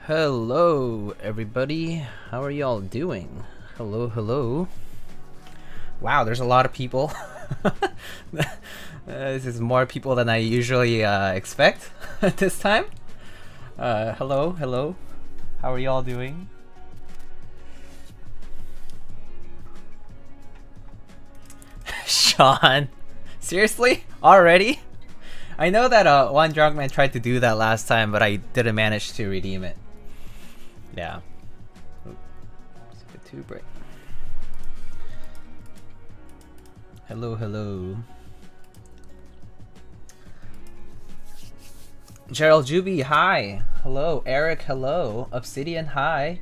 Hello everybody, how are y'all doing? Hello. Wow, there's a lot of people. This is more people than I usually expect at this time. Hello. How are y'all doing? Sean, seriously? Already? I know that one drunk man tried to do that last time, but I didn't manage to redeem it. Yeah. It's a bit too bright. Hello. Gerald Juby, hi. Hello. Eric, hello. Obsidian, hi.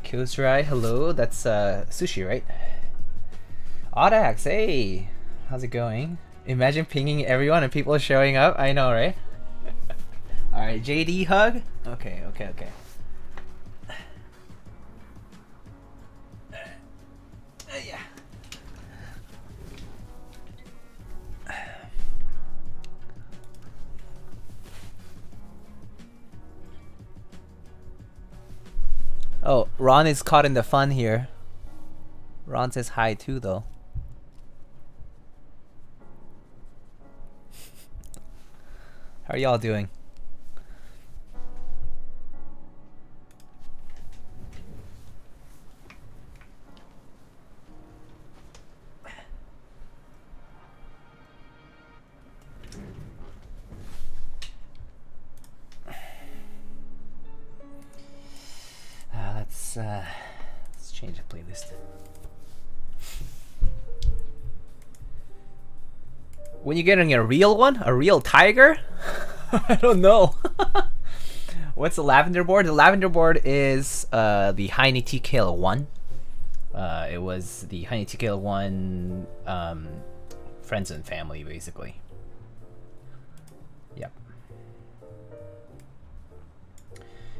Kyosrai, hello. That's Sushi, right? Audax, hey. How's it going? Imagine pinging everyone and people showing up. I know, right? Alright, JD hug? Okay. Yeah. Oh, Ron is caught in the fun here. Ron says hi too, though. How are y'all doing? Let's change the playlist. When you getting a real one? A real tiger? I don't know. What's the lavender board? The lavender board is the Heine TKL 1. It was the Heine TKL 1 friends and family, basically. Yep.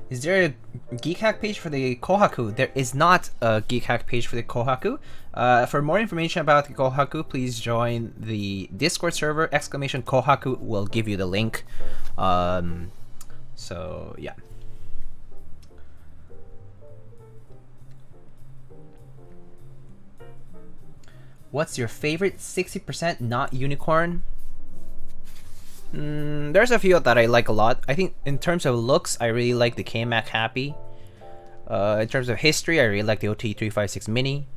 Is there a Geek Hack page for the Kohaku? There is not a Geek Hack page for the Kohaku. For more information about the Kohaku, please join the Discord server. !Kohaku will give you the link. So yeah. What's your favorite 60% not unicorn? There's a few that I like a lot. I think in terms of looks, I really like the K-Mac Happy. In terms of history, I really like the OT356 Mini.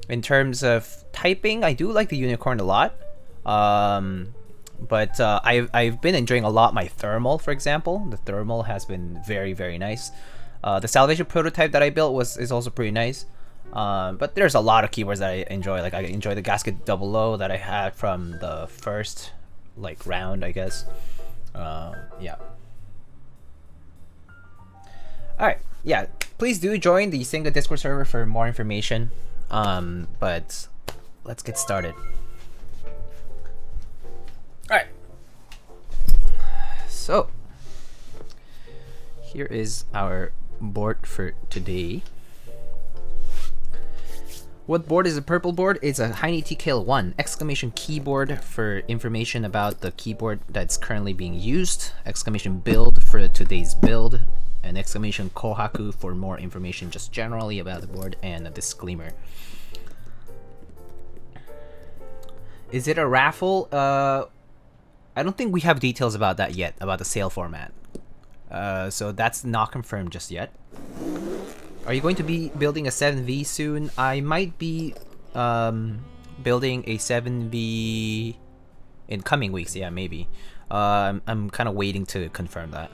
In terms of typing, I do like the unicorn a lot. But I've been enjoying a lot my thermal, for example. The thermal has been very nice. The Salvation prototype that I built is also pretty nice. But there's a lot of keyboards that I enjoy. Like I enjoy the Gasket 00 that I had from the first round, I guess. Yeah. Alright, yeah, please do join the SINGA Discord server for more information. But let's get started. Alright. So here is our board for today. What board is a purple board? It's a Heine TKL 1! Keyboard for information about the keyboard that's currently being used. Build for today's build. And Kohaku for more information just generally about the board, and a disclaimer. Is it a raffle? I don't think we have details about that yet, about the sale format. So that's not confirmed just yet. Are you going to be building a 7V soon? I might be building a 7V in coming weeks. Yeah, maybe. I'm kind of waiting to confirm that.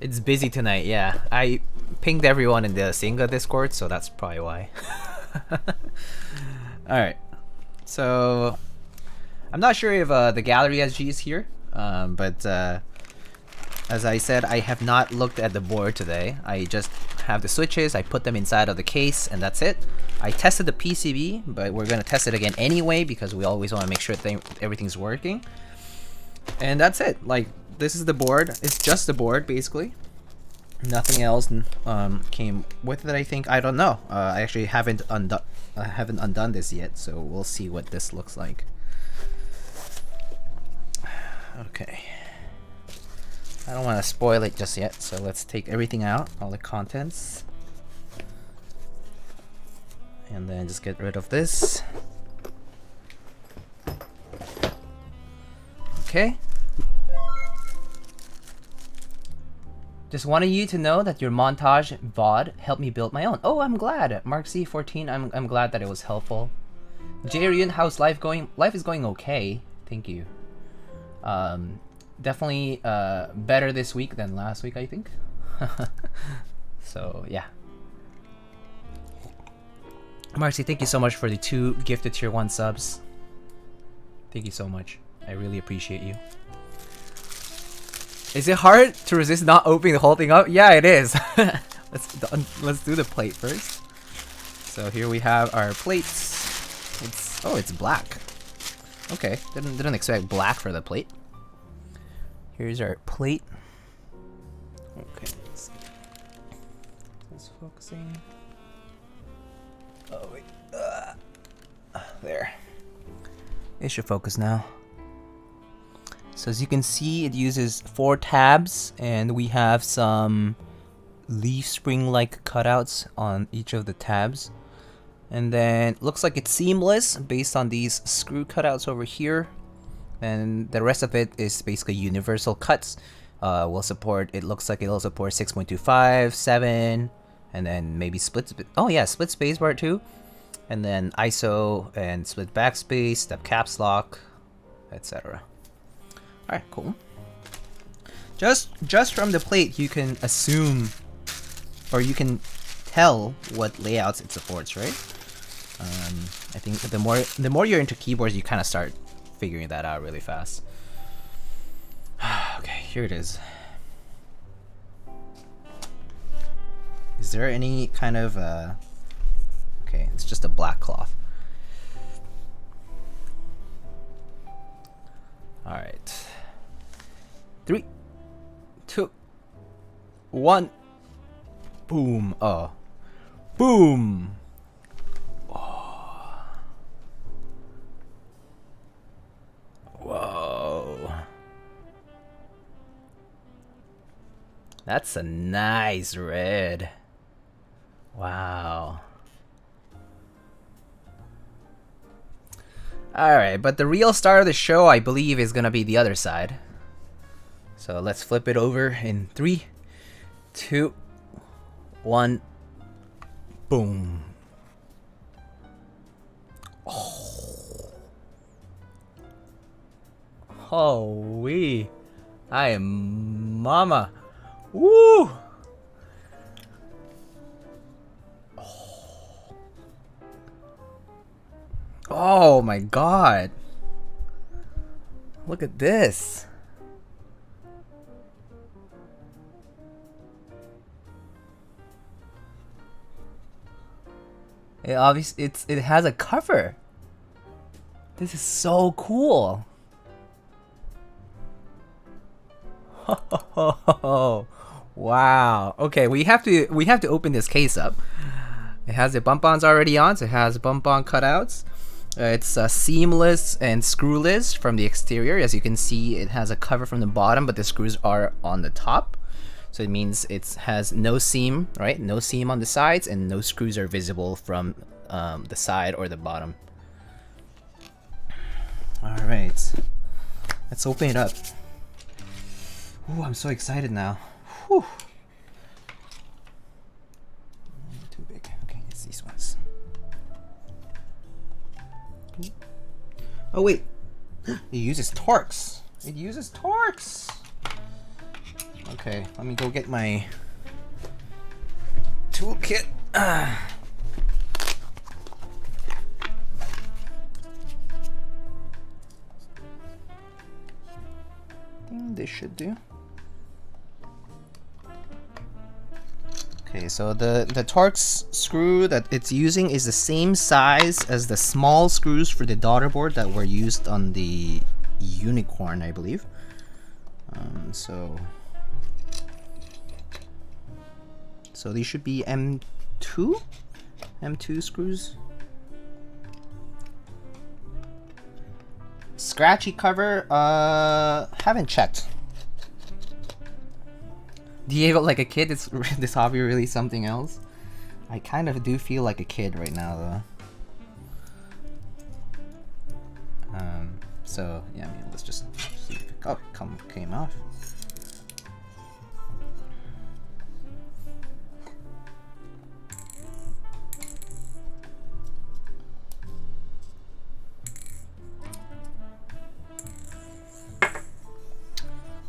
It's busy tonight, yeah. I pinged everyone in the SINGA Discord, so that's probably why. Alright. So I'm not sure if the gallery SG is here, but as I said, I have not looked at the board today. I just have the switches, I put them inside of the case, and that's it. I tested the PCB, but we're going to test it again anyway because we always want to make sure everything's working. And that's it. This is the board. It's just the board, basically. Nothing else came with it, I think. I don't know. I actually haven't undone this yet, so we'll see what this looks like. Okay. I don't want to spoil it just yet, so let's take everything out, all the contents. And then just get rid of this. Okay. Just wanted you to know that your montage VOD helped me build my own. Oh, I'm glad. Mark C14, I'm glad that it was helpful. Jaryun, how's life going? Life is going okay. Thank you. Definitely better this week than last week, I think. So, yeah. Marcy, thank you so much for the 2 gifted tier 1 subs. Thank you so much. I really appreciate you. Is it hard to resist not opening the whole thing up? Yeah, it is. Let's do the plate first. So here we have our plates. It's black. Okay, didn't expect black for the plate. Here's our plate. Okay, let's see. It's focusing. Oh wait, there. It should focus now. So as you can see, it uses 4 tabs, and we have some leaf spring-like cutouts on each of the tabs. And then looks like it's seamless based on these screw cutouts over here. And the rest of it is basically universal cuts. Will support, it looks like it'll support 6.25, 7, and then maybe split. Oh yeah, split spacebar too. And then ISO and split backspace, step caps lock, etc. Alright, cool. Just from the plate, you can assume, or you can tell what layouts it supports, right? I think the more you're into keyboards, you kind of start figuring that out really fast. Okay, here it is. Is there any kind of okay, it's just a black cloth. All right. 3, 2, 1. Boom. Oh. Boom. Oh. Whoa. That's a nice red. Wow. Alright, but the real star of the show, I believe, is gonna be the other side. So let's flip it over in 3, 2, 1. Boom. Oh. Holy. I am mama. Woo! Oh my god. Look at this. It has a cover. This is so cool. Wow. Okay, we have to open this case up. It has the bump-ons already on, so it has bump-on cutouts. It's seamless and screwless from the exterior. As you can see, it has a cover from the bottom, but the screws are on the top. So it means it has no seam, right? No seam on the sides, and no screws are visible from the side or the bottom. All right, let's open it up. Ooh, I'm so excited now. Whew. Too big. Okay, it's these ones. Oh wait, it uses Torx. It uses Torx. Okay, let me go get my toolkit. I think this should do. Okay, so the Torx screw that it's using is the same size as the small screws for the daughter board that were used on the Unicorn, I believe. So these should be M2 screws. Scratchy cover, haven't checked. Diego like a kid, is this hobby really something else? I kind of do feel like a kid right now though. So yeah, I mean, let's just see if it came off.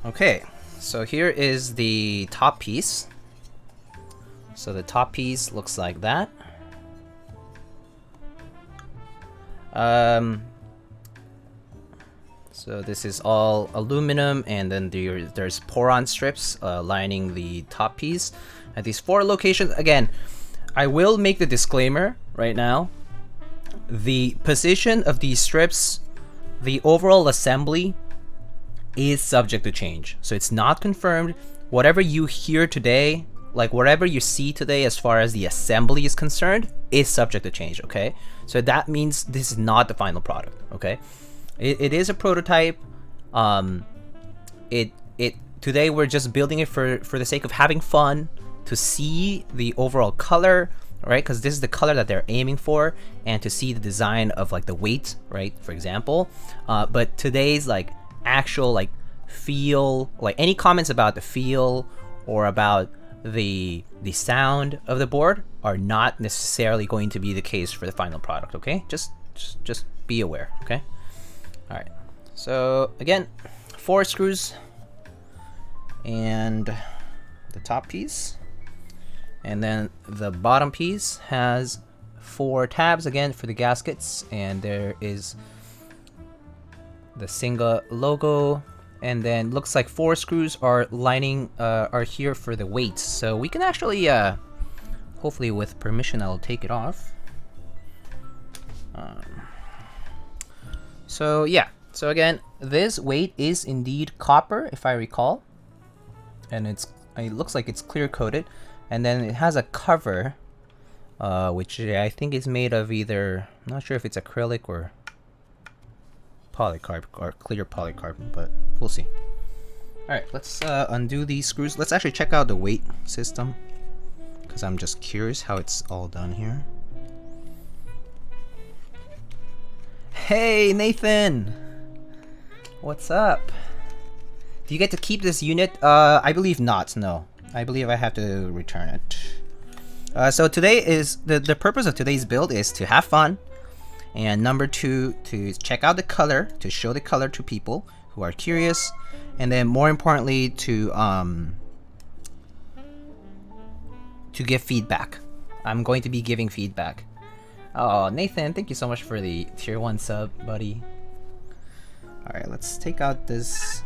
Okay, so here is the top piece. So the top piece looks like that. So this is all aluminum, and then there's poron strips lining the top piece at these 4 locations. Again, I will make the disclaimer right now. The position of these strips, the overall assembly is subject to change. So it's not confirmed. Whatever you hear today, like whatever you see today as far as the assembly is concerned, is subject to change, okay? So that means this is not the final product, okay? It is a prototype. Today we're just building it for the sake of having fun, to see the overall color, right? Because this is the color that they're aiming for, and to see the design of like the weight, right? For example, but today's like actual like feel, like any comments about the feel or about the sound of the board are not necessarily going to be the case for the final product, okay? Just be aware, okay? All right, so again, 4 screws and the top piece, and then the bottom piece has 4 tabs again for the gaskets, and there is the SINGA logo, and then looks like 4 screws are lining are here for the weights. So we can actually hopefully with permission I'll take it off. So yeah, so again, this weight is indeed copper, if I recall, and it looks like it's clear coated, and then it has a cover which I think is made of either, I'm not sure if it's acrylic or polycarb or clear polycarb, but we'll see. All right, let's undo these screws. Let's actually check out the weight system, because I'm just curious how it's all done here. Hey Nathan, what's up? Do you get to keep this unit? I believe not. No, I believe I have to return it. So today is the purpose of today's build is to have fun, and number 2, to check out the color, to show the color to people who are curious, and then more importantly to give feedback. I'm going to be giving feedback. Oh, Nathan, thank you so much for the tier 1 sub, buddy. All right, let's take out this.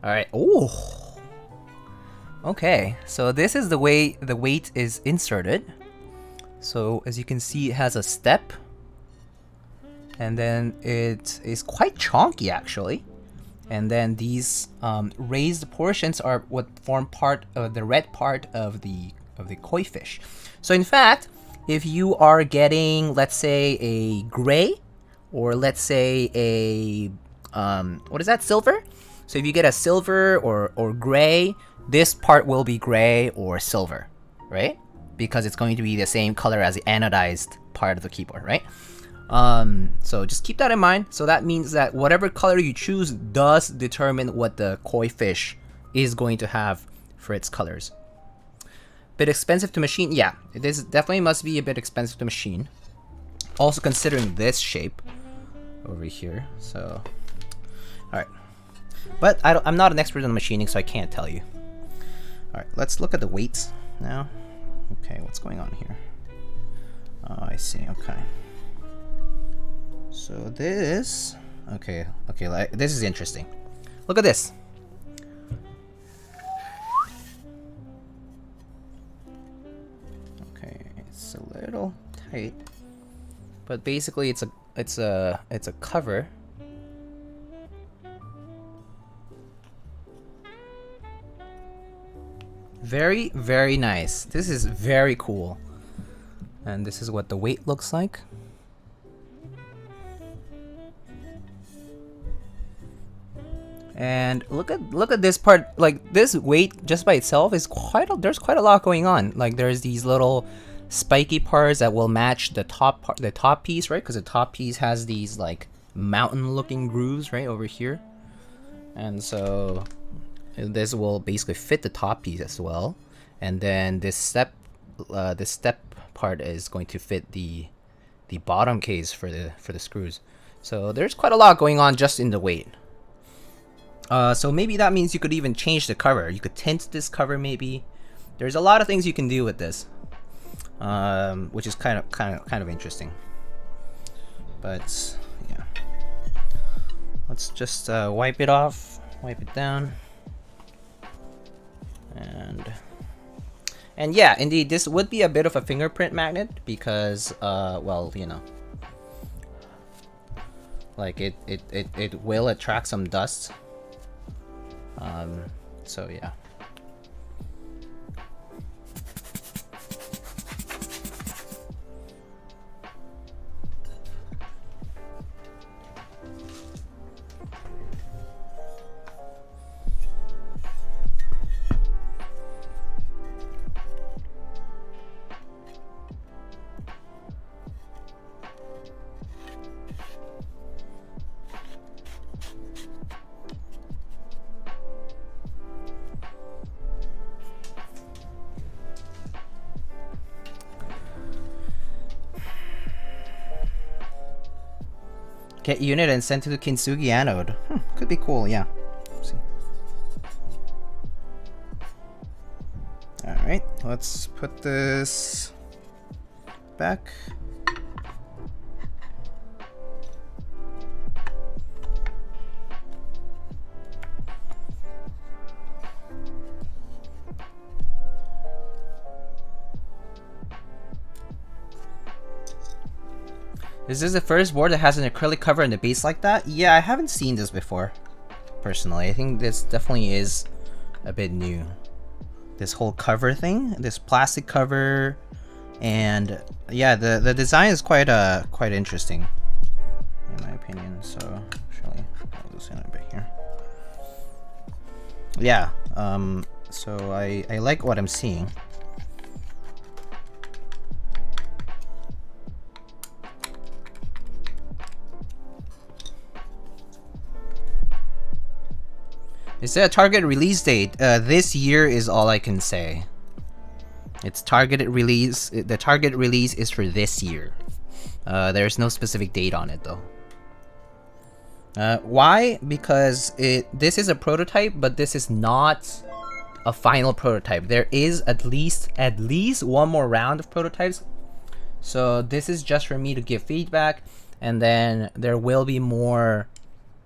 All right. Oh. Okay, so this is the way the weight is inserted. So as you can see, it has a step, and then it is quite chonky actually. And then these raised portions are what form part of the red part of the koi fish. So in fact, if you are getting, let's say, a gray, or let's say a what is that, silver? So if you get a silver or gray, this part will be gray or silver, right? Because it's going to be the same color as the anodized part of the keyboard, right? So just keep that in mind. So that means that whatever color you choose does determine what the koi fish is going to have for its colors. Bit expensive to machine? Yeah, this definitely must be a bit expensive to machine. Also considering this shape over here. So, all right. But I'm not an expert on machining, so I can't tell you. All right, let's look at the weights now. Okay, what's going on here? Oh, I see. Okay. So this, okay, like, this is interesting. Look at this. Okay, it's a little tight, but basically it's a cover. Very, very nice. This is very cool. And this is what the weight looks like. And look at this part. Like this weight just by itself is there's quite a lot going on. Like there's these little spiky parts that will match the top piece, right? Because the top piece has these like mountain looking grooves right over here, and so this will basically fit the top piece as well. And then this step part is going to fit the bottom case for the screws. So there's quite a lot going on just in the weight. So maybe that means you could even change the cover. You could tint this cover maybe. There's a lot of things you can do with this, which is kind of interesting. But yeah, let's just wipe it off, wipe it down, and yeah, indeed, this would be a bit of a fingerprint magnet because, well, you know, like it will attract some dust. So yeah. Get unit and send to the Kintsugi anode. Could be cool, yeah. See. Alright, let's put this back. Is this the first board that has an acrylic cover in the base like that? Yeah, I haven't seen this before, personally. I think this definitely is a bit new. This whole cover thing, this plastic cover, and yeah, the design is quite interesting, in my opinion. So actually, I'll loosen it a bit here. Yeah, so I like what I'm seeing. Is there a target release date? This year is all I can say. It's targeted release. The target release is for this year. There's no specific date on it though. Why? Because this is a prototype, but this is not a final prototype. There is at least one more round of prototypes. So this is just for me to give feedback, and then there will be more.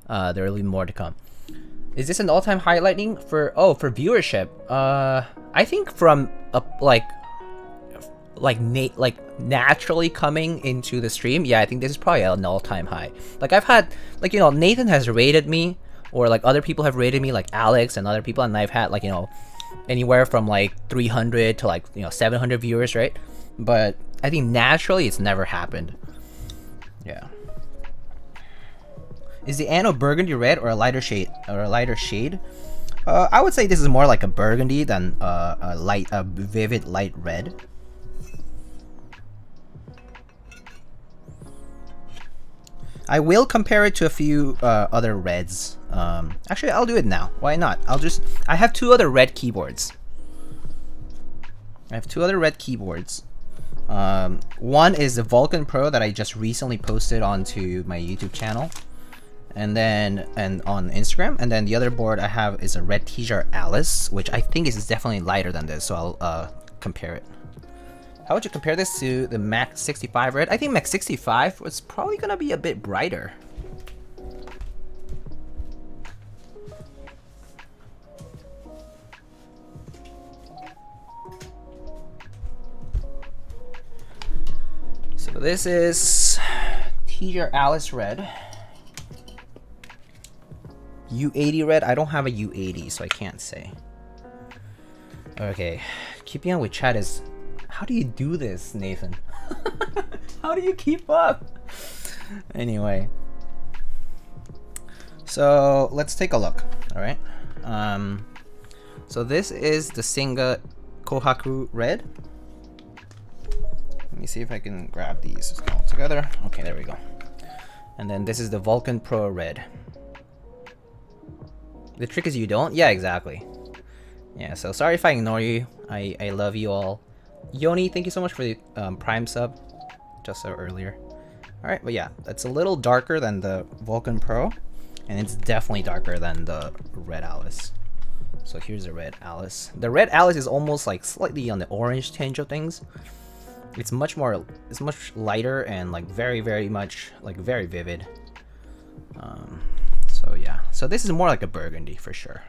There will be more to come. Is this an all-time high lightning for viewership? I think from naturally coming into the stream, yeah, I think this is probably an all-time high. Like I've had, like, you know, Nathan has rated me, or like other people have rated me, like Alex and other people, and I've had, like, you know, anywhere from like 300 to like, you know, 700 viewers, right? But I think naturally it's never happened. Yeah. Is the anode burgundy red or a lighter shade? I would say this is more like a burgundy than a vivid light red. I will compare it to a few other reds. Actually, I'll do it now. Why not? I have two other red keyboards. One is the Vulcan Pro that I just recently posted onto my YouTube channel, and on Instagram. And then the other board I have is a red T-Jar Alice, which I think is definitely lighter than this, so I'll compare it. How would you compare this to the Mac 65 red? I think Mac 65 was probably gonna be a bit brighter. So this is T-Jar Alice red. U80 red. I don't have a U80, so I can't say. Okay, keeping up with chat is... How do you do this, Nathan? How do you keep up? Anyway. So, let's take a look. All right. So this is the SINGA Kohaku red. Let me see if I can grab these all together. Okay, there we go. And then this is the Vulcan Pro red. The trick is you don't? Yeah, exactly. Yeah, so sorry if I ignore you. I love you all. Yoni, thank you so much for the Prime sub. Just so earlier. Alright, but yeah, it's a little darker than the Vulcan Pro. And it's definitely darker than the Red Alice. So here's the Red Alice. The Red Alice is almost like slightly on the orange tinge of things. It's much lighter and like very much like very vivid. So yeah, so this is more like a burgundy for sure.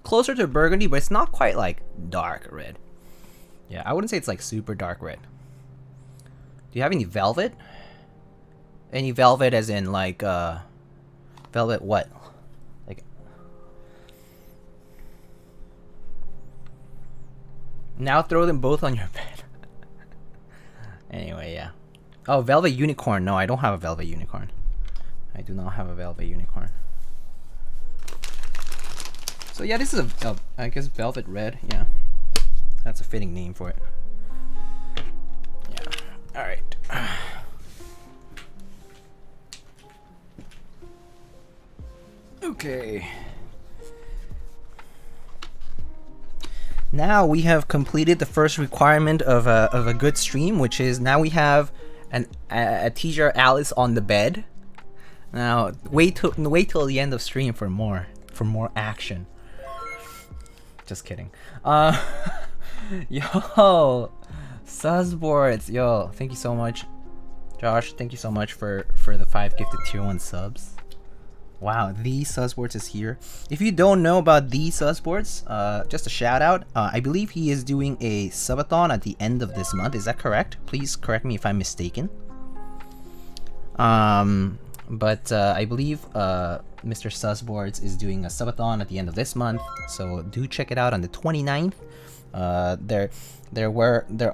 Closer to burgundy, but it's not quite like dark red. Yeah, I wouldn't say it's like super dark red. Do you have any velvet? Any velvet as in like velvet what? Like now throw them both on your bed. Anyway, yeah. Oh, velvet unicorn. No, I don't have a velvet unicorn. I do not have a velvet unicorn. So yeah, this is a I guess velvet red. Yeah, that's a fitting name for it. Yeah. All right. Okay. Now we have completed the first requirement of a good stream, which is now we have a TJR Alice on the bed. Now wait till the end of stream for more action. Just kidding. Yo, Suzzboards, yo, thank you so much, Josh. Thank you so much for the 5 gifted tier 1 subs. Wow, the Suzzboards is here. If you don't know about the Suzzboards, just a shout out. I believe he is doing a subathon at the end of this month. Is that correct? Please correct me if I'm mistaken. But I believe Mr. Suzzboards is doing a subathon at the end of this month, so do check it out on the 29th. There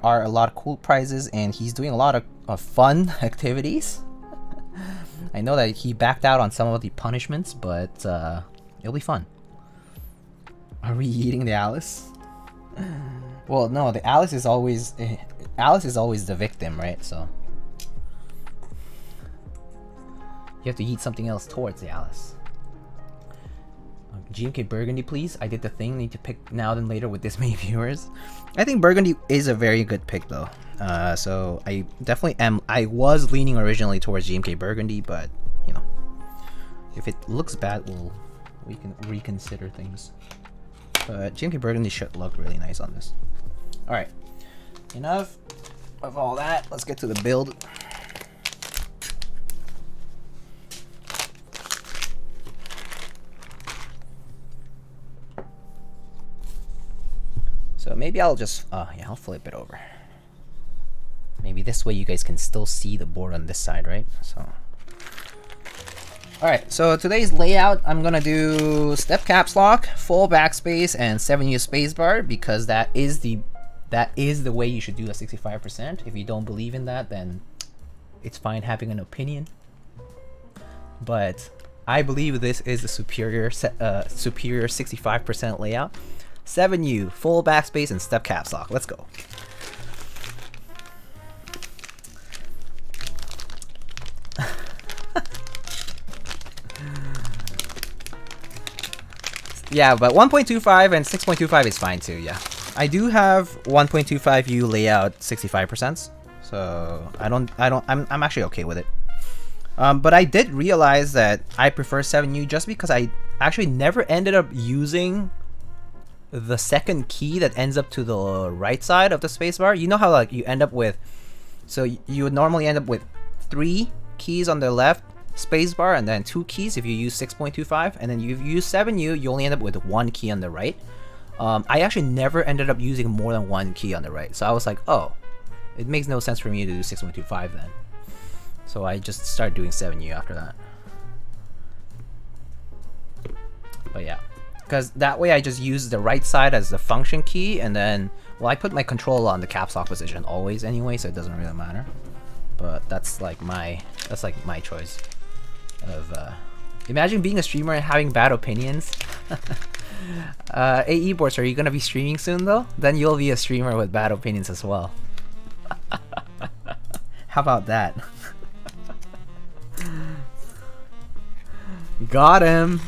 are a lot of cool prizes, and he's doing a lot of fun activities. I know that he backed out on some of the punishments, but it'll be fun. Are we eating the Alice? Well, no, the Alice is always the victim, right? So you have to eat something else towards the Alice. GMK Burgundy, please. I did the thing. Need to pick now than later with this many viewers. I think Burgundy is a very good pick though. So I definitely am. I was leaning originally towards GMK Burgundy, but you know, if it looks bad, we can reconsider things. But GMK Burgundy should look really nice on this. All right, enough of all that. Let's get to the build. So maybe I'll just, yeah, I'll flip it over. Maybe this way you guys can still see the board on this side, right? So, alright, so today's layout, I'm gonna do step caps lock, full backspace, and 7U spacebar, because that is the way you should do a 65%. If you don't believe in that, then it's fine having an opinion. But I believe this is the superior 65% layout. 7U, full backspace, and step caps lock. Let's go. Yeah, but 1.25 and 6.25 is fine too, yeah. I do have 1.25U layout 65%, so I'm actually okay with it. But I did realize that I prefer 7U just because I actually never ended up using the second key that ends up to the right side of the spacebar. You know how like you end up with, so you would normally end up with 3 keys on the left spacebar and then 2 keys if you use 6.25, and then you use 7U, you only end up with 1 key on the right. I actually never ended up using more than 1 key on the right, so I was like, oh, it makes no sense for me to do 6.25 then. So I just started doing 7U after that. But yeah, because that way I just use the right side as the function key, and then, well, I put my control on the caps lock position always anyway, so it doesn't really matter. But that's like my choice of imagine being a streamer and having bad opinions AE Boards, are you gonna be streaming soon though? Then you'll be a streamer with bad opinions as well. How about that? Got him!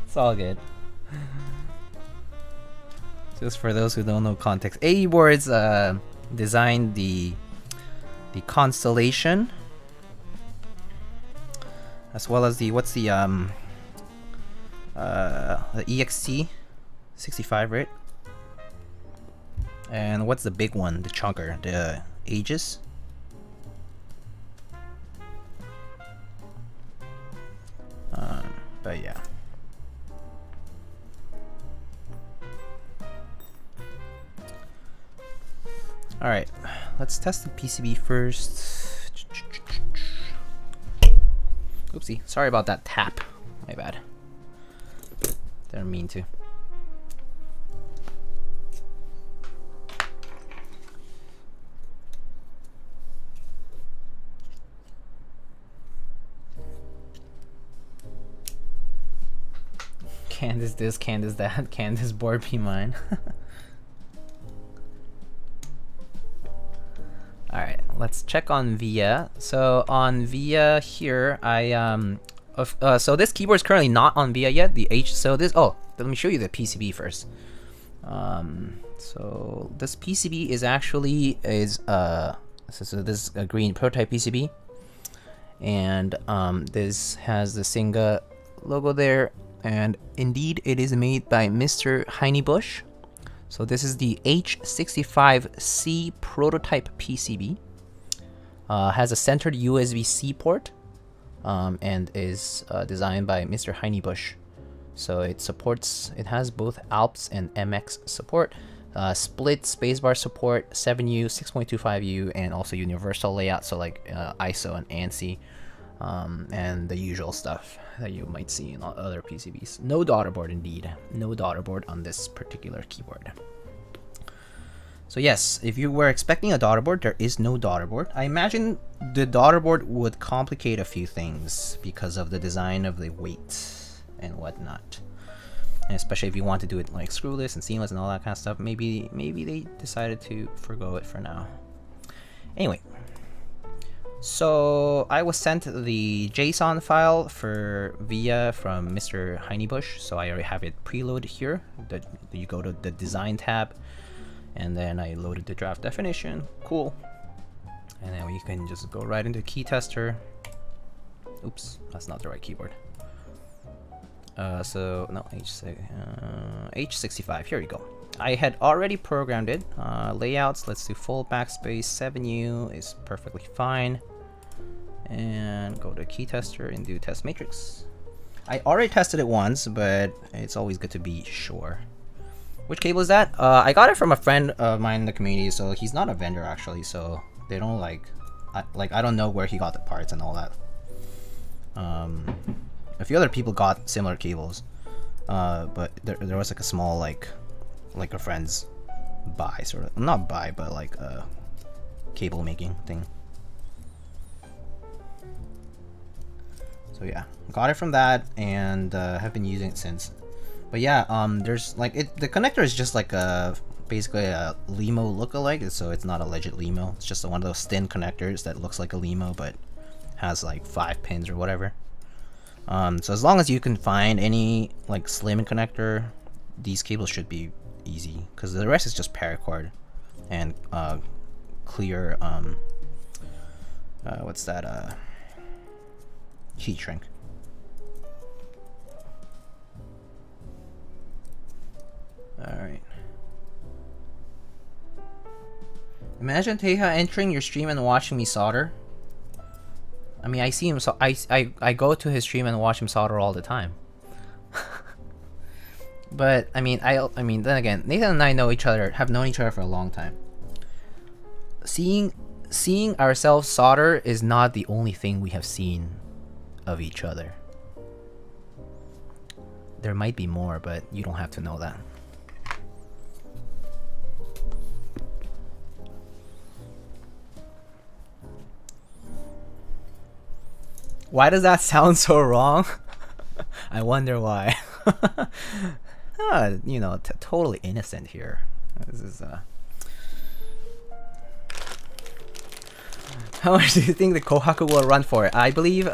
It's all good. Just for those who don't know context, AE Boards designed the Constellation, as well as the EXT 65, right? And what's the big one, the chunker, the Aegis? But yeah. Alright, let's test the PCB first. Oopsie, sorry about that tap. My bad. Didn't mean to. Candace this, Candace that, Candace board be mine. Alright, let's check on VIA. So on VIA here, so this keyboard is currently not on VIA yet. Let me show you the PCB first. So this PCB is actually this is a green prototype PCB, and this has the SINGA logo there, and indeed it is made by Mr. Heinebusch. So this is the H65C prototype PCB. Has a centered USB-C port, and is designed by Mr. Heinebusch. So it has both ALPS and MX support, split spacebar support, 7U, 6.25U, and also universal layout, so like ISO and ANSI, and the usual stuff that you might see in other PCBs. No daughterboard indeed. No daughterboard on this particular keyboard. So yes, if you were expecting a daughterboard, there is no daughterboard. I imagine the daughterboard would complicate a few things because of the design of the weight and whatnot. And especially if you want to do it like screwless and seamless and all that kind of stuff, maybe they decided to forgo it for now. Anyway, so I was sent the JSON file for VIA from Mr. Heinebusch, so I already have it preloaded here. You go to the design tab, and then I loaded the draft definition. Cool. And then we can just go right into key tester. Oops, that's not the right keyboard. So no, H65, here we go. I had already programmed it. Layouts, let's do full backspace, 7U is perfectly fine. And go to key tester and do test matrix. I already tested it once, but it's always good to be sure. Which cable is that? I got it from a friend of mine in the community, so he's not a vendor actually, so they don't I don't know where he got the parts and all that. A few other people got similar cables, but there was like a small like a friend's buy, sort of, not buy, but like a cable making thing. So yeah, got it from that, and have been using it since. But yeah, there's like the connector is just like basically a Limo lookalike, so it's not a legit Limo. It's just one of those thin connectors that looks like a Limo but has like 5 pins or whatever. So as long as you can find any like slim connector, these cables should be easy, because the rest is just paracord and clear what's that heat shrink. Alright. Imagine Teja entering your stream and watching me solder. I mean, I see him, so I go to his stream and watch him solder all the time. But I mean, then again, Nathan and I have known each other for a long time. Seeing ourselves solder is not the only thing we have seen of each other. There might be more, but you don't have to know that. Why does that sound so wrong? I wonder why. You know, totally innocent here. This is How much do you think the Kohaku will run for? I believe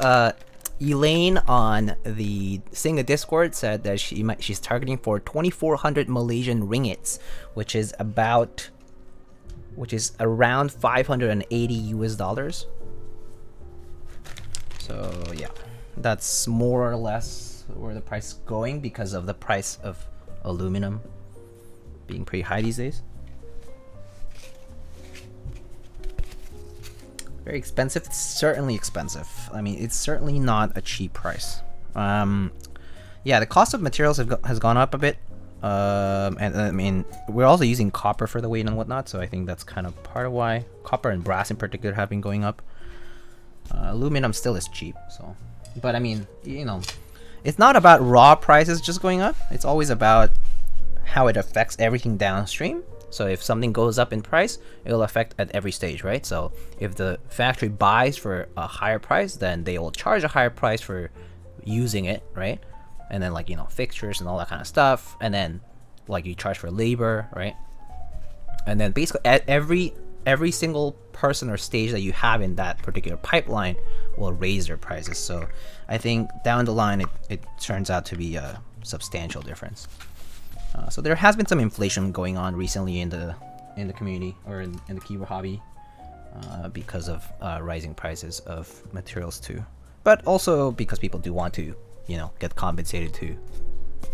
Elaine on the SINGA Discord said that she's targeting for 2,400 Malaysian ringgits, which is around 580 US dollars. So yeah, that's more or less where the price is going because of the price of aluminum being pretty high these days. Very expensive. It's certainly expensive. I mean, it's certainly not a cheap price. Yeah, the cost of materials has gone up a bit. And I mean, we're also using copper for the weight and whatnot, so I think that's kind of part of why copper and brass in particular have been going up. Aluminum still is cheap, so. But I mean, you know, it's not about raw prices just going up. It's always about how it affects everything downstream. So if something goes up in price, it'll affect at every stage, right? So if the factory buys for a higher price, then they will charge a higher price for using it, right? And then, like, you know, fixtures and all that kind of stuff. And then, like, you charge for labor, right? And then basically at every single person or stage that you have in that particular pipeline will raise their prices. So I think down the line it turns out to be a substantial difference. So there has been some inflation going on recently in the community or in the keyboard hobby because of rising prices of materials too, but also because people do want to, you know, get compensated to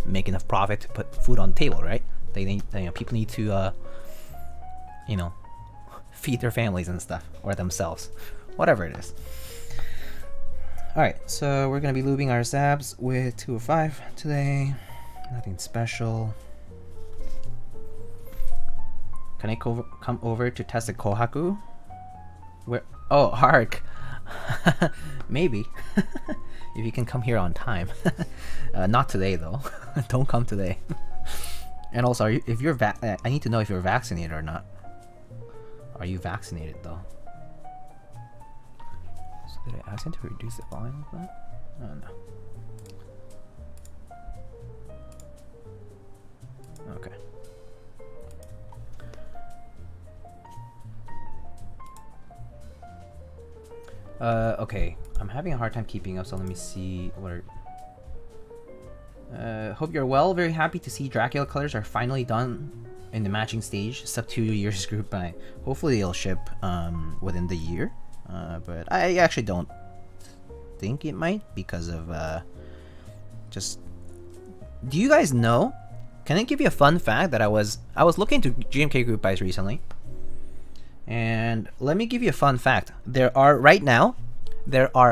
make enough profit to put food on the table, right? People need to you know, feed their families and stuff, or themselves, whatever it is. Alright, so we're gonna be lubing our Zabs with 205 today. Nothing special. Can I come over to test the Kohaku? Where? Oh, Hark. Maybe. If you can come here on time. Not today though. Don't come today. And also, I need to know if you're vaccinated or not. Are you vaccinated though? So did I ask him to reduce the volume of that? Oh no. Okay. Okay. I'm having a hard time keeping up, so let me see what are... hope you're well. Very happy to see Dracula colors are finally done in the matching stage. Sub 2 years group by. Hopefully it'll ship within the year. But I actually don't think it might because of just... Do you guys know? Can I give you a fun fact that I was looking into GMK group buys recently, and let me give you a fun fact. There are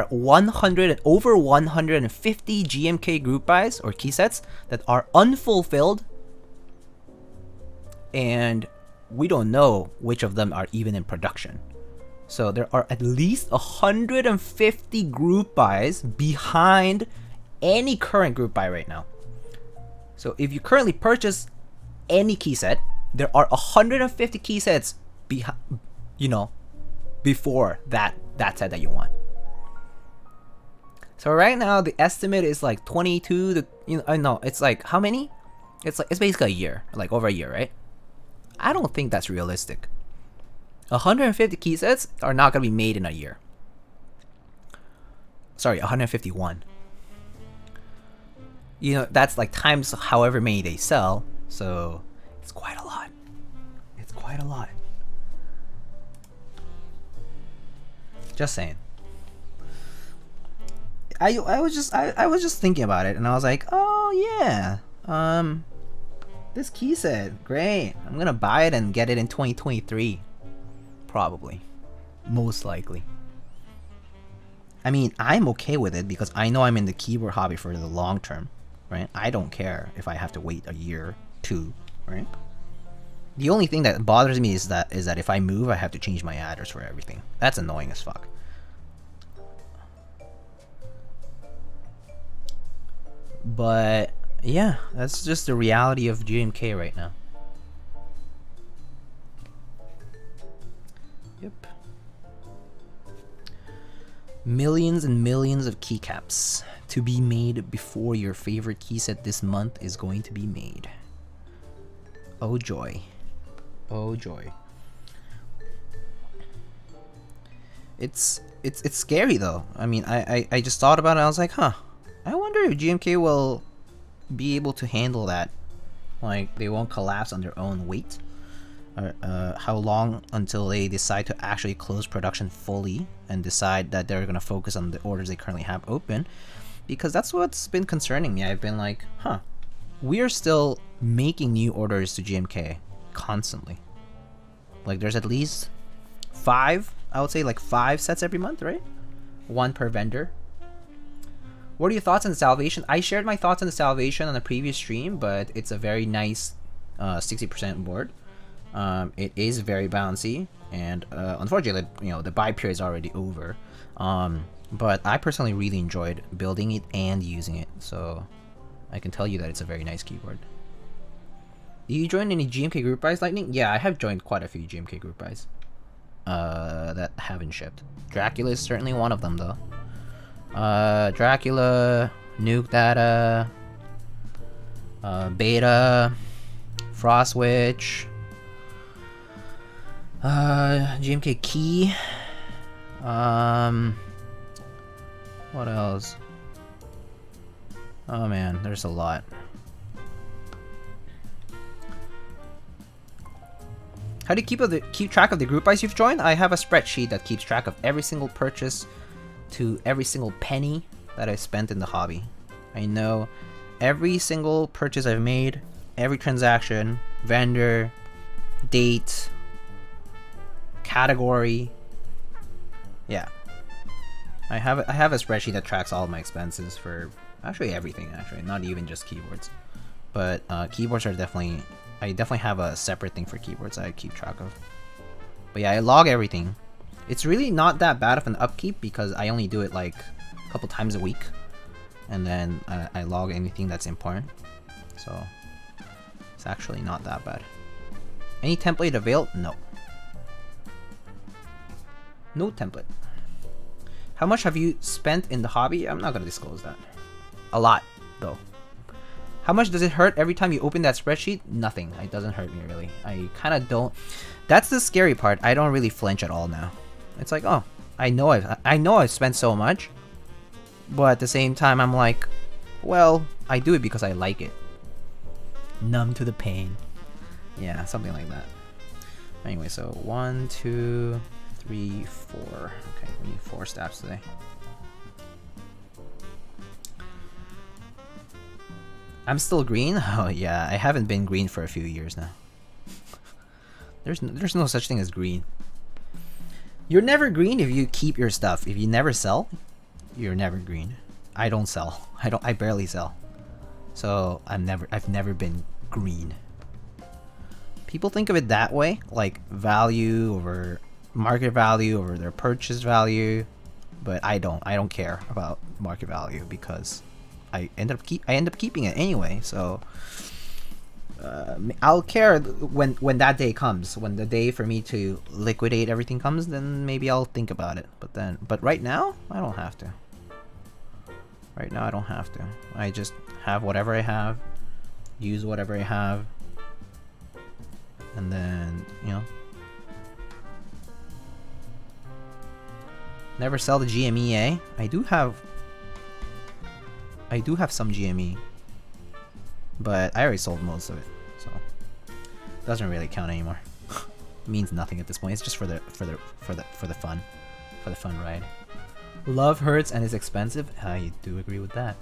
over 150 GMK group buys or key sets that are unfulfilled, and we don't know which of them are even in production. So there are at least 150 group buys behind any current group buy right now. So if you currently purchase any key set, there are 150 key sets before that set that you want. So right now the estimate is like 22 to, no, it's like how many? It's basically a year, like over a year, right? I don't think that's realistic. 150 key sets are not gonna be made in a year. Sorry, 151. That's like times however many they sell, so it's quite a lot. It's quite a lot. Just saying. I was just thinking about it, and I was like, oh yeah, this key set, great. I'm gonna buy it and get it in 2023, probably, most likely. I mean, I'm okay with it because I know I'm in the keyboard hobby for the long term, right? I don't care if I have to wait a year, 2, right? The only thing that bothers me is that if I move, I have to change my address for everything. That's annoying as fuck. But yeah, that's just the reality of GMK right now. Yep. Millions and millions of keycaps to be made before your favorite key set this month is going to be made. Oh joy. Oh joy. It's scary though. I mean, I just thought about it. I was like, huh. I wonder if GMK will be able to handle that. Like, they won't collapse on their own weight. How long until they decide to actually close production fully and decide that they're going to focus on the orders they currently have open, because that's what's been concerning me. I've been like, huh, we are still making new orders to GMK constantly. Like, there's at least 5, I would say like 5 sets every month, right? 1 per vendor. What are your thoughts on the Salvation? I shared my thoughts on the Salvation on the previous stream, but it's a very nice 60% board. It is very bouncy, and unfortunately, you know, the buy period is already over. But I personally really enjoyed building it and using it, so I can tell you that it's a very nice keyboard. Do you join any GMK group buys, Lightning? Yeah, I have joined quite a few GMK group buys that haven't shipped. Dracula is certainly one of them, though. Dracula, Nuke Data, Beta, Frost Witch, GMK Key, what else? Oh man, there's a lot. How do you keep track of the group buys you've joined? I have a spreadsheet that keeps track of every single purchase to every single penny that I spent in the hobby. I know every single purchase I've made, every transaction, vendor, date, category. Yeah, I have a spreadsheet that tracks all of my expenses for actually everything. Actually, not even just keyboards, but keyboards are definitely. I definitely have a separate thing for keyboards that I keep track of. But yeah, I log everything. It's really not that bad of an upkeep because I only do it like a couple times a week, and then I log anything that's important. So it's actually not that bad. Any template available? No. No template. How much have you spent in the hobby? I'm not gonna disclose that. A lot, though. How much does it hurt every time you open that spreadsheet? Nothing. It doesn't hurt me really. I kind of don't. That's the scary part. I don't really flinch at all now. It's like, oh, I know I've spent so much, but at the same time I'm like, well, I do it because I like it. Numb to the pain. Yeah, something like that. Anyway, so 1, 2, 3, 4. Okay, we need 4 stabs today. I'm still green? Oh yeah, I haven't been green for a few years now. There's no such thing as green. You're never green if you keep your stuff. If you never sell, you're never green. I don't sell. I barely sell. So I've never been green. People think of it that way, like value over market value over their purchase value, but I don't care about market value because I end up keeping it anyway. So I'll care when that day comes, when the day for me to liquidate everything comes. Then maybe I'll think about it. But right now I don't have to. Right now I don't have to. I just have whatever I have, use whatever I have, and then never sell the GME. Eh? I do have some GME, but I already sold most of it, so it doesn't really count anymore. It means nothing at this point. It's just for the fun ride. Love hurts and is expensive. I do agree with that.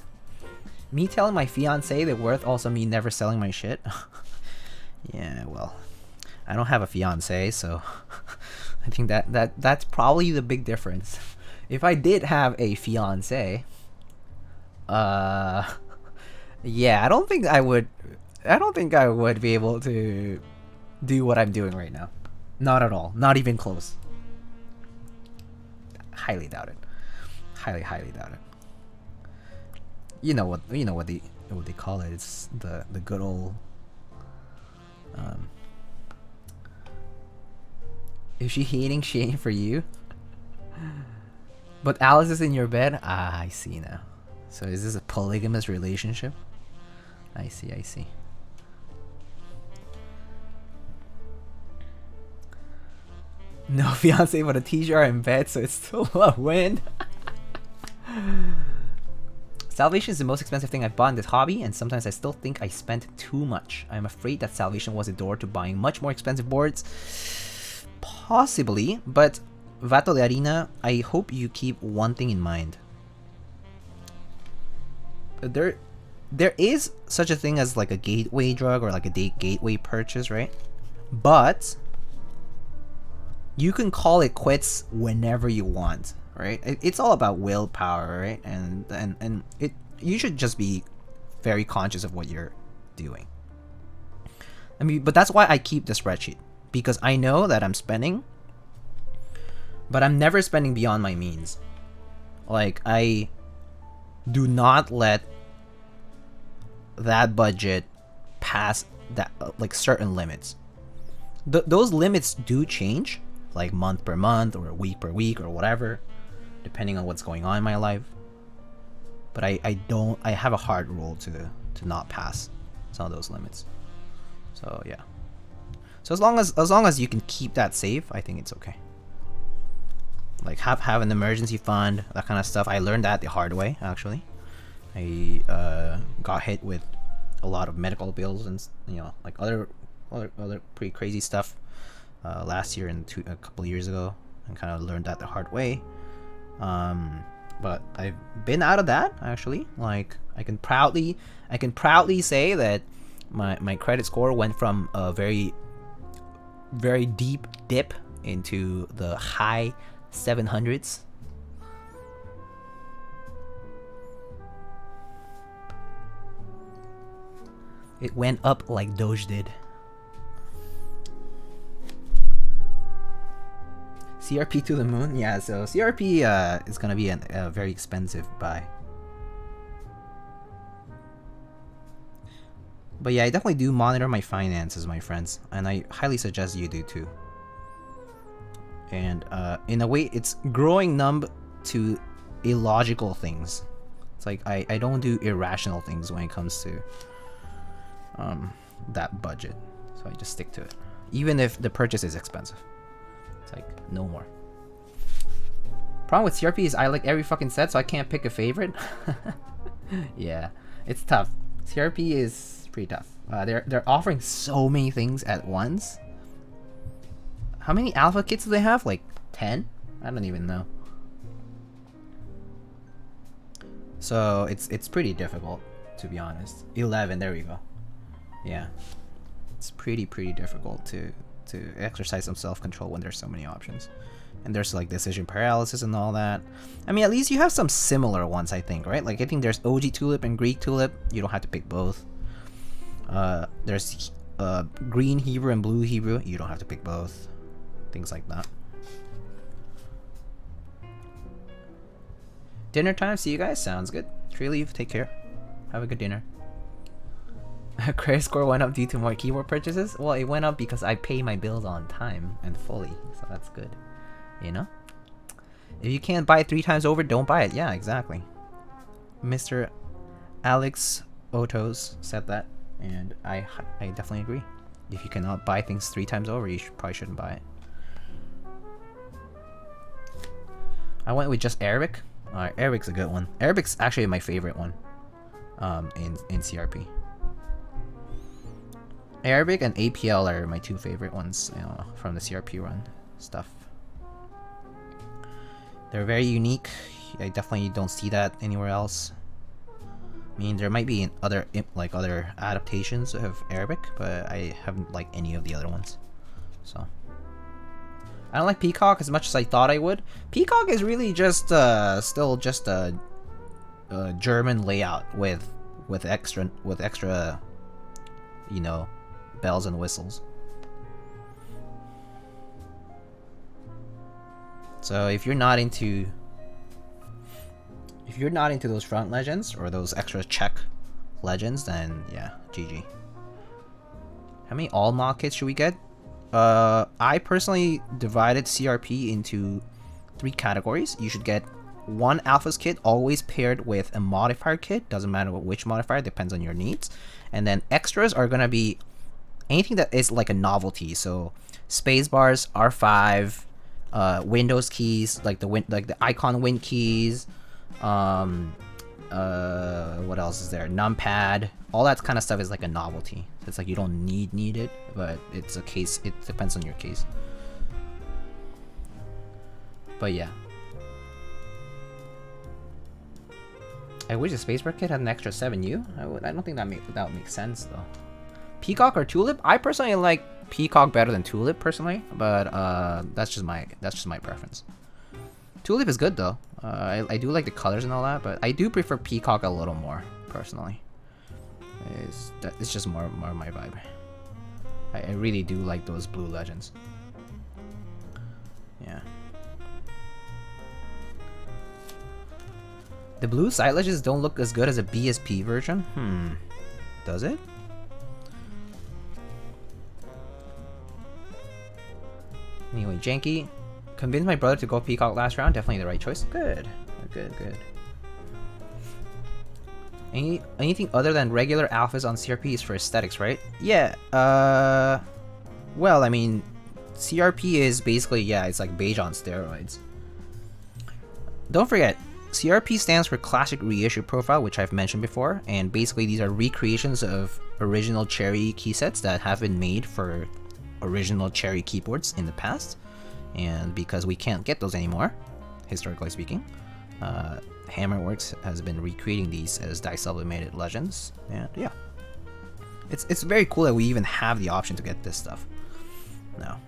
Me telling my fiance the worth also mean never selling my shit. Yeah, well, I don't have a fiance, so I think that's probably the big difference. If I did have a fiance, yeah, I don't think I would be able to do what I'm doing right now. Not at all. Not even close. Highly doubt it. Highly doubt it. You know what they call it. It's the good old is she hating Shane for you? But Alice is in your bed? Ah, I see now. So is this a polygamous relationship? I see, I see. No fiance but a t-shirt in bed, so it's still a win. Salvation is the most expensive thing I've bought in this hobby, and sometimes I still think I spent too much. I'm afraid that Salvation was a door to buying much more expensive boards. Possibly, but Vato de Arena, I hope you keep one thing in mind. There is such a thing as like a gateway drug or like a gateway purchase, right? But you can call it quits whenever you want, right? It's all about willpower, right? And you should just be very conscious of what you're doing. I mean, but that's why I keep the spreadsheet, because I know that I'm spending, but I'm never spending beyond my means. Like, I do not let that budget pass that like certain limits. Those limits do change, like month per month or week per week or whatever, depending on what's going on in my life. But I have a hard rule to not pass some of those limits. So yeah. So as long as you can keep that safe, I think it's okay. Like have an emergency fund, that kind of stuff. I learned that the hard way, actually. I got hit with a lot of medical bills and, you know, like other pretty crazy stuff last year and a couple of years ago, and kind of learned that the hard way. But I've been out of that, actually. Like, I can proudly say that my credit score went from a very deep dip into the high 700s. It went up like Doge did. CRP to the moon? Yeah, so CRP is gonna be a very expensive buy. But yeah, I definitely do monitor my finances, my friends, and I highly suggest you do too. And in a way, it's growing numb to illogical things. It's like I don't do irrational things when it comes to that budget, so I just stick to it, even if the purchase is expensive. It's like no more. Problem with CRP is I like every fucking set, so I can't pick a favorite. Yeah, it's tough. CRP is pretty tough. They're offering so many things at once. How many alpha kits do they have? Like 10? I don't even know. So it's pretty difficult, to be honest. 11, there we go. Yeah, it's pretty difficult to exercise some self-control when there's so many options, and there's like decision paralysis and all that. I mean, at least you have some similar ones, I think, right? Like, I think there's OG tulip and Greek tulip. You don't have to pick both. There's green Hebrew and blue Hebrew. You don't have to pick both. Things like that. Dinner time. See you guys. Sounds good. Tree leave. Take care. Have a good dinner. Credit score went up due to more keyboard purchases? Well, it went up because I pay my bills on time and fully, so that's good. You know? If you can't buy it 3 times over, don't buy it. Yeah, exactly. Mr. Alex Otos said that, and I definitely agree. If you cannot buy things 3 times over, you probably shouldn't buy it. I went with just Arabic. Arabic's a good one. Arabic's actually my favorite one in CRP. Arabic and APL are my 2 favorite ones, you know, from the CRP run stuff. They're very unique. I definitely don't see that anywhere else. I mean, there might be other adaptations of Arabic, but I haven't liked any of the other ones. So I don't like Peacock as much as I thought I would. Peacock is really just still just a German layout with extra you know, bells and whistles. So if you're not into those front legends or those extra check legends, then yeah, GG. How many all mod kits should we get? I personally divided CRP into 3 categories. You should get one Alphas kit always paired with a modifier kit. Doesn't matter which modifier, depends on your needs. And then extras are gonna be anything that is like a novelty. So spacebars, R5, Windows keys, like the icon Win keys. What else is there? Numpad. All that kind of stuff is like a novelty. So it's like you don't need it, but it's a case. It depends on your case. But yeah. I wish the spacebar kit had an extra 7U. I don't think that would make sense though. Peacock or Tulip? I personally like Peacock better than Tulip personally, but that's just my preference. Tulip is good though. I do like the colors and all that, but I do prefer Peacock a little more personally. It's just more my vibe. I really do like those blue legends. Yeah. The blue side legends don't look as good as a BSP version. Does it? Anyway, Janky. Convinced my brother to go Peacock last round. Definitely the right choice. Good. Good. Anything other than regular alphas on CRP is for aesthetics, right? Yeah. Well, I mean, CRP is basically, yeah, it's like beige on steroids. Don't forget, CRP stands for Classic Reissue Profile, which I've mentioned before, and basically these are recreations of original Cherry key sets that have been made for original Cherry keyboards in the past. And because we can't get those anymore, historically speaking, Hammerworks has been recreating these as dye-sublimated legends, and yeah, it's very cool that we even have the option to get this stuff now.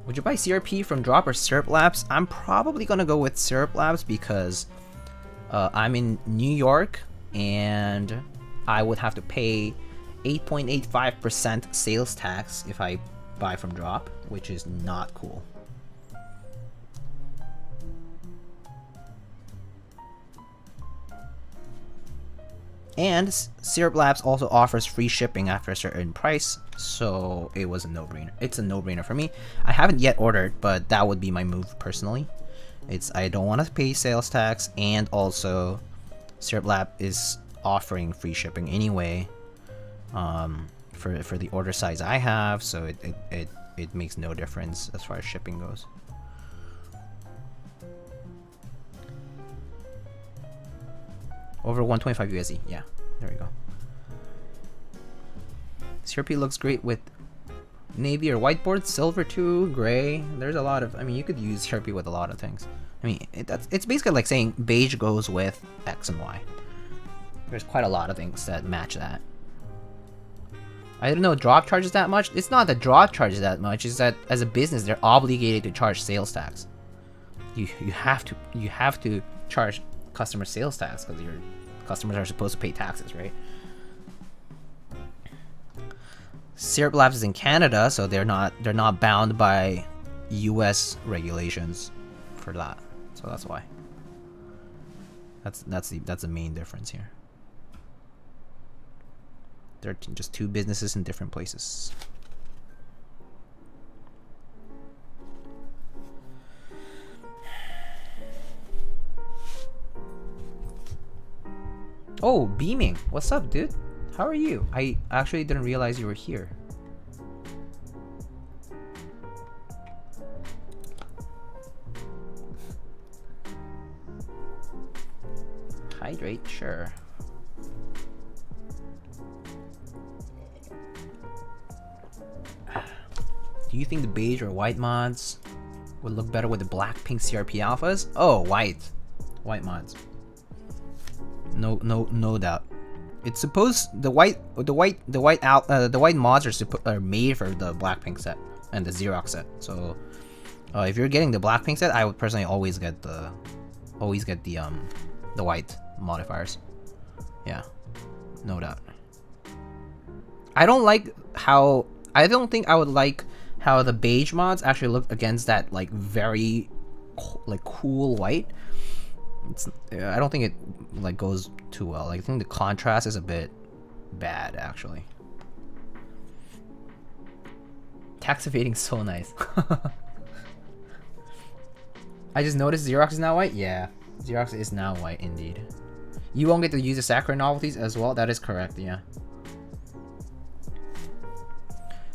Would you buy CRP from Drop or Syrup Labs? I'm probably gonna go with Syrup Labs because I'm in New York and I would have to pay 8.85% sales tax if I buy from Drop, which is not cool. And Syrup Labs also offers free shipping after a certain price, so it was a no-brainer. It's a no-brainer for me. I haven't yet ordered, but that would be my move personally. I don't want to pay sales tax, and also Syrup Lab is offering free shipping anyway for the order size I have, so it makes no difference as far as shipping goes. Over 125 USD. Yeah, there we go. CRP looks great with navy or whiteboard, silver too, gray. There's a lot of, I mean, you could use CRP with a lot of things. I mean, it's basically like saying beige goes with X and Y. There's quite a lot of things that match that. I don't know, Drop charges that much. It's not that Drop charges that much. It's that as a business, they're obligated to charge sales tax. You have to charge customer sales tax because your customers are supposed to pay taxes, right? Syrup Labs is in Canada, so they're not bound by US regulations for that. So that's why. That's the main difference here. They're just two businesses in different places. Oh, Beaming. What's up, dude? How are you? I actually didn't realize you were here. Hydrate, sure. Do you think the beige or white mods would look better with the black pink CRP alphas? Oh, white mods. No doubt. It's supposed the white mods are made for the Blackpink set and the Xerox set. So if you're getting the Blackpink set, I would personally always get the white modifiers. Yeah, no doubt. I don't think I would like how the beige mods actually look against that like very like cool white. I don't think it like goes too well. Like, I think the contrast is a bit bad actually. Tax evading so nice. I just noticed Xerox is now white. Yeah, Xerox is now white indeed. You won't get to use the Sakura novelties as well. That is correct. Yeah.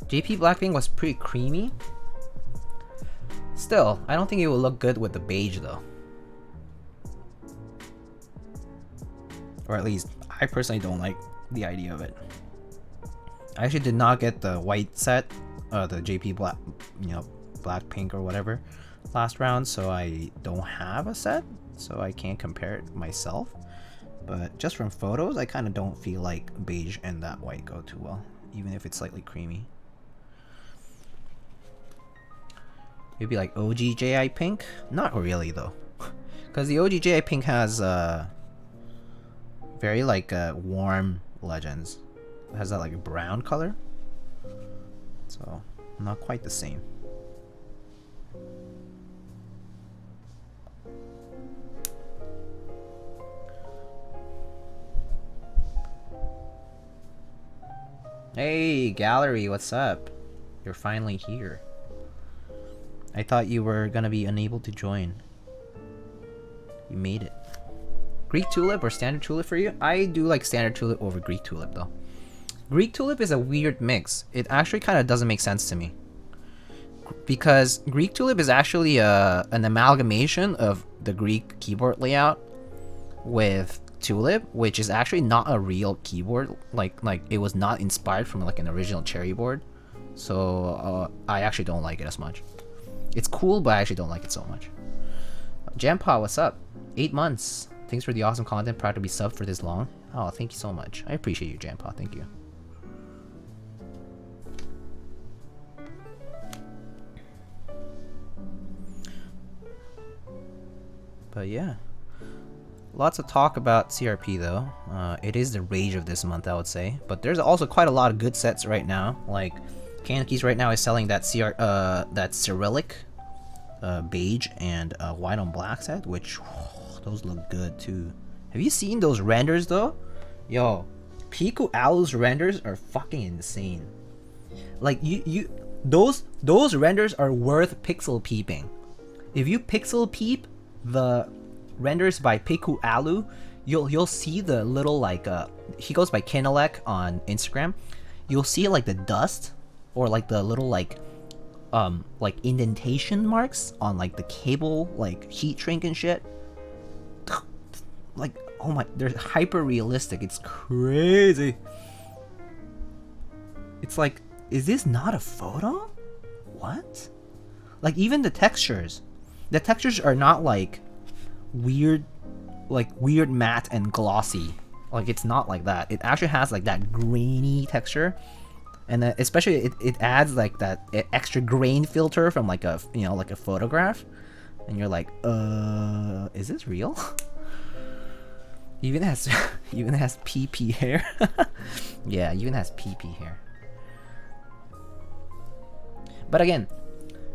JP Blackpink was pretty creamy. Still, I don't think it will look good with the beige though. Or at least, I personally don't like the idea of it. I actually did not get the white set, the JP Black, Blackpink or whatever, last round, so I don't have a set, so I can't compare it myself. But just from photos, I kind of don't feel like beige and that white go too well, even if it's slightly creamy. Maybe like OG pink? Not really though, because the OG pink has very like warm legends. It has that like brown color, so not quite the same. Hey gallery, what's up? You're finally here. I thought you were gonna be unable to join. You made it. Greek tulip or standard tulip for you? I do like standard tulip over Greek tulip though. Greek tulip is a weird mix. It actually kind of doesn't make sense to me. Because Greek tulip is actually an amalgamation of the Greek keyboard layout with tulip, which is actually not a real keyboard. Like it was not inspired from like an original cherry board. So I actually don't like it as much. It's cool, but I actually don't like it so much. Jampa, what's up? 8 months. Thanks for the awesome content. Proud to be subbed for this long. Oh, thank you so much. I appreciate you, Jampa. Thank you. But yeah. Lots of talk about CRP though. It is the rage of this month, I would say. But there's also quite a lot of good sets right now. Like, Kanki's right now is selling that that Cyrillic beige and white on black set, which those look good too. Have you seen those renders though? Yo, Piku Alu's renders are fucking insane. Like those renders are worth pixel peeping. If you pixel peep the renders by Piku Alu, you'll see the little like he goes by Kinelek on Instagram. You'll see like the dust or like the little like indentation marks on like the cable like heat shrink and shit. Like, oh my, they're hyper realistic. It's crazy. It's like, is this not a photo? What? Like even the textures are not like weird matte and glossy. Like it's not like that. It actually has like that grainy texture. And then especially it adds like that extra grain filter from like a like a photograph, and you're like, is this real? Even has PP hair. Yeah, even has PP hair. But again,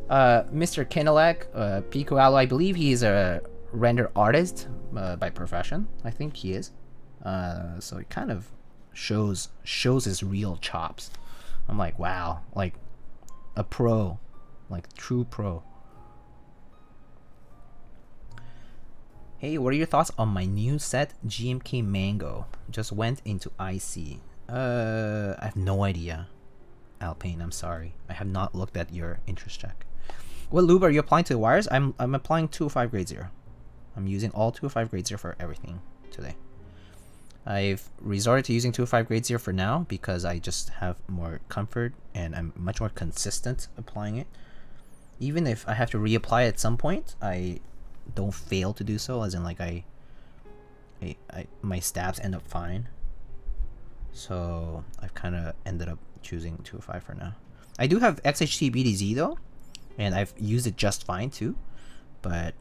Mr. Kinelek, Pico Alo, I believe he's a render artist by profession. I think he is. So it kind of shows his real chops. I'm like, wow, like a pro, like true pro. Hey, what are your thoughts on my new set, GMK Mango? Just went into IC. I have no idea, Alpine. I'm sorry. I have not looked at your interest check. What lube are you applying to the wires? I'm applying 205 grade 0. I'm using all 205 grade 0 for everything today. I've resorted to using 205 grade 0 for now because I just have more comfort and I'm much more consistent applying it. Even if I have to reapply at some point, I don't fail to do so, as in like my stabs end up fine. So I've kind of ended up choosing 205 for now. I do have XHT BDZ though, and I've used it just fine too. But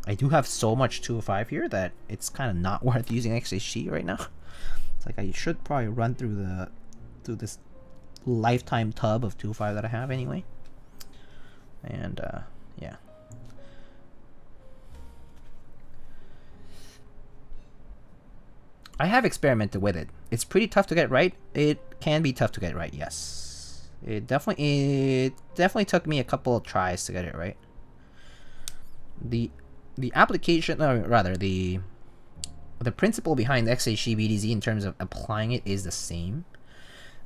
I do have so much 205 here that it's kind of not worth using XHT right now. It's like I should probably run through this lifetime tub of 205 that I have anyway. And yeah. I have experimented with it. It's pretty tough to get right. It can be tough to get right, yes. It definitely took me a couple of tries to get it right. the application, rather the principle behind XHT BDZ in terms of applying it is the same.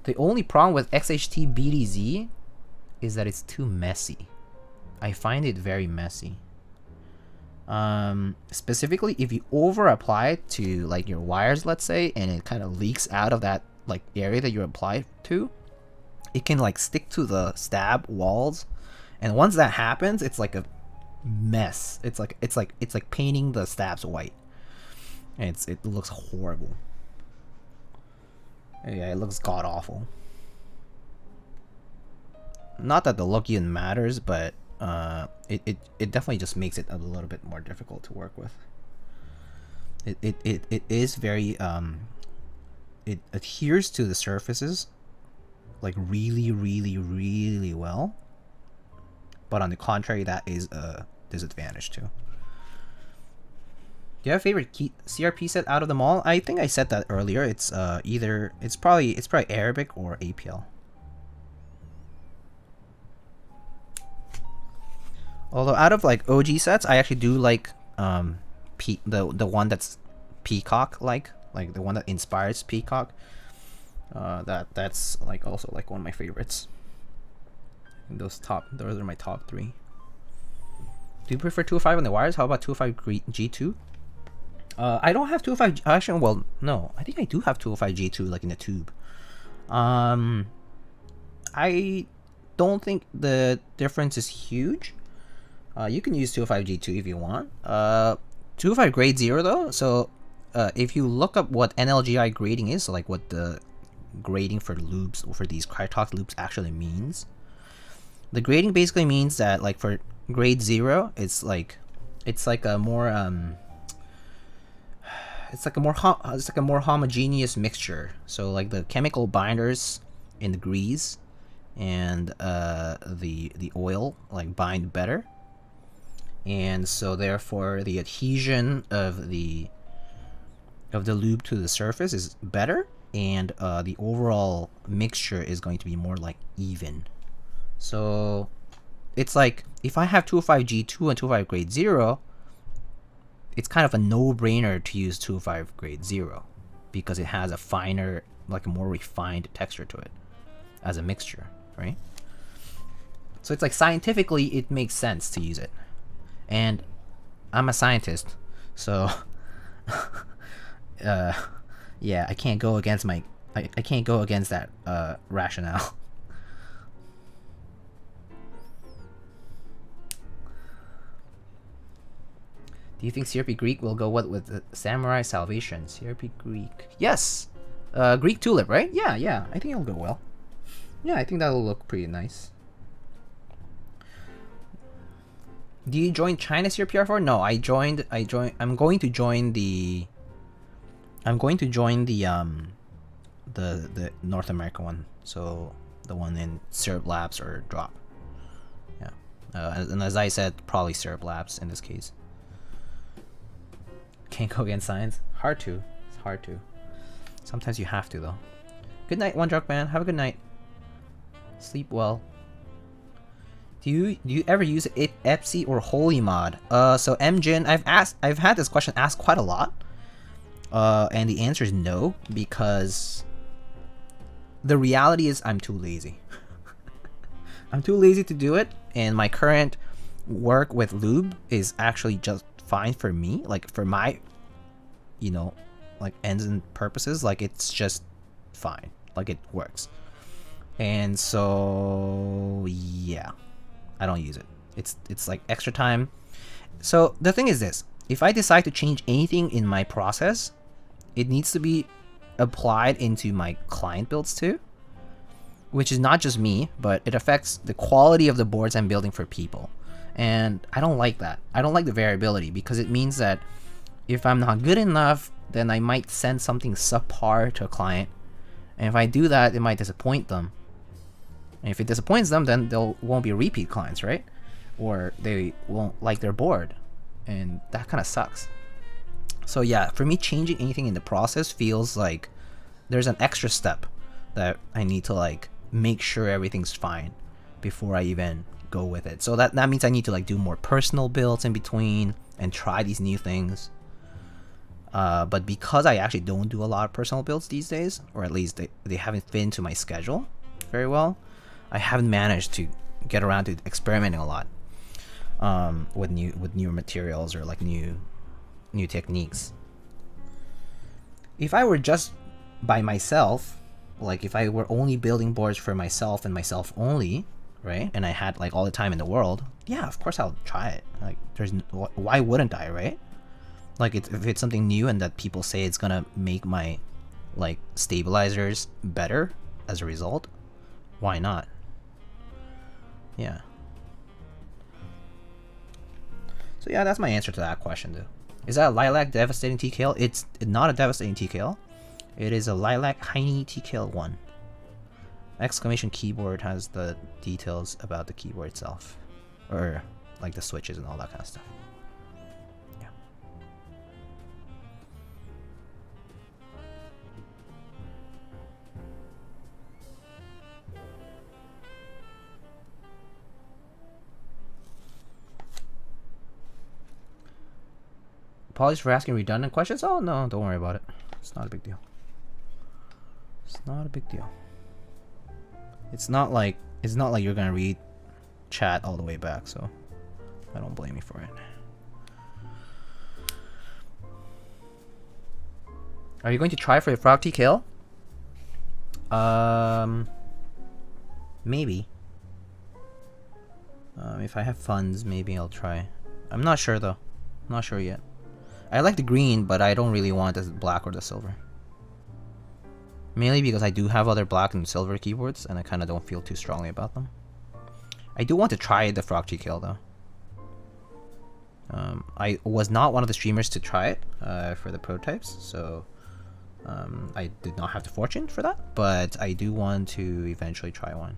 The only problem with XHT BDZ is that it's too messy. I find it very messy. Specifically, if you over apply it to like your wires, let's say, and it kind of leaks out of that like area that you apply to, it can like stick to the stab walls, and once that happens, it's like a mess. It's like painting the stabs white. And it looks horrible. Yeah, it looks god awful. Not that the look even matters, but it definitely just makes it a little bit more difficult to work with. It is very it adheres to the surfaces like really well, but on the contrary, that is a disadvantage too. Do you have a favorite CRP set out of them all? I think I said that earlier. It's it's probably Arabic or APL. Although out of like OG sets, I actually do like the one that's Peacock like the one that inspires Peacock. That's like also like one of my favorites. Those are my top 3. Do you prefer 205 on the wires? How about 205 G2? I don't have 205 actually. Well, no, I think I do have 205 G2 like in the tube. I don't think the difference is huge. You can use 205 G2 if you want. 205 grade 0 though. So if you look up what NLGI grading is, so like what the grading for lubes for these Krytox lubes actually means. The grading basically means that like for grade 0, it's like a more it's like a more homogeneous mixture. So like the chemical binders in the grease and the oil like bind better, and so therefore the adhesion of the lube to the surface is better, and the overall mixture is going to be more like even. So it's like if I have 205 G2 and 205 grade 0, it's kind of a no-brainer to use 205 grade 0 because it has a finer, like a more refined texture to it as a mixture, right? So it's like scientifically it makes sense to use it. And I'm a scientist, so yeah, I can't go against I can't go against that rationale. Do you think CRP Greek will go what with the Samurai Salvation? CRP Greek. Yes! Greek Tulip, right? Yeah. I think it'll go well. Yeah, I think that'll look pretty nice. Do you join China CRPR4? No, I'm going to join the North American one. So the one in Syrup Labs or Drop. Yeah. And as I said, probably Syrup Labs in this case. Can't go against science. Hard to. It's hard to. Sometimes you have to though. Good night, One Drunk Man. Have a good night. Sleep well. Do you ever use EPSI or Holy Mod? So MJin, I've had this question asked quite a lot. And the answer is no, because the reality is I'm too lazy. I'm too lazy to do it, and my current work with Lube is actually just fine for me, like for my like ends and purposes, like it's just fine, like it works. And so yeah, I don't use it. It's like extra time. So the thing is this, if I decide to change anything in my process, it needs to be applied into my client builds too, which is not just me, but it affects the quality of the boards I'm building for people. And I don't like that. I don't like the variability, because it means that if I'm not good enough, then I might send something subpar to a client. And if I do that, it might disappoint them. And if it disappoints them, then they won't be repeat clients, right? Or they won't like their board. And that kind of sucks. So yeah, for me, changing anything in the process feels like there's an extra step that I need to like make sure everything's fine before I even go with it. So that means I need to like do more personal builds in between and try these new things. But because I actually don't do a lot of personal builds these days, or at least they haven't fit into my schedule very well, I haven't managed to get around to experimenting a lot with new materials or like new techniques. If I were just by myself, like if I were only building boards for myself and myself only, right, and I had like all the time in the world, yeah, of course I'll try it. Like why wouldn't I, right? Like if it's something new and that people say it's gonna make my like stabilizers better as a result, why not? Yeah. So yeah, that's my answer to that question though. Is that a Lilac Devastating TKL? It's not a Devastating TKL. It is a Lilac Heiny TKL 1. Exclamation keyboard has the details about the keyboard itself. Or like the switches and all that kind of stuff. Yeah. Apologies for asking redundant questions. Oh no, don't worry about it. It's not a big deal. It's not a big deal. It's not like you're gonna read chat all the way back, so I don't blame you for it. Are you going to try for the Frog TKL? Maybe. If I have funds, maybe I'll try. I'm not sure though. I'm not sure yet. I like the green, but I don't really want the black or the silver. Mainly because I do have other black and silver keyboards, and I kind of don't feel too strongly about them. I do want to try the Frog TKL though. I was not one of the streamers to try it for the prototypes, so I did not have the fortune for that, but I do want to eventually try one.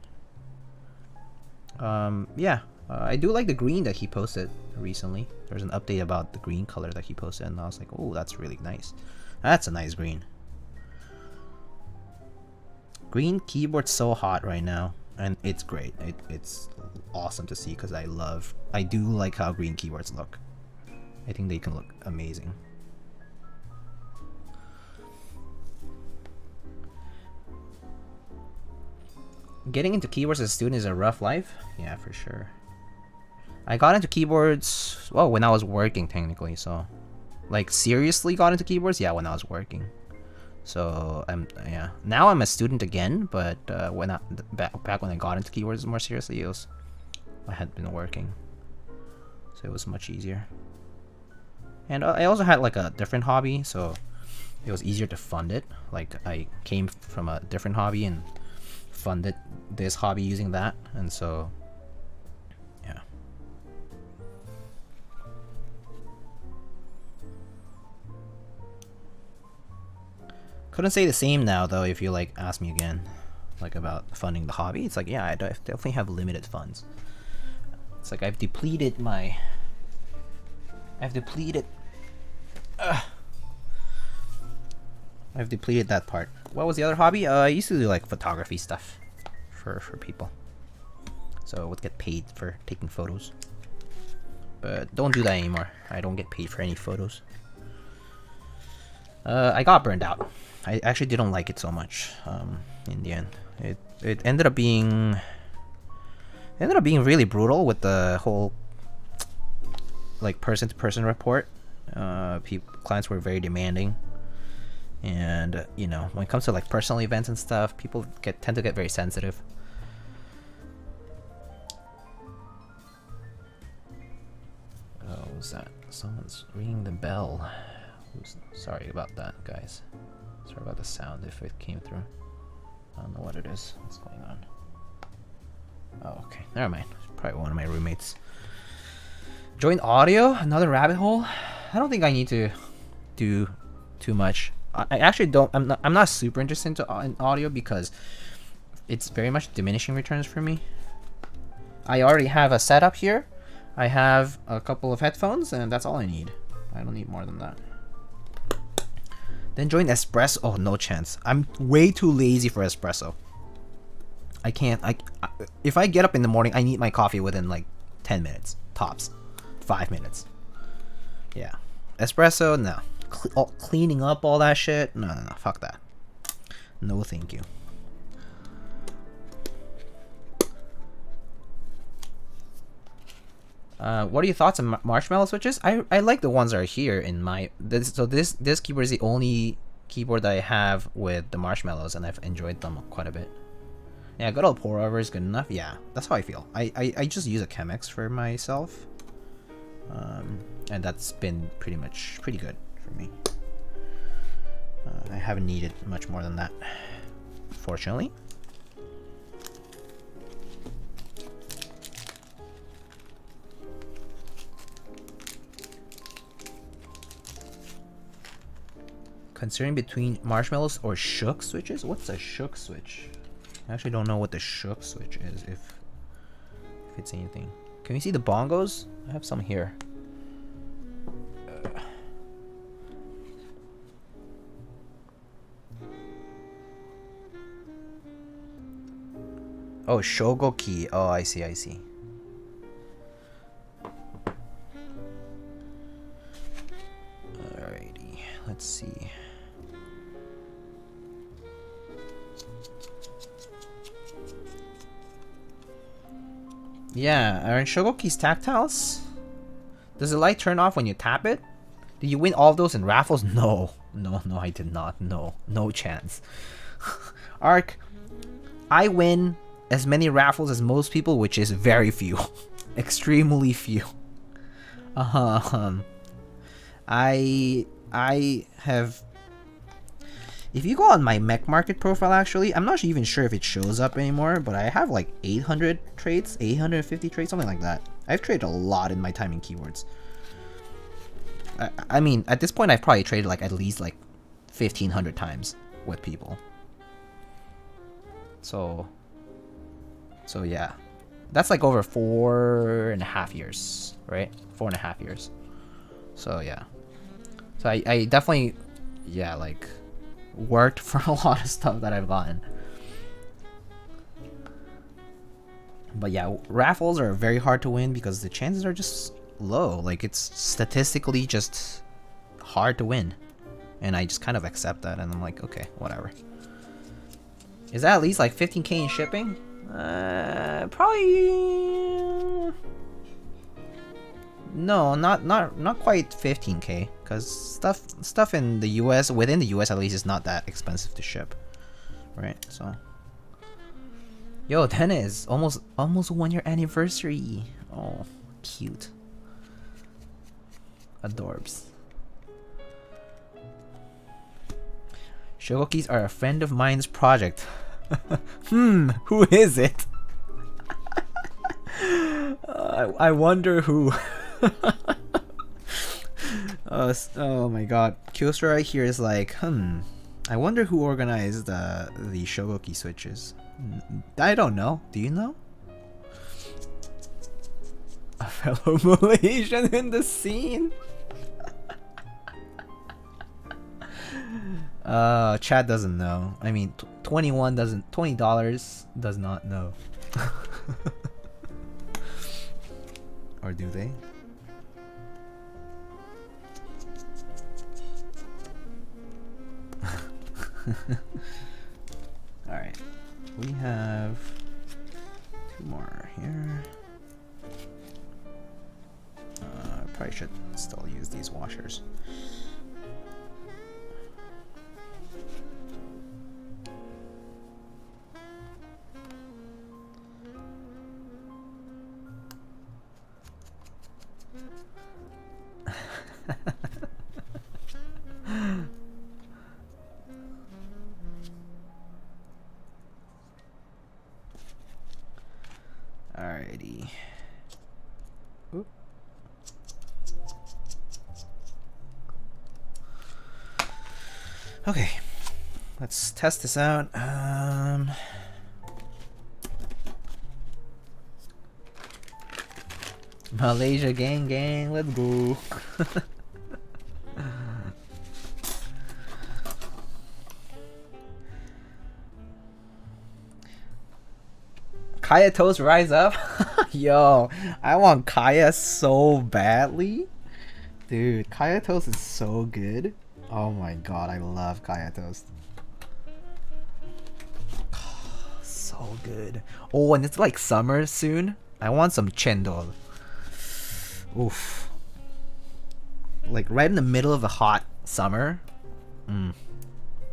Yeah, I do like the green that he posted recently. There's an update about the green color that he posted, and I was like, oh, that's really nice. That's a nice green. Green keyboard's so hot right now, and it's great. It's awesome to see because I do like how green keyboards look. I think they can look amazing. Getting into keyboards as a student is a rough life. Yeah, for sure. I got into keyboards, well, when I was working technically, so like seriously got into keyboards, yeah, when I was working. So yeah, now I'm a student again, but when back when I got into keyboards more seriously, I had been working, so it was much easier. And I also had like a different hobby, so it was easier to fund it. Like I came from a different hobby and funded this hobby using that, and so yeah. Couldn't say the same now though if you like ask me again like about funding the hobby. It's like, yeah, I definitely have limited funds. It's like I've depleted that part. What was the other hobby? I used to do like photography stuff for people, so I would get paid for taking photos, but don't do that anymore. I don't get paid for any photos. I got burned out. I actually didn't like it so much in the end. It ended up being really brutal with the whole like person-to-person report. Clients were very demanding, and you know, when it comes to like personal events and stuff, people tend to get very sensitive. Oh, what was that? Someone's ringing the bell. Sorry about that, guys. Sorry about the sound if it came through. I don't know what it is. What's going on? Oh, okay. Never mind. Probably one of my roommates. Join audio? Another rabbit hole? I don't think I need to do too much. I actually don't. I'm not super interested in audio because it's very much diminishing returns for me. I already have a setup here. I have a couple of headphones, and that's all I need. I don't need more than that. Then join espresso. Oh, no chance. I'm way too lazy for espresso. I can't. If I get up in the morning, I need my coffee within like 10 minutes tops, 5 minutes. Yeah, espresso, no. Cleaning up all that shit, no, fuck that. No, thank you. What are your thoughts on marshmallow switches? I like the ones that are here in my this keyboard is the only keyboard that I have with the marshmallows, and I've enjoyed them quite a bit. Yeah, good old pour over is good enough. Yeah, that's how I feel. I just use a Chemex for myself, and that's been pretty good for me. I haven't needed much more than that, fortunately. Considering between marshmallows or shook switches? What's a shook switch? I actually don't know what the shook switch is, if it's anything. Can you see the bongos? I have some here. Oh, shogoki. Oh, I see. Alrighty, let's see. Yeah, are Shogoki's tactiles? Does the light turn off when you tap it? Did you win all of those in raffles? No, I did not. No chance. Ark, I win as many raffles as most people, which is very few. Extremely few. I have... If you go on my Mech Market profile, actually, I'm not even sure if it shows up anymore, but I have like 800 traits, 850 traits, something like that. I've traded a lot in my time in keywords. I mean, at this point, I've probably traded like at least like 1,500 times with people. So yeah, that's like over 4.5 years, right? 4.5 years. So yeah, so I definitely, yeah, like worked for a lot of stuff that I've gotten. But yeah, raffles are very hard to win because the chances are just low. Like, it's statistically just hard to win, and I just kind of accept that, and I'm like, okay, whatever. Is that at least like 15k in shipping? Probably no, not quite 15k, because stuff in the US, within the US at least, is not that expensive to ship, right? So, yo, Dennis, almost 1 year anniversary. Oh, cute, adorbs. Shogokis are a friend of mine's project. Who is it? I wonder who. Oh my god. Kyostra right here is like, I wonder who organized the Shogoki switches. I don't know. Do you know? A fellow Malaysian in the scene? Chad doesn't know. I mean, $20 does not know. Or do they? Alright. We have 2 more here. Probably should still use these washers. Alrighty. Oop. Okay, let's test this out. Malaysia gang, let's go. Kaya Toast Rise Up? Yo, I want Kaya so badly. Dude, Kaya Toast is so good. Oh my god, I love Kaya Toast. So good. Oh, and it's like summer soon. I want some chendol. Oof. Like right in the middle of the hot summer.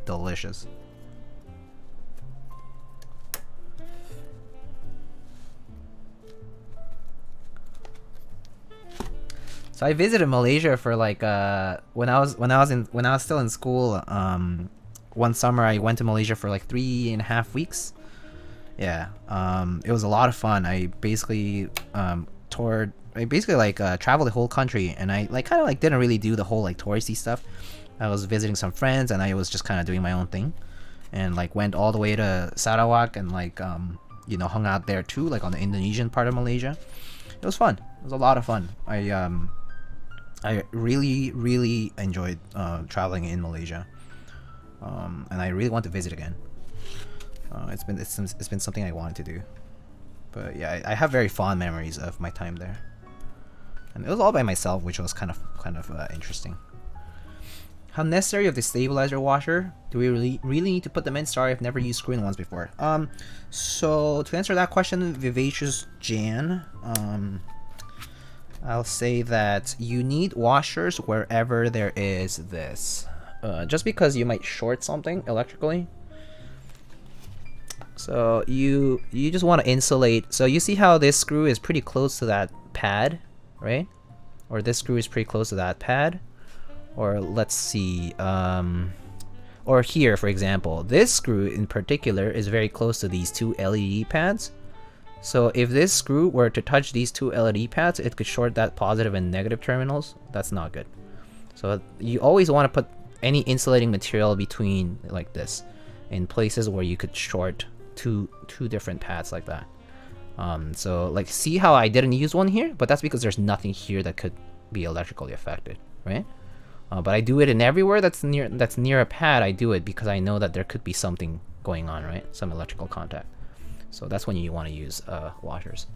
Delicious. So I visited Malaysia for like when I was still in school. One summer I went to Malaysia for like 3.5 weeks. Yeah, it was a lot of fun. I basically traveled the whole country, and I like kind of like didn't really do the whole like touristy stuff. I was visiting some friends, and I was just kind of doing my own thing, and like went all the way to Sarawak and like hung out there too, like on the Indonesian part of Malaysia. It was fun. It was a lot of fun. I really enjoyed traveling in Malaysia, and I really want to visit again. It's been something I wanted to do, but yeah, I have very fond memories of my time there, and it was all by myself, which was kind of interesting. How necessary of the stabilizer washer? Do we really need to put them in? Sorry, I've never used screw-in ones before. So to answer that question, Vivacious Jan, I'll say that you need washers wherever there is this. Just because you might short something electrically. So you just want to insulate. So you see how this screw is pretty close to that pad, right? Or this screw is pretty close to that pad. Or let's see, or here for example, this screw in particular is very close to these two LED pads. So if this screw were to touch these two LED pads, it could short that positive and negative terminals. That's not good. So you always want to put any insulating material between like this, in places where you could short two different pads like that. So like, see how I didn't use one here, but that's because there's nothing here that could be electrically affected, right? But I do it in everywhere that's near a pad. I do it because I know that there could be something going on, right? Some electrical contact. So that's when you want to use washers.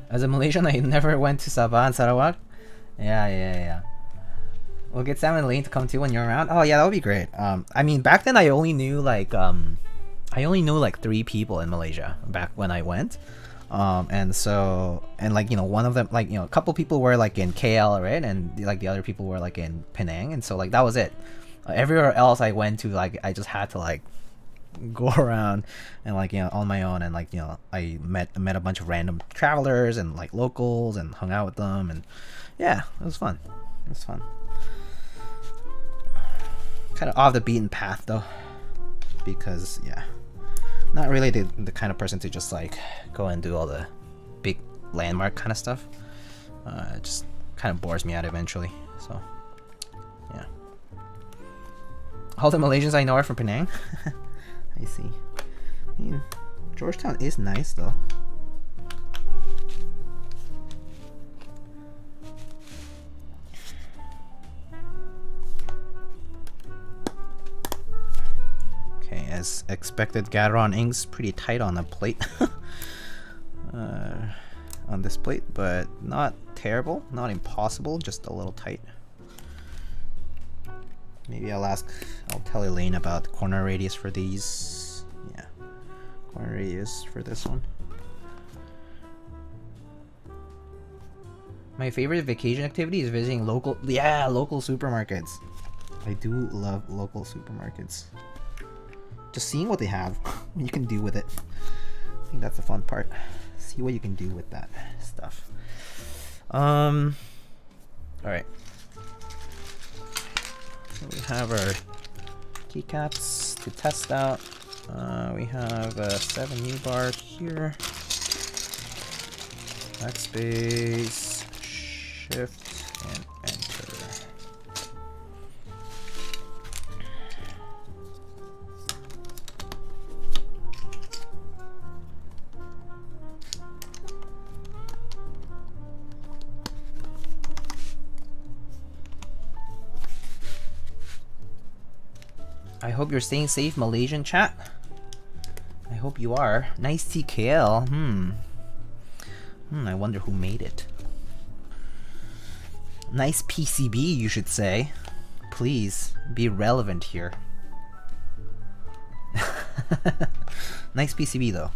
As a Malaysian, I never went to Sabah and Sarawak. Yeah. We'll get Sam and Lane to come too when you're around. Oh yeah, that would be great. I mean, back then I only knew like 3 people in Malaysia back when I went. And like, one of them, like, a couple people were like in KL, right? And like the other people were like in Penang. And so like, that was it. Everywhere else I went to, like, I just had to like go around and like, on my own. And like, I met a bunch of random travelers and like locals and hung out with them. And yeah, it was fun. Kind of off the beaten path though, because yeah, not really the kind of person to just like go and do all the big landmark kind of stuff. It just kind of bores me out eventually. So yeah, all the Malaysians I know are from Penang. I see. I mean, Georgetown is nice though. As expected, Gateron Ink's pretty tight on the plate. On this plate, but not terrible, not impossible, just a little tight. Maybe I'll tell Elaine about corner radius for these. Yeah, corner radius for this one. My favorite vacation activity is visiting local supermarkets. I do love local supermarkets. Just seeing what they have, what you can do with it. I think that's the fun part. See what you can do with that stuff. Alright. So we have our keycaps to test out. We have a 7U bar here. Backspace, shift, and enter. I hope you're staying safe, Malaysian chat. I hope you are. Nice TKL. I wonder who made it. Nice PCB, you should say. Please, be relevant here. Nice PCB though.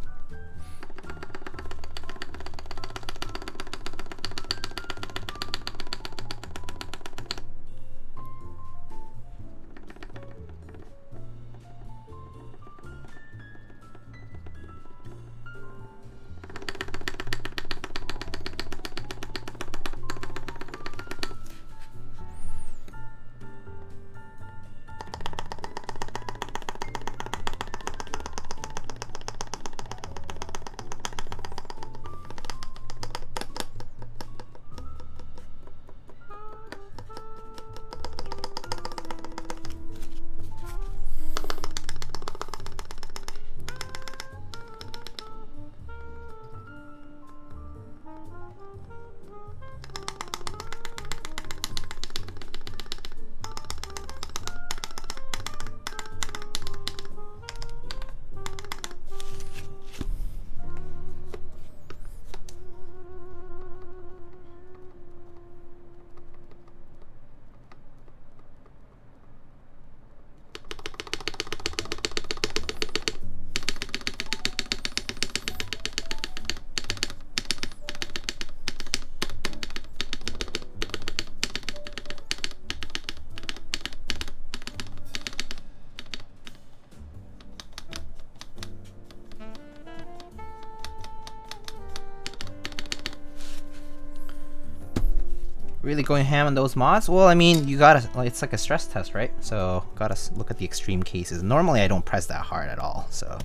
Really going ham on those mods? Well, I mean, you gotta, like, it's like a stress test, right? So gotta look at the extreme cases. Normally I don't press that hard at all, so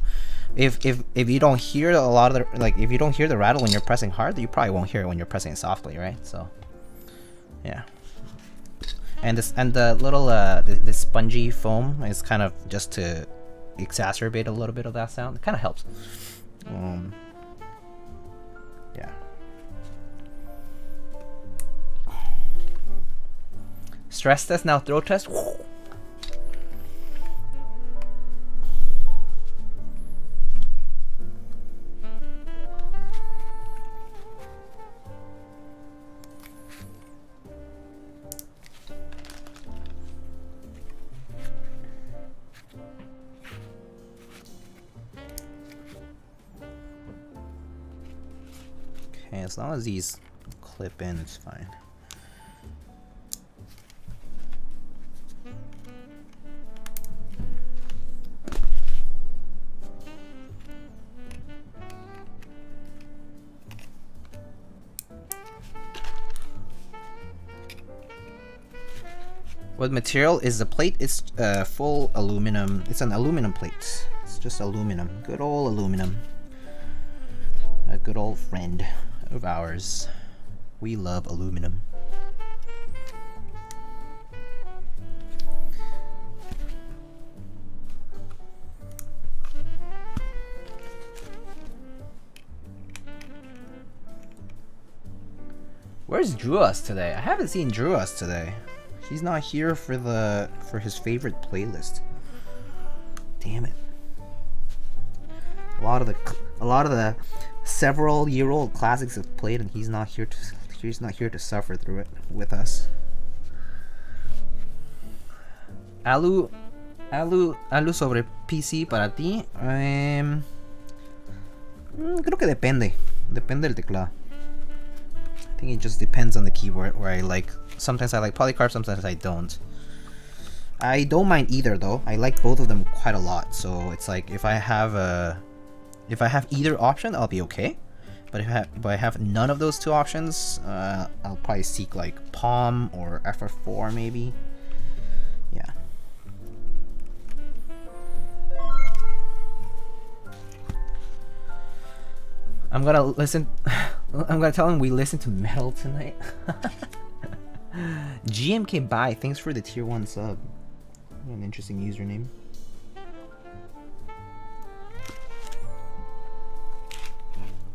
if you don't hear a lot of the, like, if you don't hear the rattle when you're pressing hard, you probably won't hear it when you're pressing it softly, right? So yeah. And this, and the little this spongy foam is kind of just to exacerbate a little bit of that sound. It kind of helps. Yeah. Stress test, now throw test. Okay, as long as these clip in, it's fine. What material is the plate? It's full aluminum. It's an aluminum plate. It's just aluminum. Good old aluminum. A good old friend of ours. We love aluminum. Where's Druas today? I haven't seen Druas today. He's not here for his favorite playlist. Damn it. A lot of the several-year-old classics have played, and he's not here to suffer through it with us. Alu sobre PC para ti. Creo que depende del teclado. I think it just depends on the keyboard, where I like. Sometimes I like polycarb, sometimes I don't. I don't mind either though. I like both of them quite a lot. So it's like if I have either option, I'll be okay. But if I have none of those two options, I'll probably seek like Palm or FR4 maybe. Yeah. I'm gonna tell him we listen to metal tonight. GMK Bye, thanks for the tier 1 sub. What an interesting username.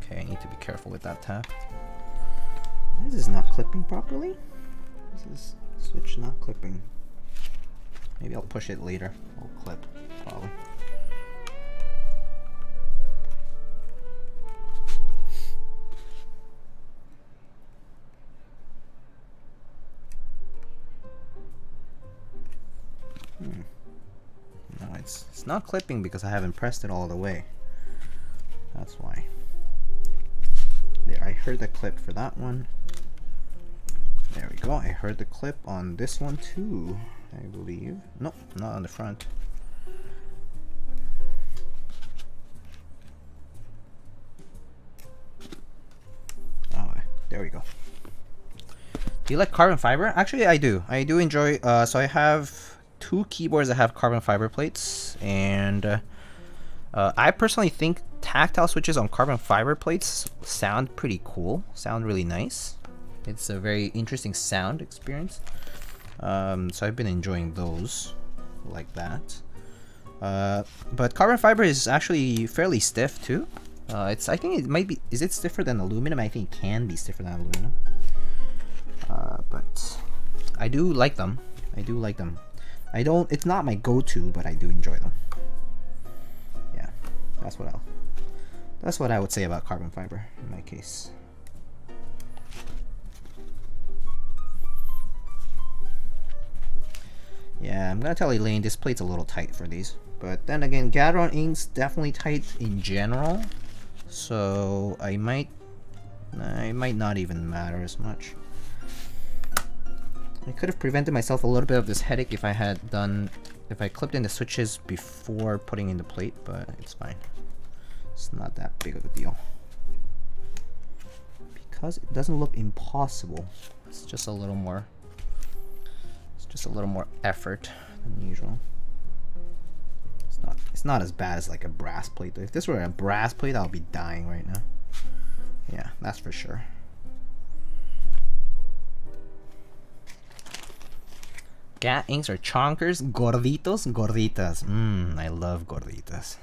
Okay, I need to be careful with that tab. This is not clipping properly. This is switch not clipping. Maybe I'll push it later. I'll clip, probably. No, it's not clipping because I haven't pressed it all the way. That's why. There, I heard the clip for that one. There we go. I heard the clip on this one too, I believe. Nope, not on the front. Oh, there we go. Do you like carbon fiber? Actually, I do. I do enjoy. So I have 2 keyboards that have carbon fiber plates, and I personally think tactile switches on carbon fiber plates sound pretty cool. Sound really nice. It's a very interesting sound experience. So I've been enjoying those like that. But carbon fiber is actually fairly stiff too. I think it might be. Is it stiffer than aluminum? I think it can be stiffer than aluminum. But I do like them. I do like them. I don't. It's not my go-to, but I do enjoy them. Yeah, that's what I would say about carbon fiber in my case. Yeah, I'm gonna tell Elaine this plate's a little tight for these. But then again, Gateron Ink's definitely tight in general, so it might not even matter as much. I could have prevented myself a little bit of this headache if I clipped in the switches before putting in the plate, but it's fine. It's not that big of a deal. Because it doesn't look impossible. It's just a little more effort than usual. It's not as bad as like a brass plate though. If this were a brass plate, I'll be dying right now. Yeah, that's for sure. Gat inks are chonkers, gorditos, gorditas. I love gorditas.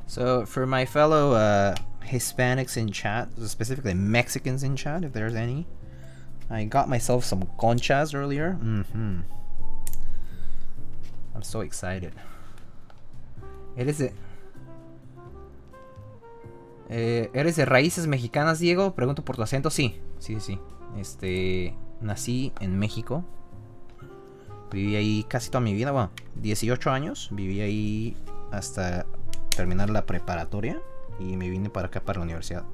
So for my fellow Hispanics in chat, specifically Mexicans in chat, if there's any, I got myself some conchas earlier. I'm so excited. ¿Eres de raíces mexicanas, Diego? Pregunto por tu acento. Sí. Nací en México. Viví ahí casi toda mi vida. Bueno, 18 años. Viví ahí hasta terminar la preparatoria y me vine para acá para la universidad.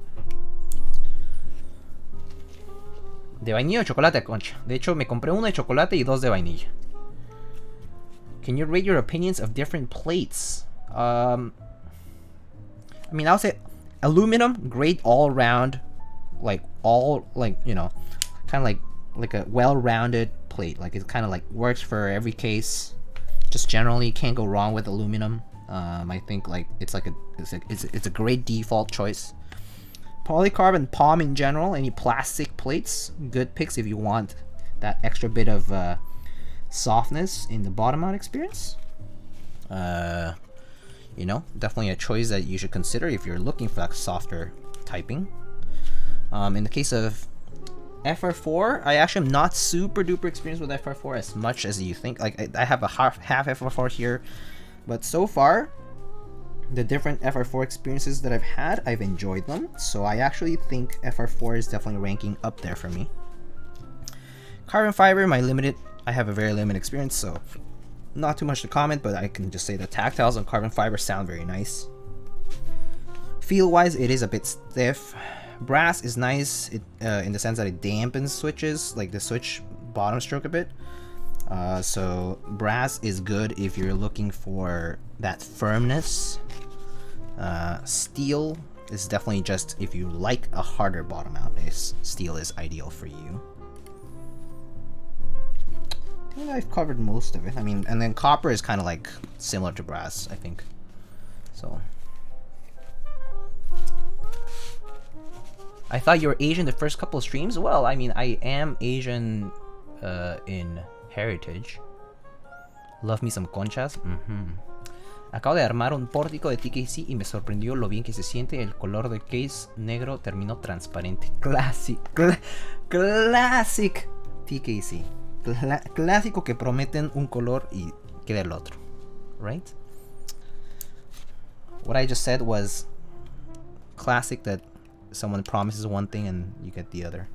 De vainilla o chocolate, concha. De hecho, me compré uno de chocolate y 2 de vainilla. Can you rate your opinions of different plates? I mean, I would say aluminum, great all around, you know, kind of like a well-rounded plate. Like it kind of like works for every case. Just generally can't go wrong with aluminum. I think like it's a great default choice. Polycarbon palm in general, any plastic plates, good picks if you want that extra bit of softness in the bottom mount experience. You know, definitely a choice that you should consider if you're looking for that softer typing. In the case of FR4, I actually am not super duper experienced with FR4 as much as you think. Like I have a half FR4 here, but so far the different FR4 experiences that I've had, I've enjoyed them. So I actually think FR4 is definitely ranking up there for me. Carbon fiber, I have a very limited experience, so not too much to comment, but I can just say the tactiles on carbon fiber sound very nice. Feel-wise, it is a bit stiff. Brass is nice in the sense that it dampens switches, like the switch bottom stroke a bit. So brass is good if you're looking for that firmness. Steel is definitely just if you like a harder bottom mount, steel is ideal for you. I think I've covered most of it. I mean, and then copper is kind of like similar to brass, I think. So I thought you were Asian the first couple of streams. Well, I mean, I am Asian in heritage. Love me some conchas. Acabo de armar un pórtico de TKC y me sorprendió lo bien que se siente. El color del case negro terminó transparente. Classic TKC. Clásico que prometen un color y queda el otro. Right? What I just said was classic, that someone promises one thing and you get the other.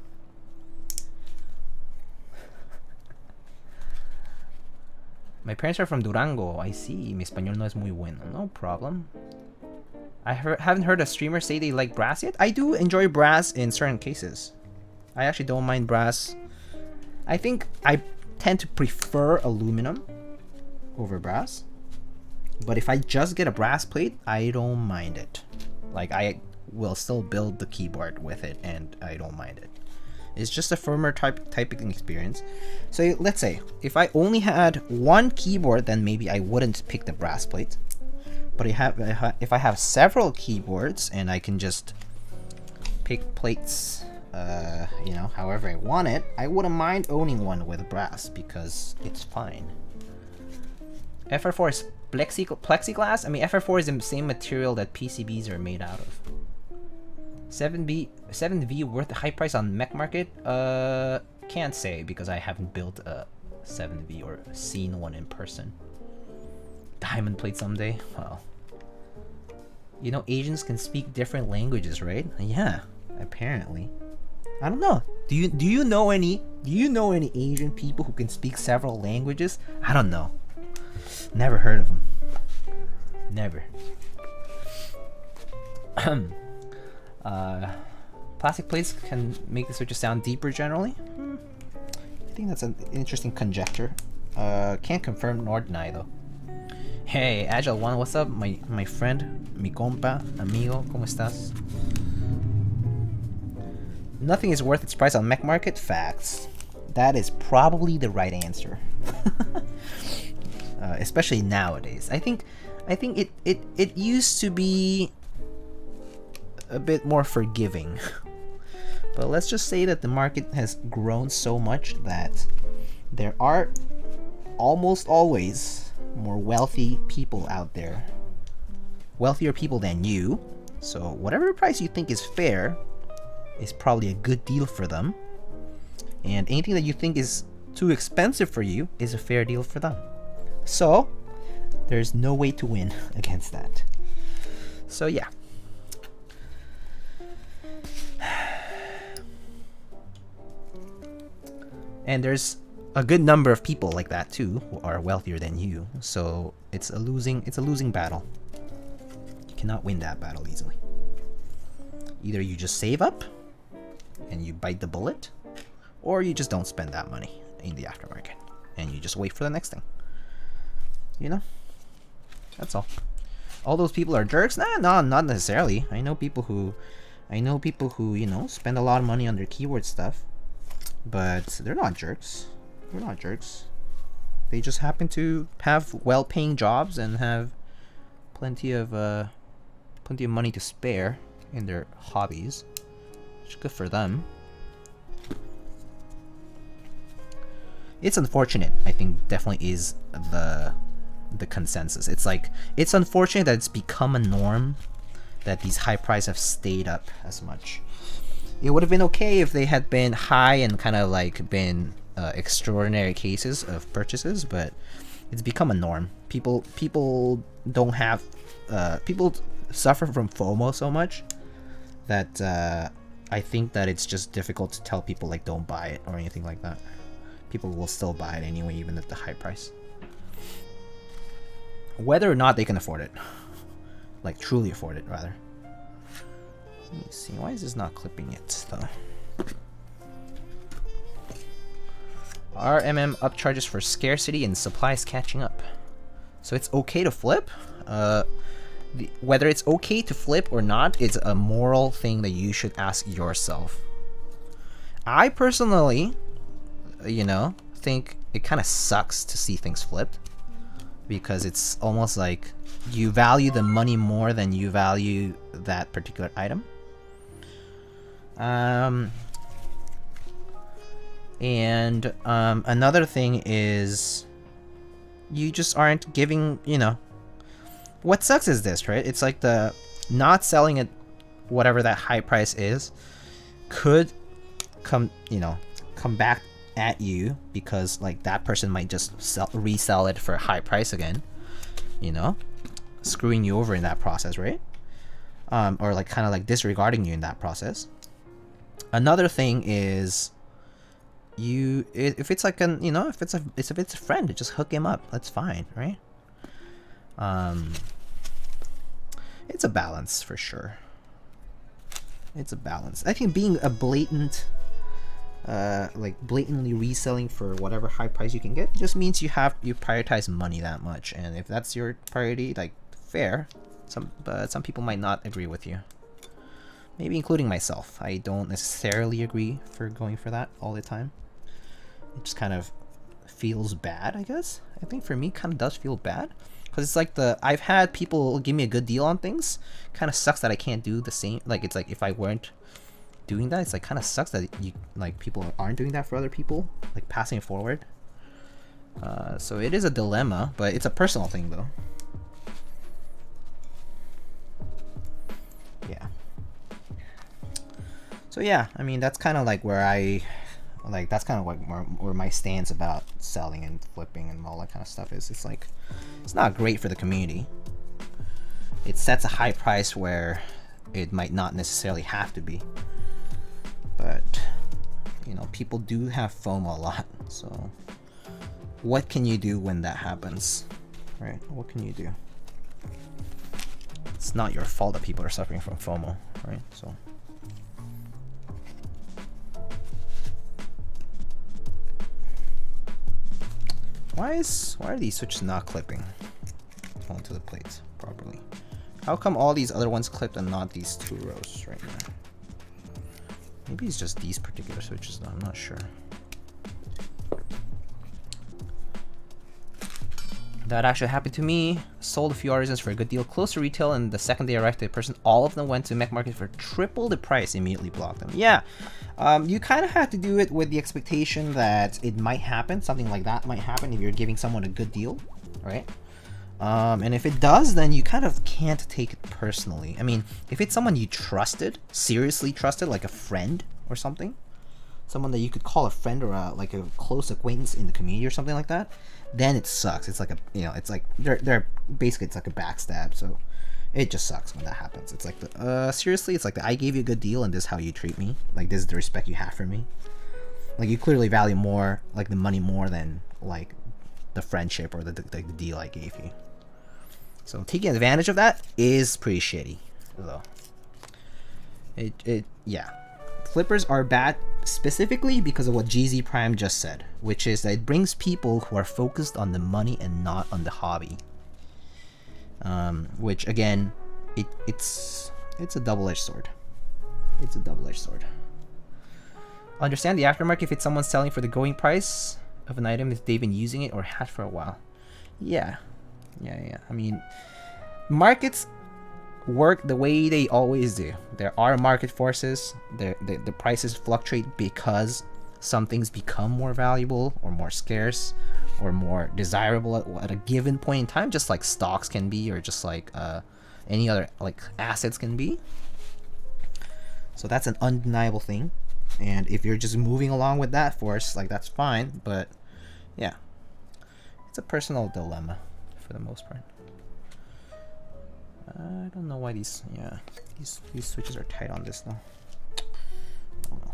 My parents are from Durango. I see. Mi español no es muy bueno. No problem. I haven't heard a streamer say they like brass yet. I do enjoy brass in certain cases. I actually don't mind brass. I think I tend to prefer aluminum over brass. But if I just get a brass plate, I don't mind it. Like, I will still build the keyboard with it and I don't mind it. It's just a firmer typing experience. So let's say if I only had one keyboard, then maybe I wouldn't pick the brass plate. But if I have several keyboards and I can just pick plates, you know, however I want it, I wouldn't mind owning one with brass because it's fine. FR4 is plexiglass. I mean, FR4 is the same material that PCBs are made out of. 7V worth the high price on mech market? Can't say because I haven't built a 7V or seen one in person. Diamond plate someday? Well, you know, Asians can speak different languages, right? Yeah, apparently. I don't know. Do you know any Asian people who can speak several languages? I don't know. Never heard of them. Never. Plastic plates can make the switches sound deeper generally. I think that's an interesting conjecture. Can't confirm nor deny though. Hey, Agile One, what's up? My friend, mi compa, amigo, ¿cómo estás? Nothing is worth its price on mech market. Facts. That is probably the right answer. Especially nowadays. I think it used to be a bit more forgiving. But let's just say that the market has grown so much that there are almost always more wealthy people out there. Wealthier people than you. So whatever price you think is fair is probably a good deal for them. And anything that you think is too expensive for you is a fair deal for them. So there's no way to win against that. So yeah. And there's a good number of people like that too who are wealthier than you. So it's a losing battle. You cannot win that battle easily. Either you just save up and you bite the bullet, or you just don't spend that money in the aftermarket and you just wait for the next thing. You know? That's all. All those people are jerks? Nah, not necessarily. I know people who, you know, spend a lot of money on their keyboard stuff. But they're not jerks. They're not jerks. They just happen to have well-paying jobs and have plenty of money to spare in their hobbies. Which is good for them. It's unfortunate, I think definitely is the consensus. It's like, it's unfortunate that it's become a norm that these high prices have stayed up as much. It would have been okay if they had been high and kind of like been extraordinary cases of purchases, but it's become a norm. People don't have people suffer from FOMO so much that I think that it's just difficult to tell people like don't buy it or anything like that. People will still buy it anyway, even at the high price, whether or not they can afford it, like truly afford it rather. Let me see, why is this not clipping it though? RMM upcharges for scarcity and supplies catching up. So it's okay to flip? Whether it's okay to flip or not is a moral thing that you should ask yourself. I personally, you know, think it kind of sucks to see things flipped, because it's almost like you value the money more than you value that particular item. And another thing is you just aren't giving, you know, what sucks is this, right? It's like the not selling at whatever that high price is could come back at you, because like that person might just resell it for a high price again, you know, screwing you over in that process, right? Or like kind of like disregarding you in that process. Another thing is, if it's like an, you know, if it's a friend, just hook him up. That's fine, right? It's a balance for sure. It's a balance. I think being a blatant, like blatantly reselling for whatever high price you can get just means you prioritize money that much, and if that's your priority, like fair. But some people might not agree with you. Maybe including myself. I don't necessarily agree for going for that all the time. It just kind of feels bad, I guess. I think for me, kind of does feel bad, because it's like I've had people give me a good deal on things. Kind of sucks that I can't do the same. Like, it's like if I weren't doing that, it's like kind of sucks that people aren't doing that for other people, like passing it forward. So it is a dilemma, but it's a personal thing though. Yeah. So yeah, I mean, that's kind of like where that's kind of like where my stance about selling and flipping and all that kind of stuff is. It's like, it's not great for the community. It sets a high price where it might not necessarily have to be. But, you know, people do have FOMO a lot. So what can you do when that happens? Right? What can you do? It's not your fault that people are suffering from FOMO, right? So why are these switches not clipping onto the plates properly? How come all these other ones clipped and not these two rows right now? Maybe it's just these particular switches though, I'm not sure. That actually happened to me. Sold a few artisans for a good deal close to retail, and the second they arrived to the person, all of them went to mech market for triple the price, immediately blocked them. Yeah, you kind of have to do it with the expectation that it might happen. Something like that might happen if you're giving someone a good deal, right? And if it does, then you kind of can't take it personally. I mean, if it's someone you trusted, seriously trusted, like a friend or something, someone that you could call a friend or like a close acquaintance in the community or something like that, then it sucks. It's like a, you know, it's like they're basically, it's like a backstab. So it just sucks when that happens. It's like seriously, it's like I gave you a good deal and this is how you treat me. Like, this is the respect you have for me. Like, you clearly value more, like the money more than like the friendship or the deal I gave you. So taking advantage of that is pretty shitty, though. Yeah. Flippers are bad specifically because of what GZ Prime just said, which is that it brings people who are focused on the money and not on the hobby. Which again, it's a double-edged sword. It's a double-edged sword. Understand the aftermarket if it's someone selling for the going price of an item if they've been using it or had for a while. Yeah. I mean, markets work the way they always do. There are market forces. The prices fluctuate because some things become more valuable or more scarce or more desirable at a given point in time, just like stocks can be, or just like any other like assets can be. So that's an undeniable thing, and if you're just moving along with that force, like, that's fine. But yeah, it's a personal dilemma for the most part. I don't know why these switches are tight on this though. I don't know.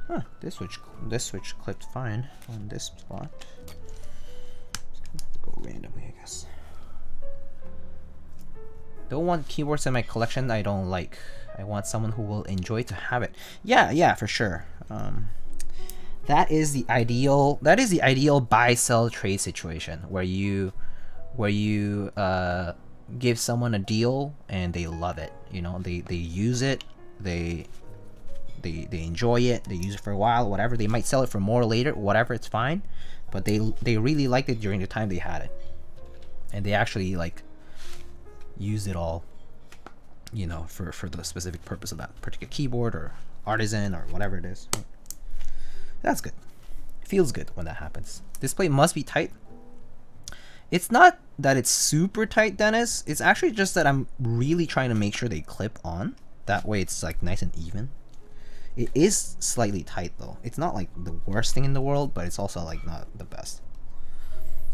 Huh, this switch clipped fine on this spot. Just gonna have to go randomly, I guess. Don't want keyboards in my collection I don't like. I want someone who will enjoy to have it. Yeah, for sure. That is the ideal buy sell trade situation where you give someone a deal and they love it. You know, they use it, they enjoy it, they use it for a while, whatever. They might sell it for more later, whatever, it's fine. but they really liked it during the time they had it, and they actually like used it all, you know, for the specific purpose of that particular keyboard or artisan or whatever it is. That's good. Feels good when that happens. This plate must be tight. It's not that it's super tight, Dennis. It's actually just that I'm really trying to make sure they clip on. That way it's like nice and even. It is slightly tight though. It's not like the worst thing in the world, but it's also like not the best.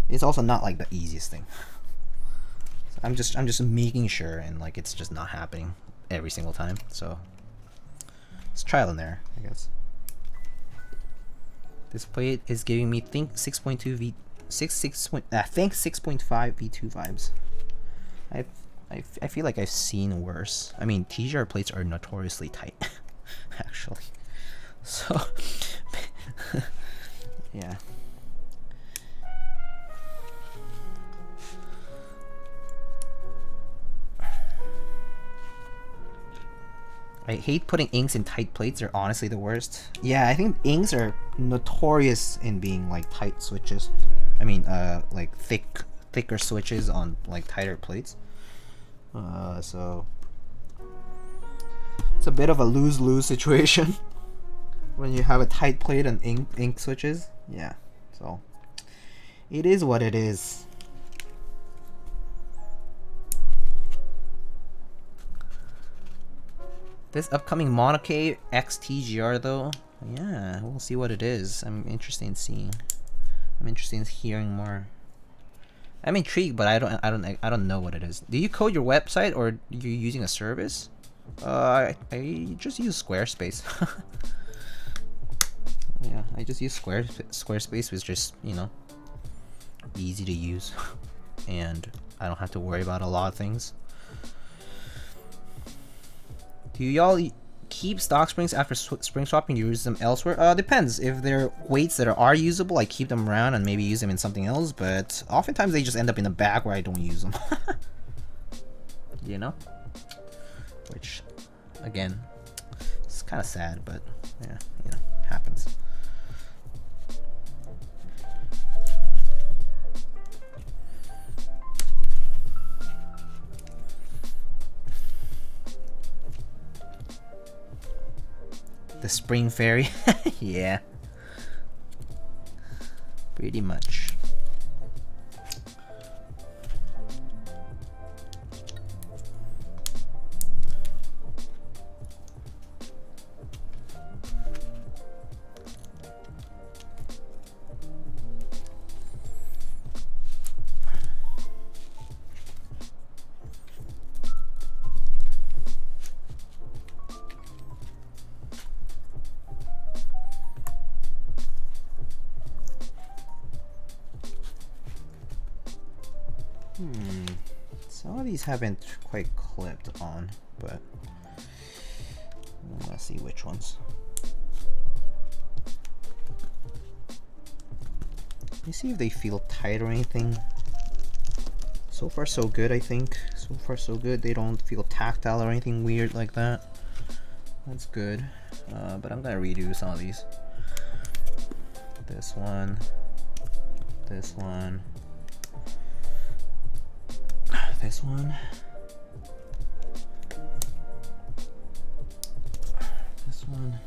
It's also not like the easiest thing. So I'm just making sure, and like it's just not happening every single time. So it's trial and error, I guess. This plate is giving me think 6.2 V 6.5 V2 vibes. I feel like I've seen worse. I mean, TGR plates are notoriously tight, actually. So, yeah. I hate putting inks in tight plates. They're honestly the worst. Yeah, I think inks are notorious in being like tight switches. I mean, like thicker switches on like tighter plates. So it's a bit of a lose-lose situation when you have a tight plate and ink switches. Yeah, so it is what it is. This upcoming Monocade X TGR though, yeah, we'll see what it is. I'm interested in seeing. I'm interested in hearing more. I'm intrigued, but I don't know what it is. Do you code your website or are you using a service? I just use Squarespace. Yeah, I just use Squarespace, which is just, you know, easy to use, and I don't have to worry about a lot of things. Do y'all keep stock springs after spring swapping? You use them elsewhere? Depends. If they're weights that are usable, I keep them around and maybe use them in something else, but oftentimes they just end up in a bag where I don't use them. You know? Which, again, it's kind of sad, but yeah, you know, happens. The Spring Fairy? Yeah. Pretty much. Some of these haven't quite clipped on, but let's see which ones. Let me see if they feel tight or anything. So far so good, I think. So far so good. They don't feel tactile or anything weird like that. That's good. But I'm gonna redo some of these. This one. This one. This one. This one.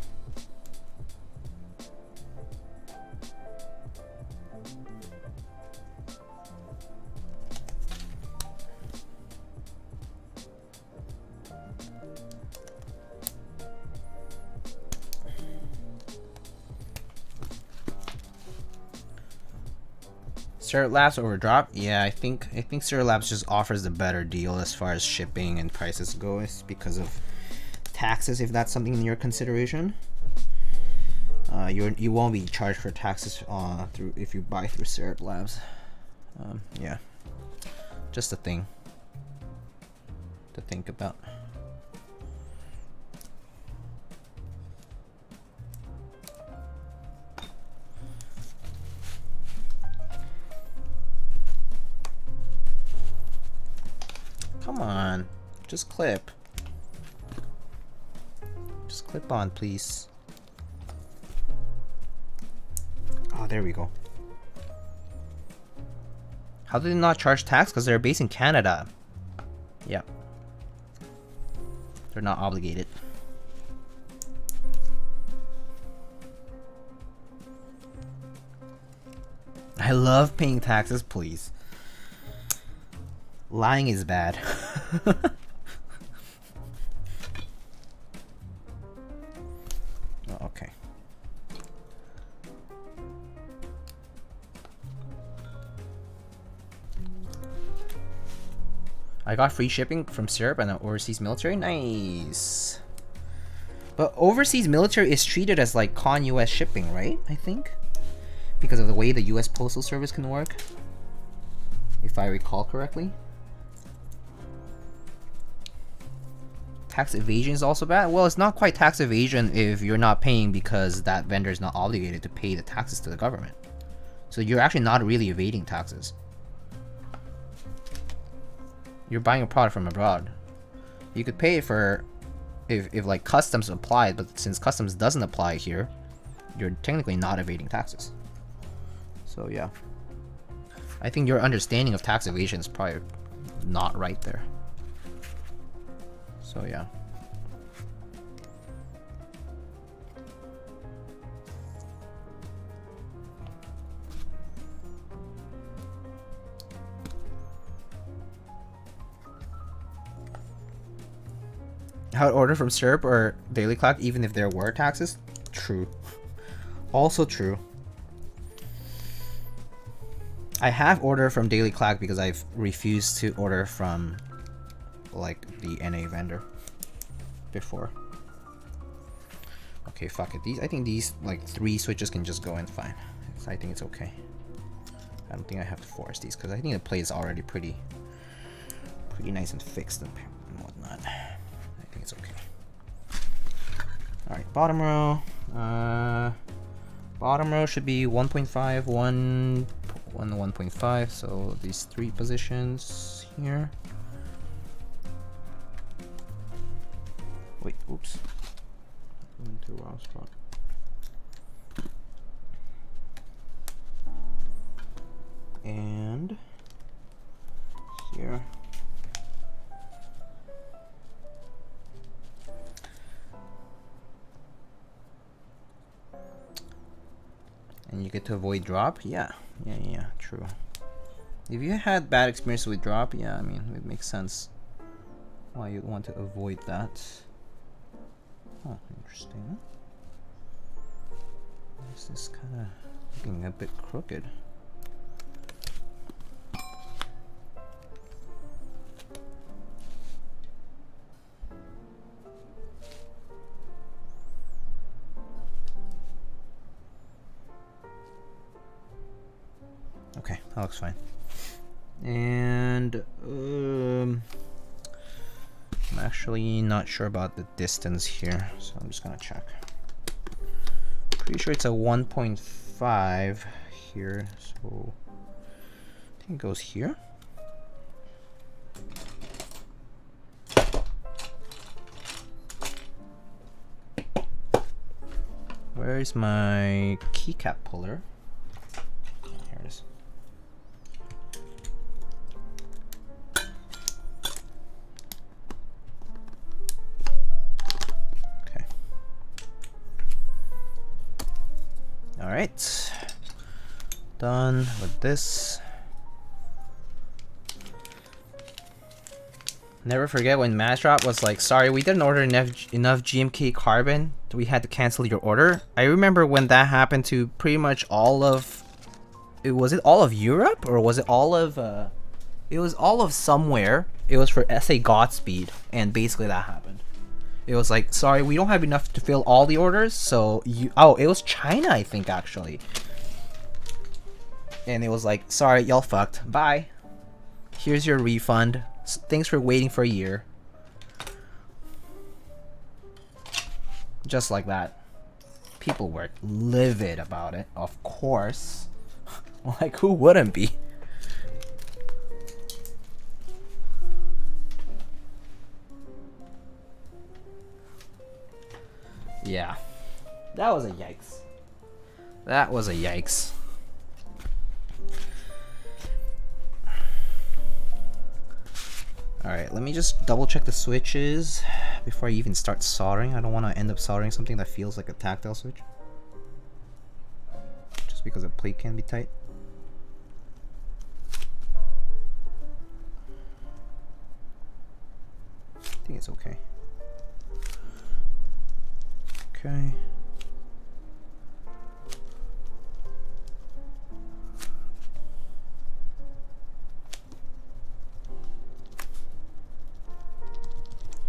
Spirit Labs over Drop? Yeah, I think Spirit Labs just offers the better deal as far as shipping and prices go. It's because of taxes, if that's something in your consideration. You won't be charged for taxes through if you buy through Spirit Labs. Yeah, just a thing to think about. Come on, just clip. Just clip on, please. Oh, there we go. How do they not charge tax? Because they're based in Canada. Yeah. They're not obligated. I love paying taxes, please. Lying is bad. Oh, okay. I got free shipping from Syrup and an overseas military. Nice. But overseas military is treated as like con-US shipping, right? I think. Because of the way the US Postal Service can work. If I recall correctly. Tax evasion is also bad. Well, it's not quite tax evasion if you're not paying because that vendor is not obligated to pay the taxes to the government. So you're actually not really evading taxes. You're buying a product from abroad. You could pay for if like customs applied, but since customs doesn't apply here, you're technically not evading taxes. So yeah. I think your understanding of tax evasion is probably not right there. So yeah. How to order from Syrup or Daily Clock even if there were taxes? True. Also true. I have ordered from Daily Clock because I've refused to order from like the NA vendor before. Okay, fuck it. I think these like 3 switches can just go in fine. I think it's okay. I don't think I have to force these because I think the plate is already pretty nice and fixed and whatnot. I think it's okay. Alright, bottom row. Bottom row should be 1.5, 1.5. So these 3 positions here. Wait, oops. Went to the wrong spot. And here. And you get to avoid drop? Yeah, true. If you had bad experience with drop, yeah, I mean, it makes sense why you'd want to avoid that. Oh, interesting. This is kind of looking a bit crooked. Okay, that looks fine. And I'm actually not sure about the distance here, so I'm just gonna check. Pretty sure it's a 1.5 here, so I think it goes here. Where's my keycap puller? Here it is. Alright, done with this. Never forget when Mashdrop was like, sorry, we didn't order enough GMK carbon, we had to cancel your order. I remember when that happened to pretty much all of, was it all of Europe or was it all of, it was all of somewhere. It was for SA Godspeed, and basically that happened. It was like, sorry, we don't have enough to fill all the orders, so you... Oh, it was China, I think, actually. And it was like, sorry, y'all fucked. Bye. Here's your refund. Thanks for waiting for a year. Just like that. People were livid about it, of course. Like, who wouldn't be? Yeah, that was a yikes. That was a yikes. Alright, let me just double check the switches before I even start soldering. I don't want to end up soldering something that feels like a tactile switch. Just because the plate can be tight. I think it's okay. Okay.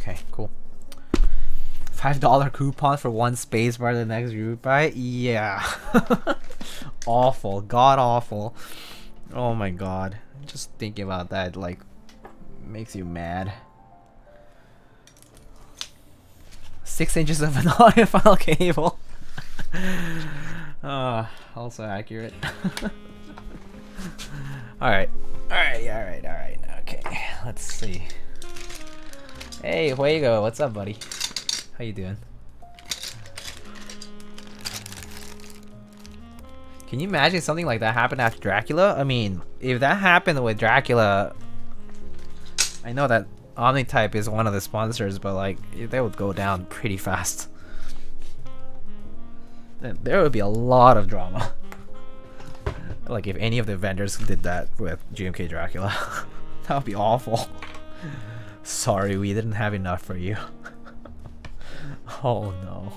Okay, cool. $5 coupon for one space bar the next group buy? Yeah. Awful. God awful. Oh my god. Just thinking about that like makes you mad. 6 inches of an audiophile cable. Also accurate. Alright. Alright. Okay, let's see. Hey, Fuego, what's up, buddy? How you doing? Can you imagine something like that happened after Dracula? I mean, if that happened with Dracula, I know that Omnitype is one of the sponsors, but like, they would go down pretty fast. There would be a lot of drama. Like if any of the vendors did that with GMK Dracula. That would be awful. Sorry, we didn't have enough for you. Oh no.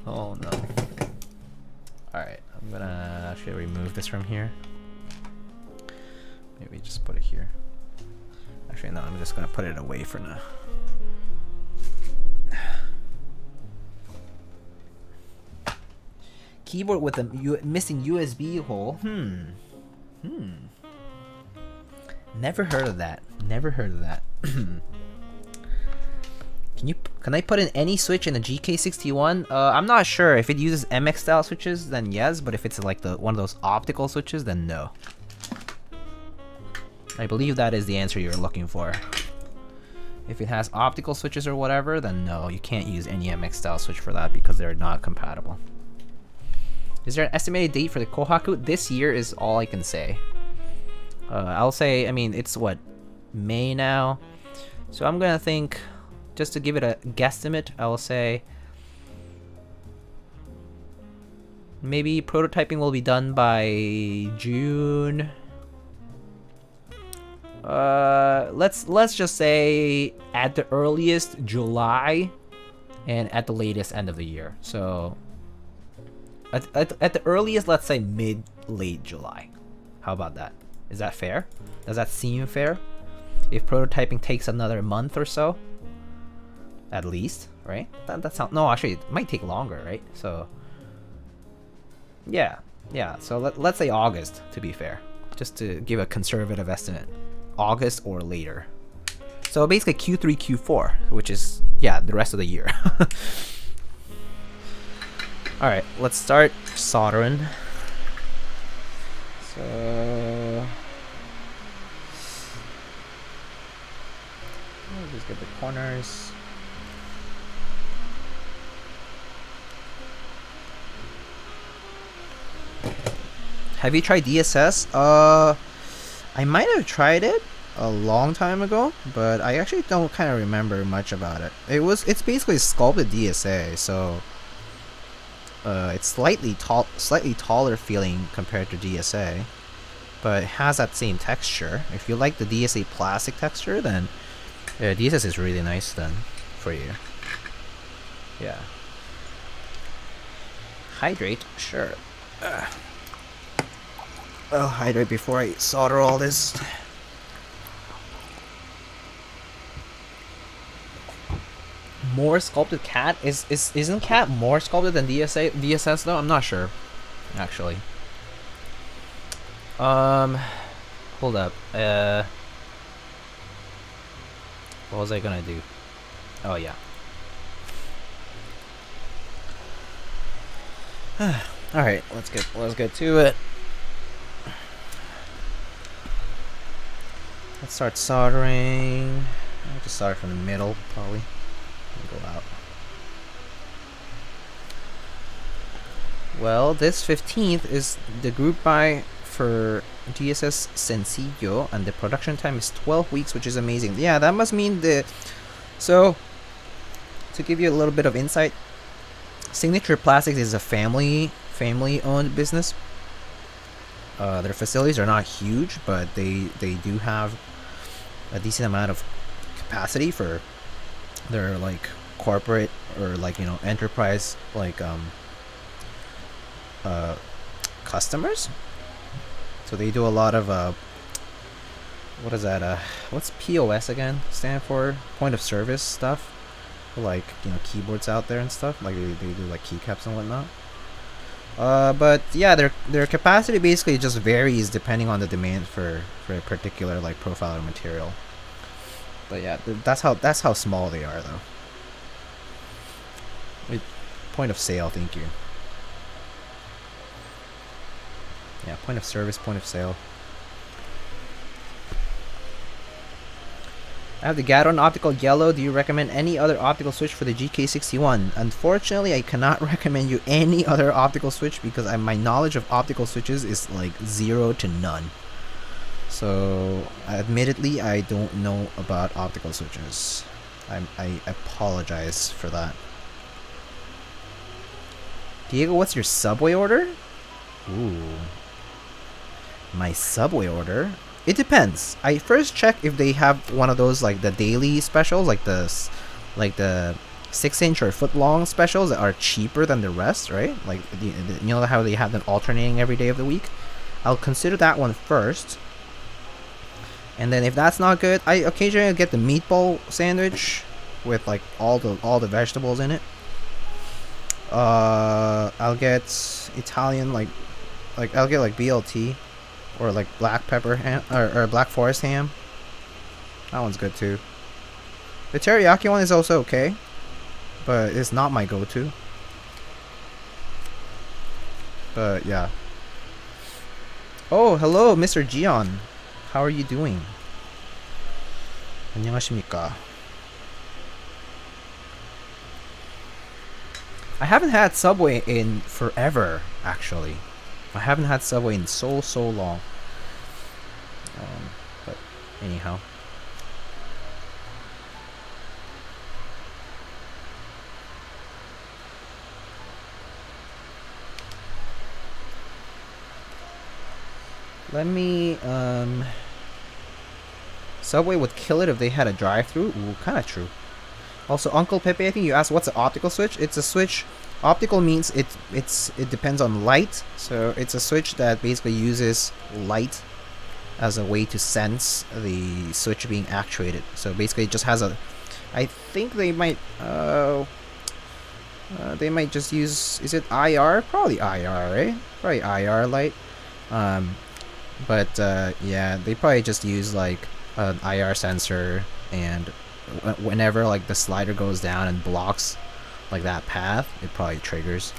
Oh no. Alright, I'm gonna actually remove this from here. Maybe just put it here. Actually, no, I'm just gonna put it away for now. Keyboard with a missing USB hole. Never heard of that. Never heard of that. Can I put in any switch in the GK61? I'm not sure. If it uses MX style switches, then yes. But if it's like one of those optical switches, then no. I believe that is the answer you're looking for. If it has optical switches or whatever, then no, you can't use any MX style switch for that because they're not compatible. Is there an estimated date for the Kohaku? This year is all I can say. I'll say, I mean, it's what, May now? So I'm gonna think, just to give it a guesstimate, I'll say maybe prototyping will be done by June. Let's just say at the earliest July, and at the latest end of the year. So at the earliest, let's say mid-late July. How about that? Is that fair? Does that seem fair? If prototyping takes another month or so, at least, right? That sounds, no, actually it might take longer, right? So yeah. So let's say August to be fair, just to give a conservative estimate. August or later. So basically Q3, Q4, which is, yeah, the rest of the year. Alright, let's start soldering. So I'll just get the corners. Have you tried DSS? I might have tried it a long time ago, but I actually don't kind of remember much about it. It's basically sculpted DSA, so it's slightly taller feeling compared to DSA, but it has that same texture. If you like the DSA plastic texture, then DSS is really nice then for you. Yeah. Hydrate, sure. I'll hydrate before I solder all this. More sculpted cat? Isn't cat more sculpted than DSS though? I'm not sure, actually. Hold up. What was I gonna do? Oh yeah. All right, let's get to it. Let's start soldering. I'll just start from the middle, probably. And go out. Well, this 15th is the group buy for DSS Sencillo, and the production time is 12 weeks, which is amazing. Yeah, that must mean the... So, to give you a little bit of insight, Signature Plastics is a family-owned business. Their facilities are not huge, but they do have a decent amount of capacity for their like corporate or like, you know, enterprise like customers. So they do a lot of what is that, what's POS again stand for? Point of service stuff, like, you know, keyboards out there and stuff, like they do like keycaps and whatnot. But yeah, their capacity basically just varies depending on the demand for a particular like profile or material. But yeah, that's how small they are though. Wait, point of sale, thank you. Yeah, point of service, point of sale. I have the Gateron Optical Yellow. Do you recommend any other optical switch for the GK61? Unfortunately, I cannot recommend you any other optical switch because my knowledge of optical switches is like 0 to none. So, admittedly, I don't know about optical switches. I apologize for that. Diego, what's your Subway order? Ooh. My Subway order? It depends. I first check if they have one of those like the daily specials, like the 6-inch or foot-long specials that are cheaper than the rest, right? Like you know how they have them alternating every day of the week. I'll consider that one first, and then if that's not good, I occasionally get the meatball sandwich with like all the vegetables in it. I'll get Italian like I'll get like BLT. Or like black pepper ham, or black forest ham. That one's good too. The teriyaki one is also okay, but it's not my go-to. But yeah. Oh, hello, Mr. Gion. How are you doing? 안녕하십니까. I haven't had Subway in forever, actually. I haven't had Subway in so long. But anyhow. Let me Subway would kill it if they had a drive-through. Ooh, kind of true. Also, Uncle Pepe, I think you asked what's an optical switch? It's a switch. Optical means it depends on light, so it's a switch that basically uses light as a way to sense the switch being actuated. So basically, it just has a. I think they might just use. Is it IR? Probably IR, right? Probably IR light. But yeah, they probably just use like an IR sensor, and whenever like the slider goes down and blocks like that path, it probably triggers.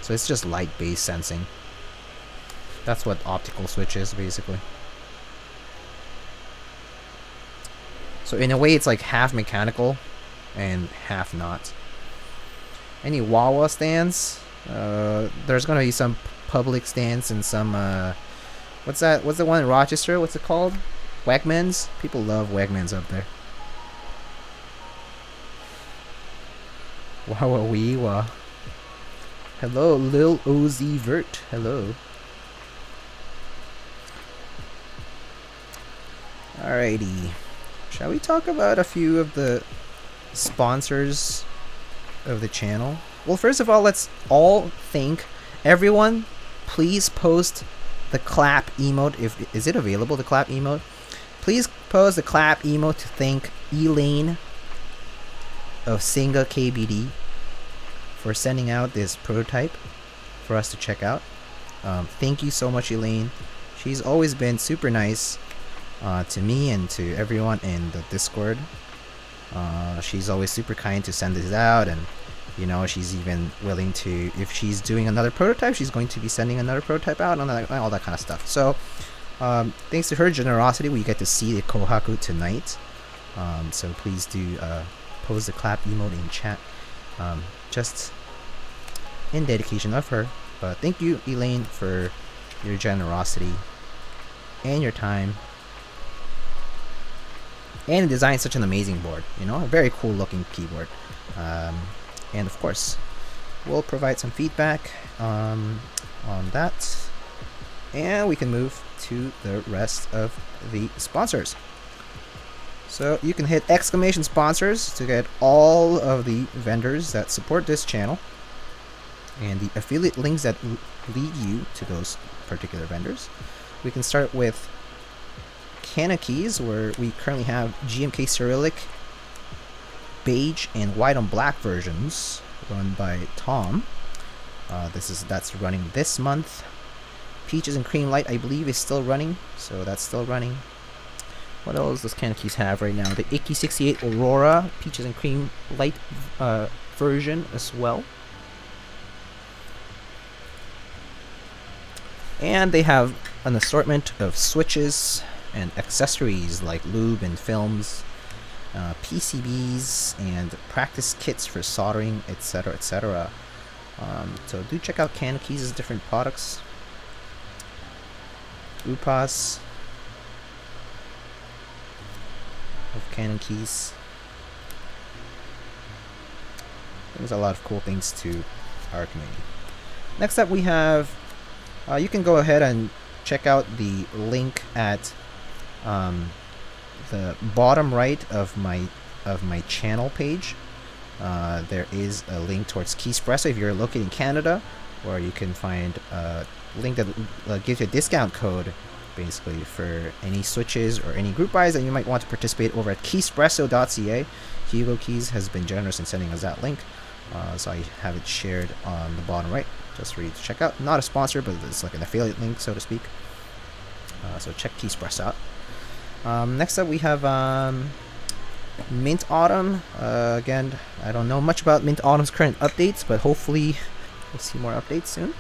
So it's just light-based sensing. That's what optical switch is basically. So in a way, it's like half mechanical and half not. Any Wawa stands? There's gonna be some public stands and some what's that? What's the one in Rochester? What's it called? Wegmans? People love Wegmans up there. Wawa. Hello, Lil OZ Vert. Hello. Alrighty. Shall we talk about a few of the sponsors of the channel? Well, first of all, let's all thank everyone. Please post the clap emote. Is it available, the clap emote? Please post the clap emote to thank Elaine of SINGA KBD for sending out this prototype for us to check out. Thank you so much, Elaine. She's always been super nice to me and to everyone in the Discord. She's always super kind to send this out, and you know, she's even willing to, if she's doing another prototype, she's going to be sending another prototype out and all that kind of stuff. So thanks to her generosity, we get to see the Kohaku tonight. So please do post the clap emote in chat, just in dedication of her. But thank you, Elaine, for your generosity, and your time. And design such an amazing board, you know, a very cool looking keyboard. And of course, we'll provide some feedback on that. And we can move to the rest of the sponsors. So you can hit exclamation sponsors to get all of the vendors that support this channel and the affiliate links that lead you to those particular vendors. We can start with Canon Keys, where we currently have GMK Cyrillic, beige and white on black versions run by Tom. That's running this month. Peaches and Cream Light, I believe, is still running, so that's still running. What else does Canon Keys have right now? The Icky 68 Aurora Peaches and Cream Light version as well. And they have an assortment of switches and accessories like lube and films, PCBs, and practice kits for soldering, etc., etc. So do check out Canon Keys' different products. UPAS of Canon Keys. There's a lot of cool things to our community. Next up, we have. You can go ahead and check out the link at the bottom right of my channel page. There is a link towards Keyspresso if you're located in Canada, or you can find a link that gives you a discount code basically for any switches or any group buys that you might want to participate over at keyspresso.ca. Hugo Keys has been generous in sending us that link, so I have it shared on the bottom right just for you to check out. Not a sponsor, but it's like an affiliate link, so to speak. So check Keyspresso out. Next up, we have Mint Autumn. Again, I don't know much about Mint Autumn's current updates, but hopefully we'll see more updates soon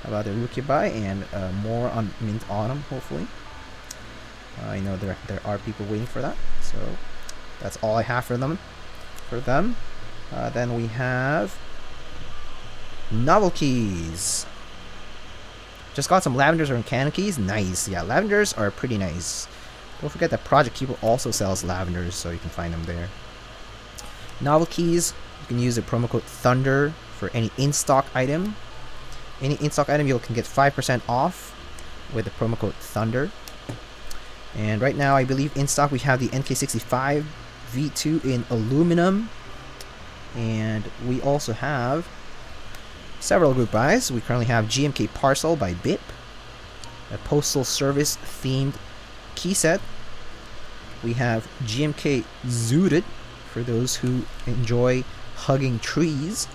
about the rookie buy and more on Mint Autumn, hopefully. I know there are people waiting for that, so that's all I have for them. Then we have Novel Keys. Just got some lavenders from Canon Keys. Nice. Yeah, lavenders are pretty nice. Don't forget that Project Keeper also sells lavenders, so you can find them there. Novel Keys, you can use the promo code Thunder for any in-stock item. Any in-stock item you can get 5% off with the promo code Thunder. And right now, I believe in stock we have the NK65 V2 in aluminum. And we also have several group buys. We currently have GMK Parcel by BIP, a postal service themed key set. We have GMK Zooted for those who enjoy hugging trees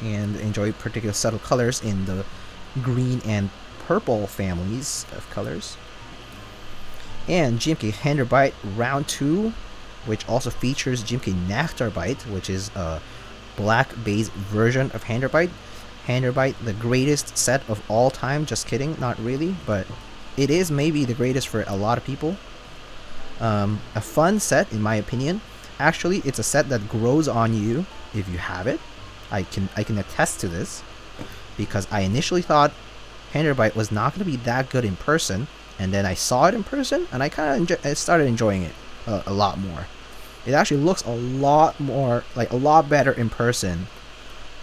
and enjoy particular subtle colors in the green and purple families of colors. And GMK Handerbite Round 2, which also features GMK Nectarbite, which is a black-based version of Handerbite. Handerbite, the greatest set of all time. Just kidding, not really, but it is maybe the greatest for a lot of people. A fun set, in my opinion. Actually, it's a set that grows on you if you have it. I can attest to this, because I initially thought Handerbite was not going to be that good in person, and then I saw it in person, and I kind of started enjoying it a lot more. It actually looks a lot more, like a lot better in person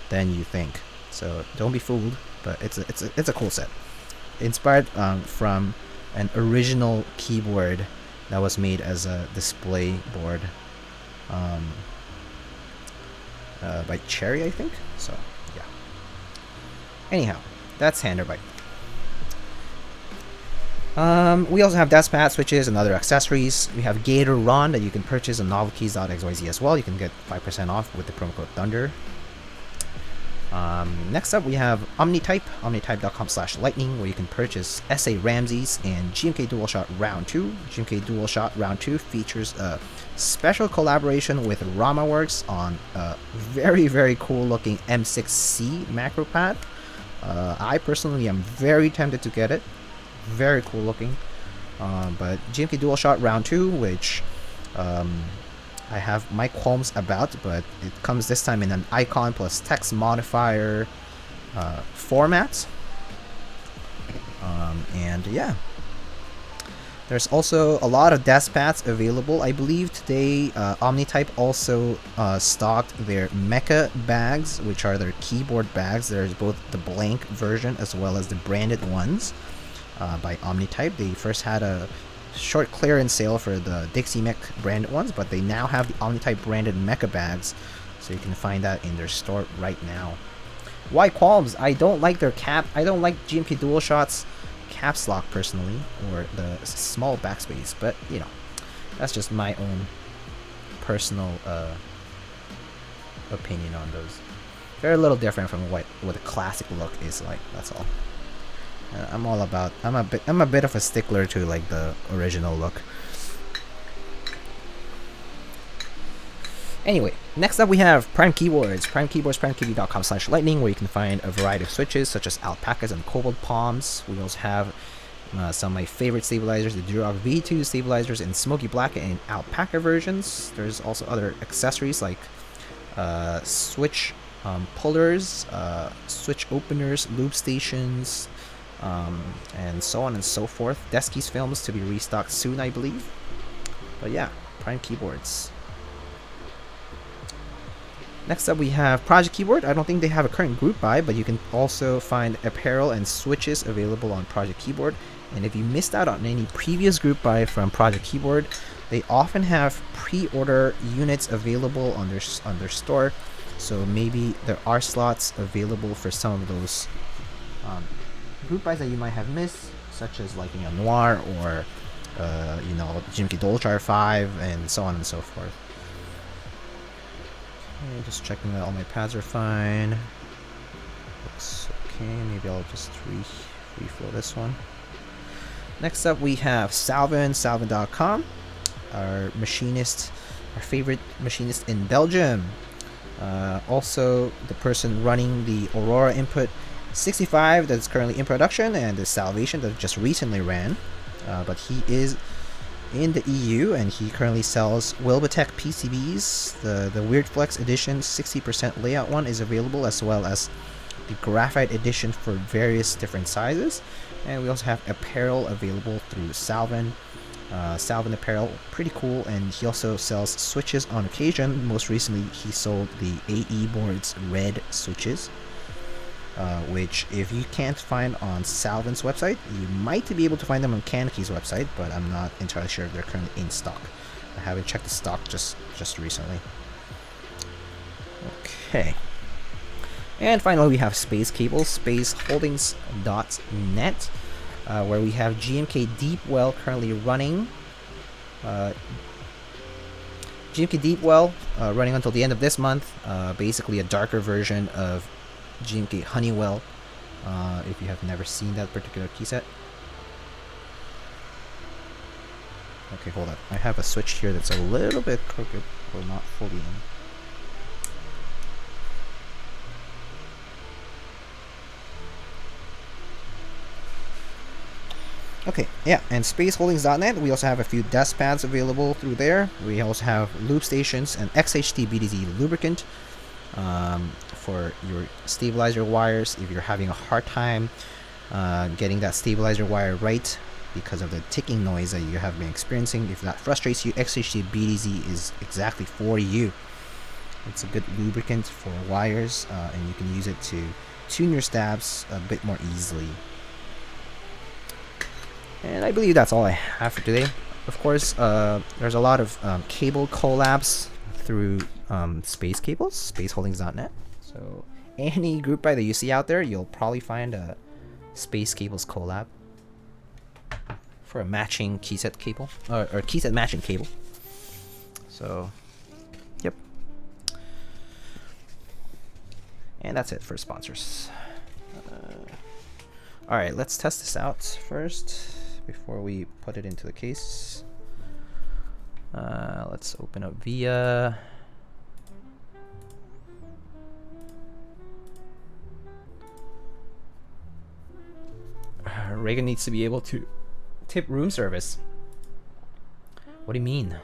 than you think. So don't be fooled, but it's a cool set. Inspired from an original keyboard that was made as a display board by Cherry, I think. So yeah. Anyhow, that's Handerbite. We also have desk pad switches and other accessories. We have Gateron that you can purchase on novelkeys.xyz as well. You can get 5% off with the promo code Thunder. Next up, we have Omnitype, omnitype.com/lightning, where you can purchase SA Ramses and GMK DualShot Round 2. GMK DualShot Round 2 features a special collaboration with RamaWorks on a very, very cool looking M6C macro pad. I personally am very tempted to get it. Very cool looking. But GMK DualShot Round 2, which I have my qualms about, but it comes this time in an icon plus text modifier format. And yeah, there's also a lot of desk pads available. I believe today Omnitype also stocked their Mecha bags, which are their keyboard bags. There's both the blank version as well as the branded ones by Omnitype. They first had a short clearance sale for the Dixie Mech branded ones, but they now have the Omnitype branded Mecha bags, so you can find that in their store right now. Why qualms? I don't like their cap. I don't like GMK Dual Shots caps lock personally, or the small backspace, but you know, that's just my own personal opinion on those. They're a little different from what a classic look is like. That's all. I'm a bit of a stickler to like the original look. Anyway, next up we have Prime Keyboards. Prime Keyboards, primekeyboard.com/lightning, where you can find a variety of switches such as alpacas and cobalt palms. We also have some of my favorite stabilizers, the Durock V2 stabilizers in smoky black and alpaca versions. There's also other accessories like switch pullers, switch openers, lube stations, and so on and so forth. Desk keys films to be restocked soon, I believe. But yeah, Prime Keyboards. Next up we have Project Keyboard. I don't think they have a current group buy, but you can also find apparel and switches available on Project Keyboard. And if you missed out on any previous group buy from Project Keyboard, they often have pre-order units available on their store. So maybe there are slots available for some of those group buys that you might have missed, such as like Noir or GMK Dual Char 5 and so on and so forth. Okay, just checking that all my pads are fine. Looks okay. Maybe I'll just refill this one. Next up we have Salvin, salvin.com, our favorite machinist in Belgium. Also the person running the Aurora Input 65 that's currently in production, and the Salvation that just recently ran. But he is in the EU, and he currently sells Wilbitech PCBs. The Weird Flex edition 60% layout one is available, as well as the graphite edition for various different sizes. And we also have apparel available through Salvin. Salvin apparel, pretty cool, and he also sells switches on occasion. Most recently he sold the AE Boards red switches, which if you can't find on Salvin's website, you might be able to find them on Cankey's website, but I'm not entirely sure if they're currently in stock. I haven't checked the stock just recently. Okay. And finally we have Space Cables, spaceholdings.net, where we have GMK Deepwell currently running. GMK Deepwell running until the end of this month. Basically a darker version of GMK Honeywell, if you have never seen that particular key set. Okay, hold on. I have a switch here that's a little bit crooked, or not fully in. Okay, yeah, and spaceholdings.net, we also have a few desk pads available through there. We also have lube stations and XHT BDZ lubricant for your stabilizer wires. If you're having a hard time getting that stabilizer wire right because of the ticking noise that you have been experiencing, if that frustrates you, XHT BDZ is exactly for you. It's a good lubricant for wires, and you can use it to tune your stabs a bit more easily. And I believe that's all I have for today. Of course, there's a lot of cable collabs through Space Cables, spaceholdings.net. So any group buy that you see out there, you'll probably find a Space Cables collab for a matching keyset cable, or keyset matching cable. So, yep. And that's it for sponsors. Alright, let's test this out first before we put it into the case. Let's open up VIA. Reagan needs to be able to tip room service. What do you mean?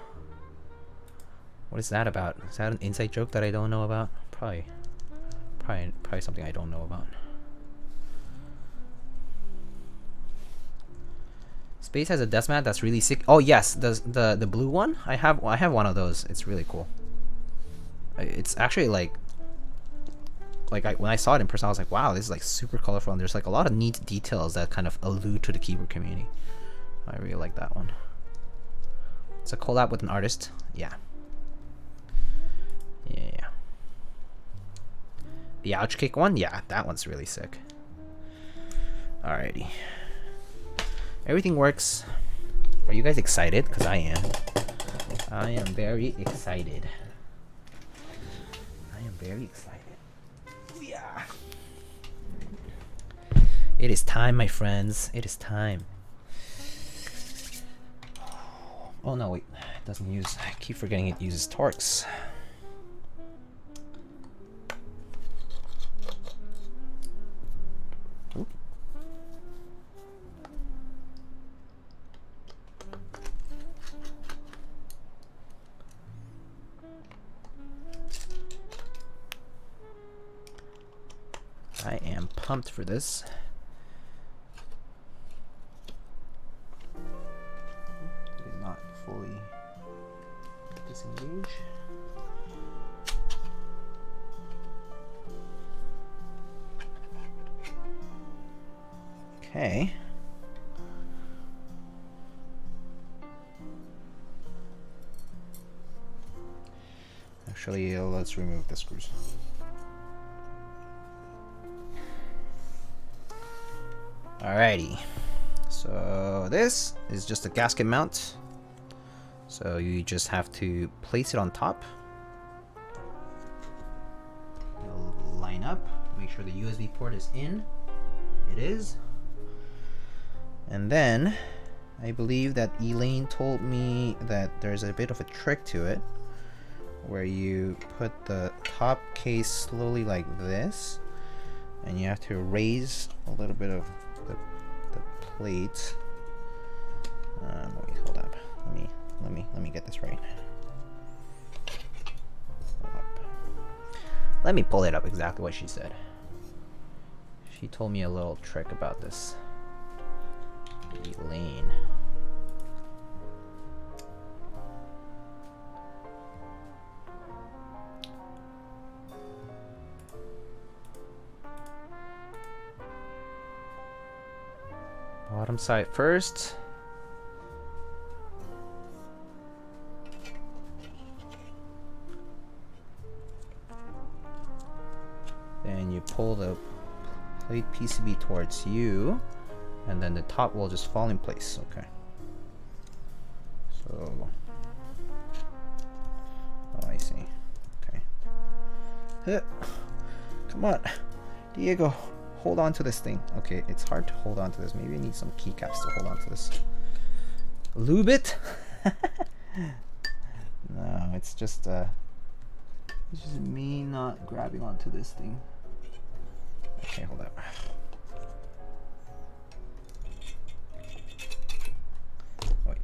What is that about? Is that an inside joke that I don't know about? Probably something I don't know about. Space has a desk mat that's really sick. Oh yes, the blue one. I have one of those. It's really cool. It's actually like when I saw it in person, I was like, wow, this is like super colorful, and there's like a lot of neat details that kind of allude to the keyboard community. I really like that one. It's a collab with an artist. Yeah. Yeah. The ouch kick one? Yeah, that one's really sick. Alrighty. Everything works. Are you guys excited? Because I am. I am very excited. I am very excited. Yeah. It is time, my friends. It is time. Oh no, wait. It doesn't use... I keep forgetting it uses Torx. Oop. I am pumped for this. Did not fully disengage. Okay. Actually, let's remove the screws. Alrighty, so this is just a gasket mount. So you just have to place it on top. It'll line up, make sure the USB port is in. It is. And then, I believe that Elaine told me that there's a bit of a trick to it, where you put the top case slowly like this, and you have to raise a little bit of the plate. Wait, hold up. Let me get this right. Let me pull it up exactly what she said. She told me a little trick about this. Elaine. Bottom side first. Then you pull the plate PCB towards you, and then the top will just fall in place. Okay. So, oh, I see. Okay. Come on, Diego. Hold on to this thing. Okay, it's hard to hold on to this. Maybe I need some keycaps to hold on to this. Lube it? No, it's just me not grabbing onto this thing. Okay, hold up. Wait.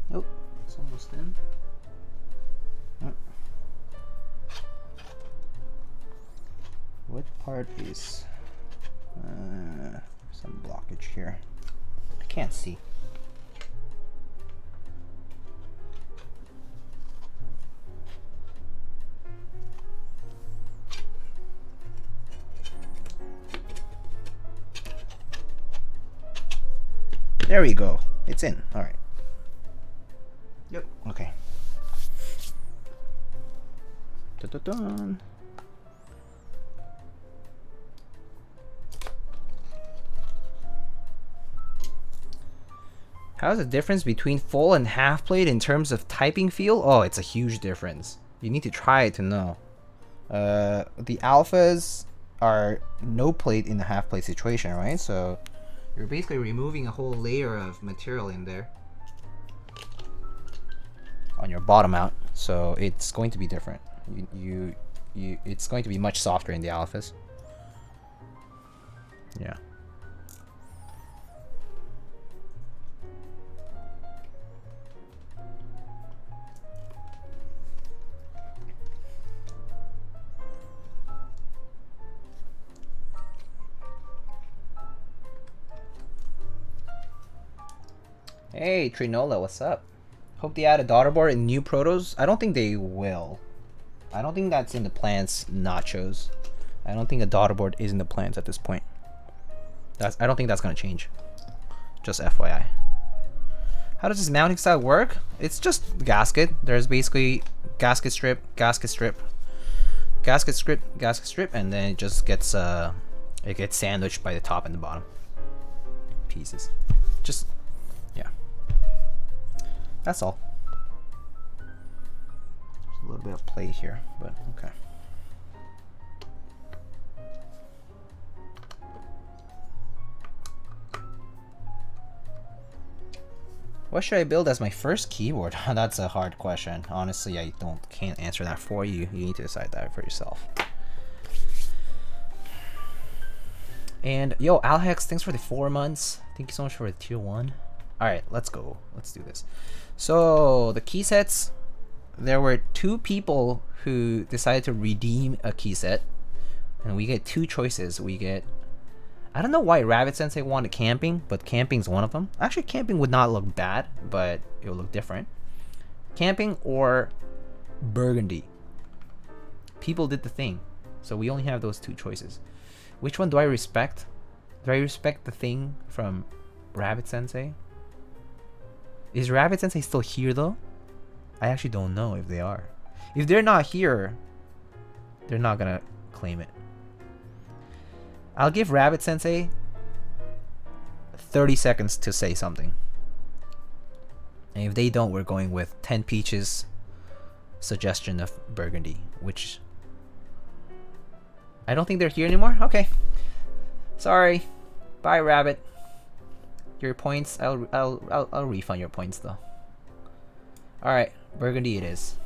Nope, it's almost in. Oh. What part is some blockage here? I can't see. There we go. It's in. All right. Yep. Okay. Dun-dun-dun. How's the difference between full and half plate in terms of typing feel? Oh, it's a huge difference. You need to try it to know. The alphas are no plate in the half plate situation, right? So you're basically removing a whole layer of material in there on your bottom out, so it's going to be different. It's going to be much softer in the alphas. Yeah. Hey, Trinola, what's up? Hope they add a daughter board in new protos. I don't think they will. I don't think that's in the plans, nachos. I don't think a daughter board is in the plans at this point. I don't think that's gonna change. Just FYI. How does this mounting style work? It's just gasket. There's basically gasket strip, gasket strip, gasket strip, gasket strip, and then it just gets sandwiched by the top and the bottom pieces. Just yeah. That's all. There's a little bit of play here, but okay. What should I build as my first keyboard? That's a hard question. Honestly, I can't answer that for you. You need to decide that for yourself. And yo, Alhex, thanks for the 4 months. Thank you so much for the tier 1. Alright, let's go. Let's do this. So the key sets, there were 2 people who decided to redeem a key set. And we get 2 choices. We get, I don't know why Rabbit Sensei wanted camping, but camping's one of them. Actually, camping would not look bad, but it would look different. Camping or Burgundy. People did the thing. So we only have those 2 choices. Which one do I respect? Do I respect the thing from Rabbit Sensei? Is Rabbit Sensei still here though? I actually don't know if they are. If they're not here, they're not gonna claim it. I'll give Rabbit Sensei 30 seconds to say something. And if they don't, we're going with 10 Peaches suggestion of Burgundy, which I don't think they're here anymore. Okay. Sorry. Bye, Rabbit. Your points, I'll refund your points though. All right, Burgundy it is.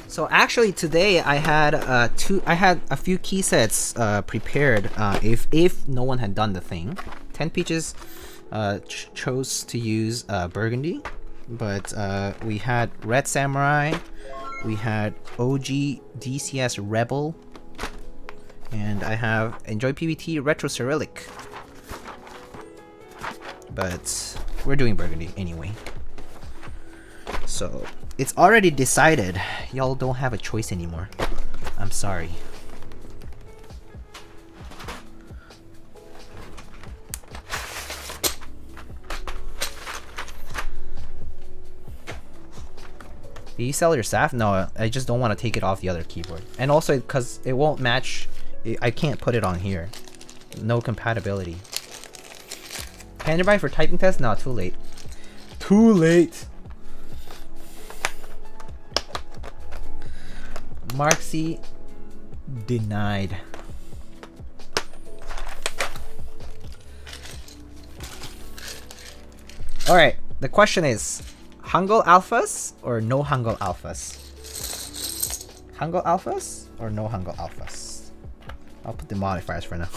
So actually today I had a few key sets prepared if no one had done the thing. 10 Peaches chose to use Burgundy, but we had Red Samurai, we had OG DCS Rebel, and I have Enjoy PBT Retro Cyrillic. But we're doing Burgundy anyway. So it's already decided. Y'all don't have a choice anymore. I'm sorry. Do you sell your staff? No, I just don't want to take it off the other keyboard. And also because it won't match, I can't put it on here. No compatibility. Can you buy for typing test? No, too late. Too late. Marxy denied. Alright, the question is Hangul alphas or no Hangul alphas? Hangul alphas or no Hangul alphas? I'll put the modifiers for now.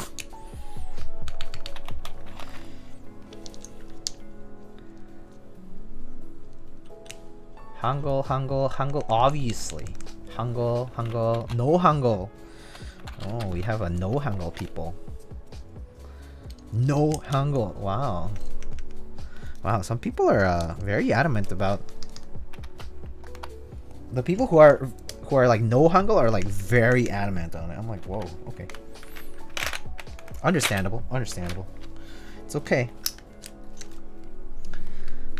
Hangul, obviously. Hangul, no Hangul. Oh, we have a no Hangul people. No Hangul, wow. Wow, some people are very adamant about. The people who are like no Hangul are like very adamant on it. I'm like, whoa, okay. Understandable. It's okay.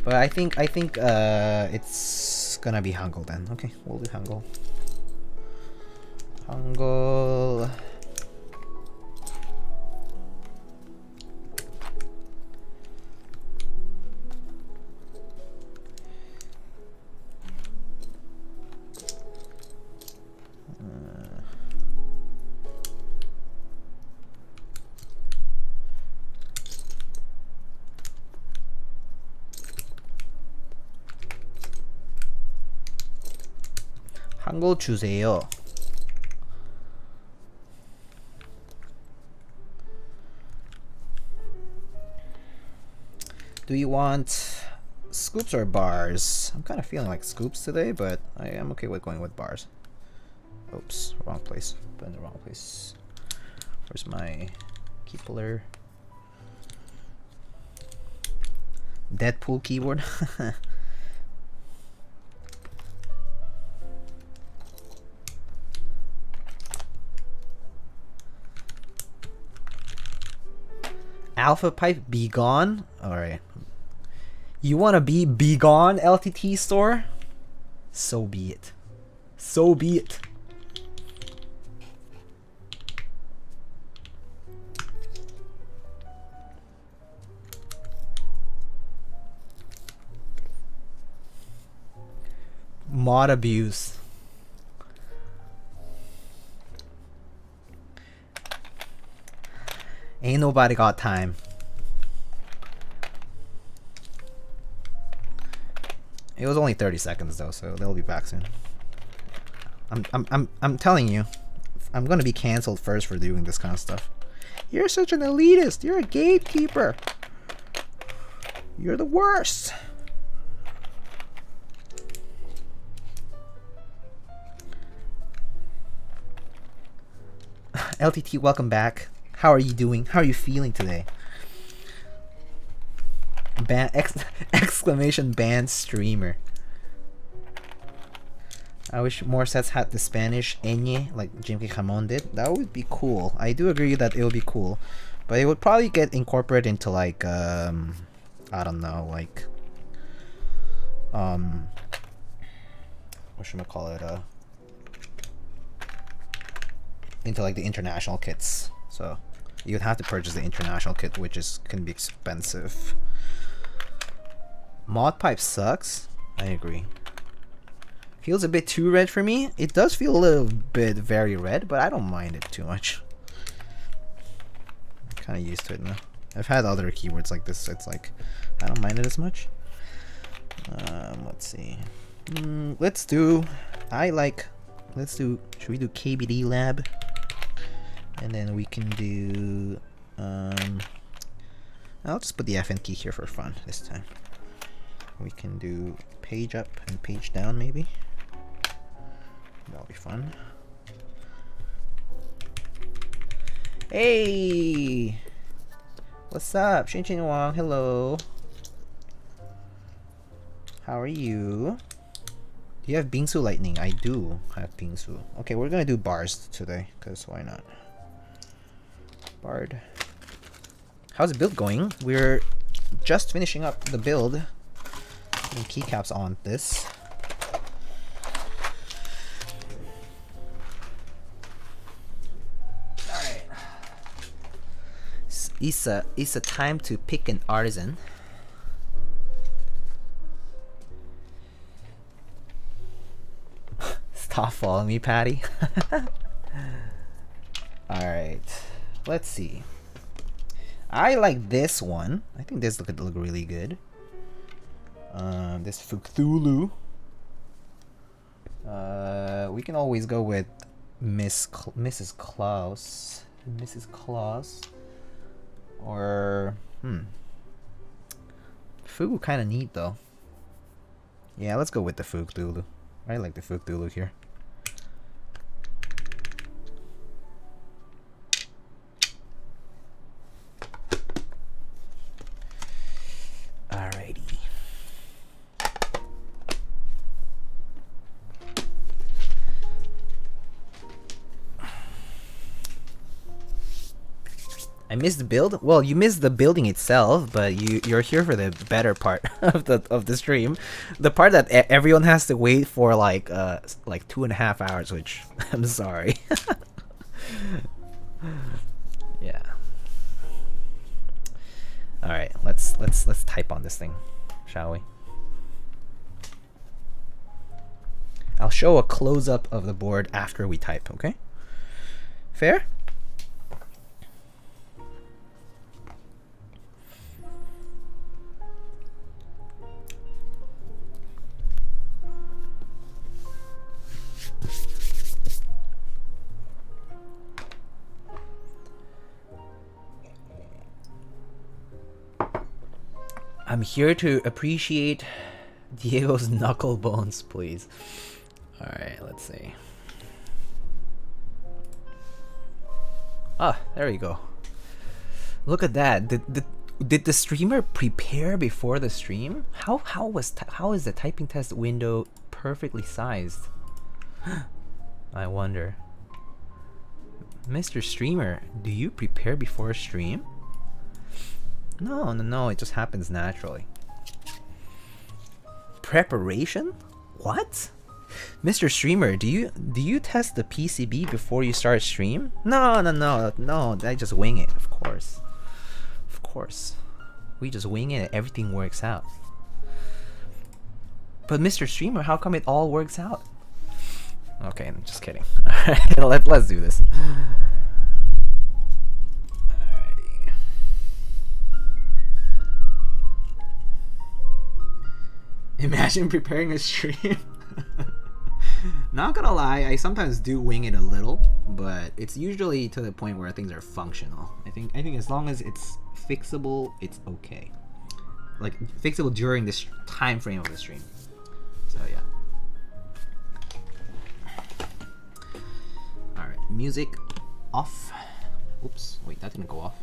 But I think it's gonna be Hangul then. Okay, we'll do Hangul. Hangul. 한국 주세요. Do you want scoops or bars? I'm kind of feeling like scoops today, but I am okay with going with bars. Oops, wrong place. Put in the wrong place. Where's my key puller? Deadpool keyboard. Alpha pipe, be gone. All right. You want to be gone, LTT store? So be it. So be it. Mod abuse. Ain't nobody got time. It was only 30 seconds though, so they'll be back soon. I'm telling you, I'm gonna be canceled first for doing this kind of stuff. You're such an elitist. You're a gatekeeper. You're the worst. LTT, welcome back. How are you doing? How are you feeling today? Exclamation band streamer. I wish more sets had the Spanish ñ like Jim Jamon did. That would be cool. I do agree that it would be cool, but it would probably get incorporated into like I don't know, like what should I call it? Into like the international kits. So you would have to purchase the international kit, which can be expensive. Mod pipe sucks. I agree. Feels a bit too red for me. It does feel a little bit very red, but I don't mind it too much. I'm kind of used to it now. I've had other keyboards like this, so it's like I don't mind it as much. Let's see. Let's do. Should we do KBD lab? And then we can do. I'll just put the FN key here for fun this time. We can do page up and page down, maybe. That'll be fun. Hey! What's up? Shin Wong, hello. How are you? Do you have Bingsu Lightning? I do have Bingsu. Okay, we're gonna do bars today, because why not? Bard. How's the build going? We're just finishing up the build. And keycaps on this. Alright. It's a time to pick an artisan. Stop following me, Patty. Alright. Let's see. I like this one. I think this could look really good. This Cthulhu. We can always go with Mrs. Claus. Mrs. Claus. Or Fugu kind of neat though. Yeah, let's go with the Cthulhu. I like the Cthulhu here. Alrighty. I missed the build. Well, you missed the building itself, but you're here for the better part of the stream, the part that everyone has to wait for like 2.5 hours. Which I'm sorry. Yeah. All right, let's type on this thing, shall we? I'll show a close-up of the board after we type. Okay. Fair. I'm here to appreciate Diego's knuckle bones, please. Alright, let's see. Ah, there you go. Look at that. Did the streamer prepare before the stream? How is the typing test window perfectly sized? I wonder. Mr. Streamer, do you prepare before a stream? No, it just happens naturally. Preparation? What? Mr. Streamer, do you test the PCB before you start stream? No, I just wing it, of course. Of course. We just wing it and everything works out. But Mr. Streamer, how come it all works out? Okay, I'm just kidding. Alright, let's do this. Alrighty. Imagine preparing a stream. Not gonna lie, I sometimes do wing it a little, but it's usually to the point where things are functional. I think as long as it's fixable, it's okay. Like fixable during this time frame of the stream. So yeah. Alright, music off. Oops, wait, that didn't go off.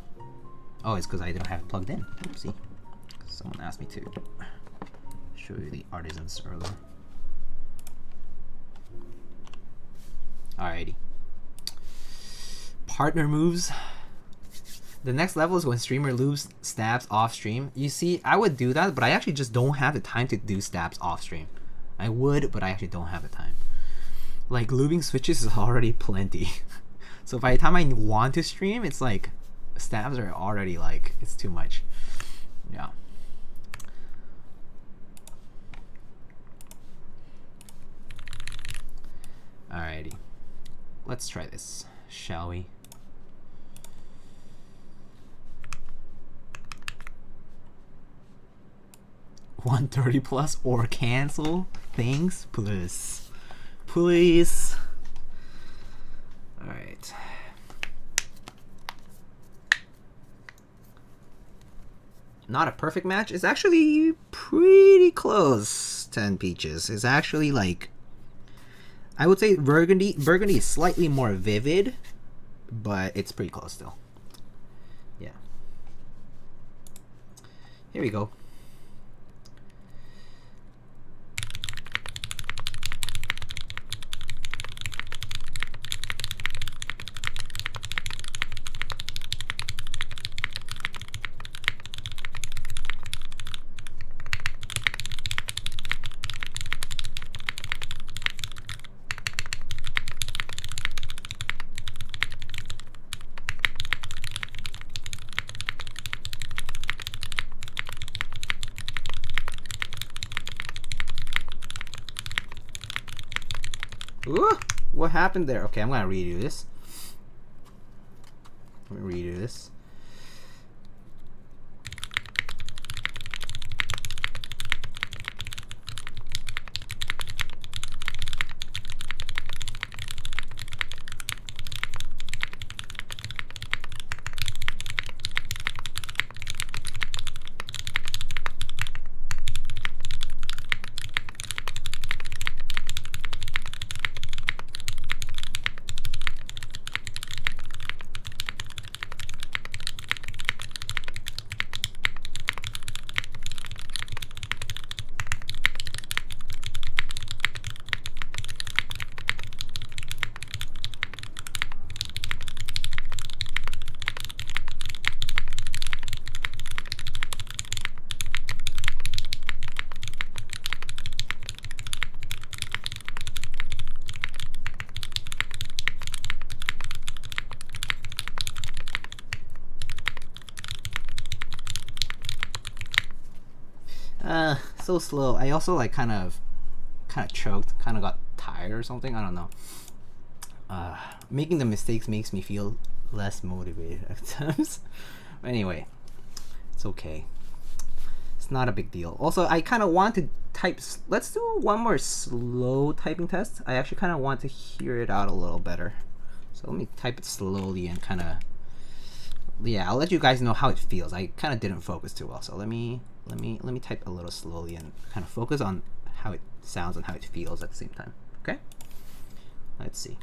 Oh, it's because I didn't have it plugged in. Oopsie. Someone asked me to show you the artisans earlier. Alrighty. Partner moves. The next level is when streamer lubes stabs off stream. You see, I would do that, but I actually just don't have the time to do stabs off stream. I would, but I actually don't have the time. Like, lubing switches is already plenty. So by the time I want to stream, it's like, stabs are already like, it's too much. Yeah. Alrighty. Let's try this, shall we? $130 plus or cancel? Thanks, please. Please. Alright. Not a perfect match. It's actually pretty close, 10 peaches. It's actually like, I would say Burgundy is slightly more vivid, but it's pretty close still. Yeah. Here we go. Ooh, what happened there? Okay, I'm gonna redo this. Let me redo this. So slow. I also like kind of choked, kind of got tired or something. I don't know. Making the mistakes makes me feel less motivated at times. But anyway, it's okay. It's not a big deal. Also, I kind of want to type. Let's do one more slow typing test. I actually kind of want to hear it out a little better. So let me type it slowly and kind of. Yeah, I'll let you guys know how it feels. I kind of didn't focus too well. So let me let me type a little slowly and kind of focus on how it sounds and how it feels at the same time. Okay, let's see.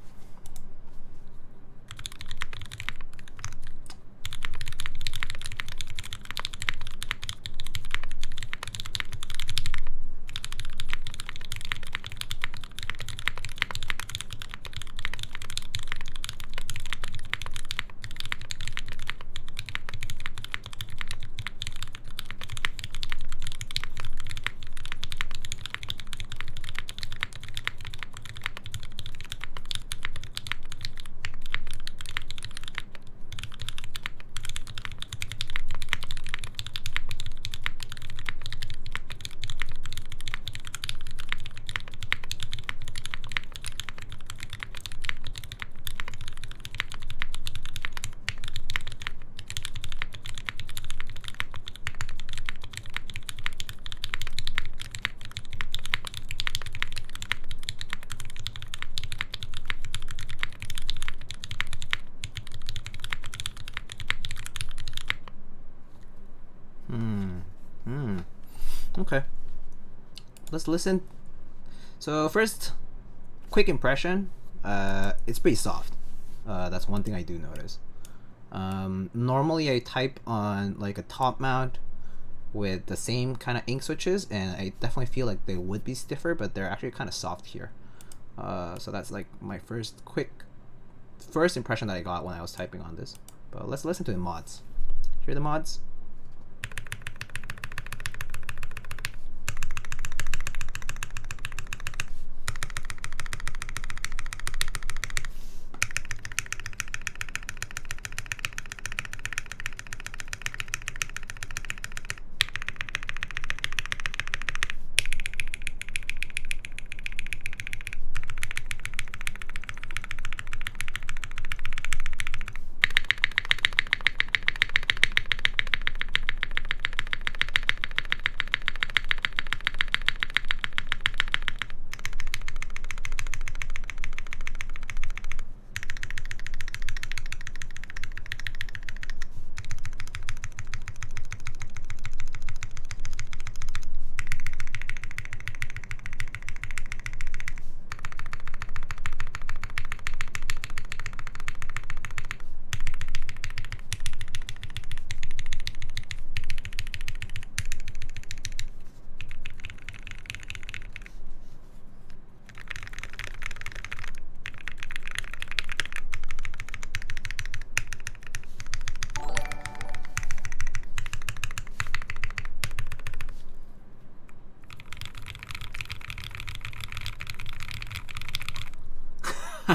Okay, let's listen. So first, quick impression. It's pretty soft. That's one thing I do notice. Normally I type on like a top mount with the same kind of ink switches, and I definitely feel like they would be stiffer, but they're actually kind of soft here. So that's like my first impression that I got when I was typing on this. But let's listen to the mods. Hear the mods?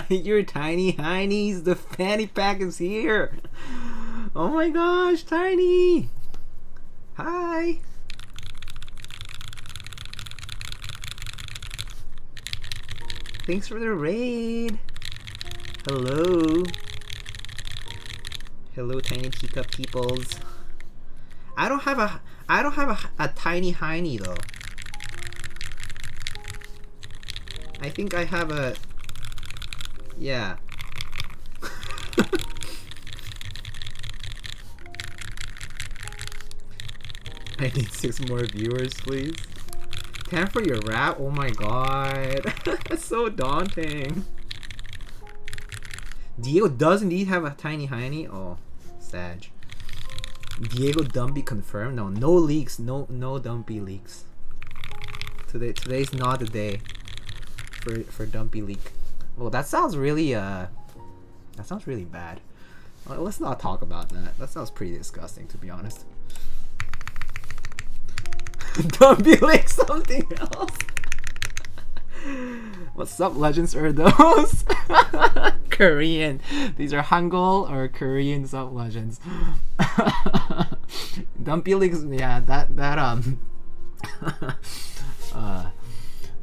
Your tiny heinies, the fanny pack is here. Oh my gosh, Tiny. Hi. Thanks for the raid. Hello. Hello, tiny teacup peoples. I don't have a tiny heiny though. I think I have a, yeah. I need 6 more viewers, please. 10 for your rap? Oh my god. That's so daunting. Diego does indeed have a tiny hiney. Oh, Sag. Diego Dumpy confirmed? No, no leaks. No Dumpy leaks. Today's not the day for Dumpy leak. Well, that sounds really bad. Well, let's not talk about that. That sounds pretty disgusting, to be honest. Dumpy leak something else. What sub legends are those? Korean. These are Hangul or Korean sub legends. Dumpy leaks. Yeah, that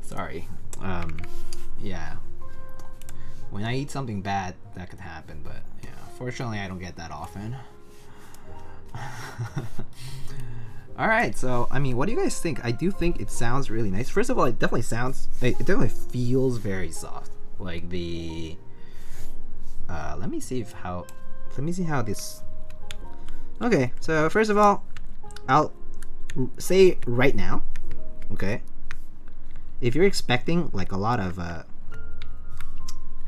sorry. Yeah. When I eat something bad, that could happen, but yeah, fortunately I don't get that often. Alright, so I mean, what do you guys think? I do think it sounds really nice. First of all, it definitely feels very soft. Like the let me see how this. Okay, so first of all, say right now, okay, if you're expecting like a lot of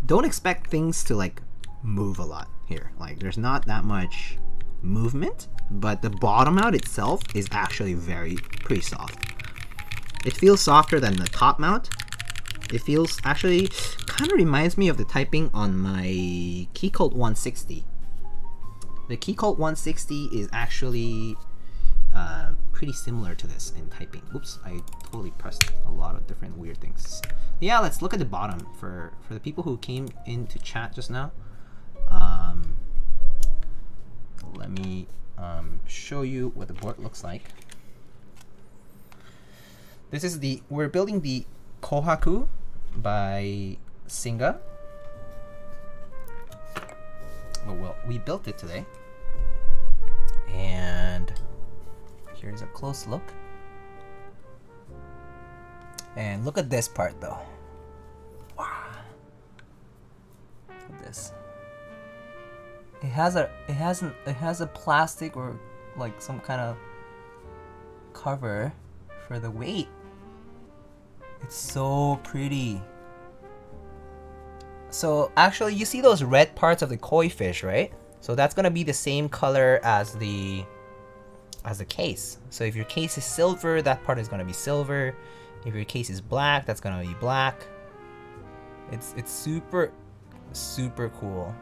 don't expect things to like move a lot here. Like there's not that much movement, but the bottom mount itself is actually pretty soft. It feels softer than the top mount. It feels actually kind of reminds me of the typing on my Keycult 160. The Keycult 160 is actually pretty similar to this in typing. Oops, I totally pressed a lot of different weird things. Yeah, let's look at the bottom for the people who came into chat just now. Let me show you what the board looks like. This is we're building the Kohaku by SINGA. Well, we built it today. And here's a close look. And look at this part though. Wow. Look at this. It has a plastic or like some kind of cover for the weight. It's so pretty. So actually you see those red parts of the koi fish, right? So that's gonna be the same color as the case. So if your case is silver, that part is gonna be silver. If your case is black, that's gonna be black. It's super cool.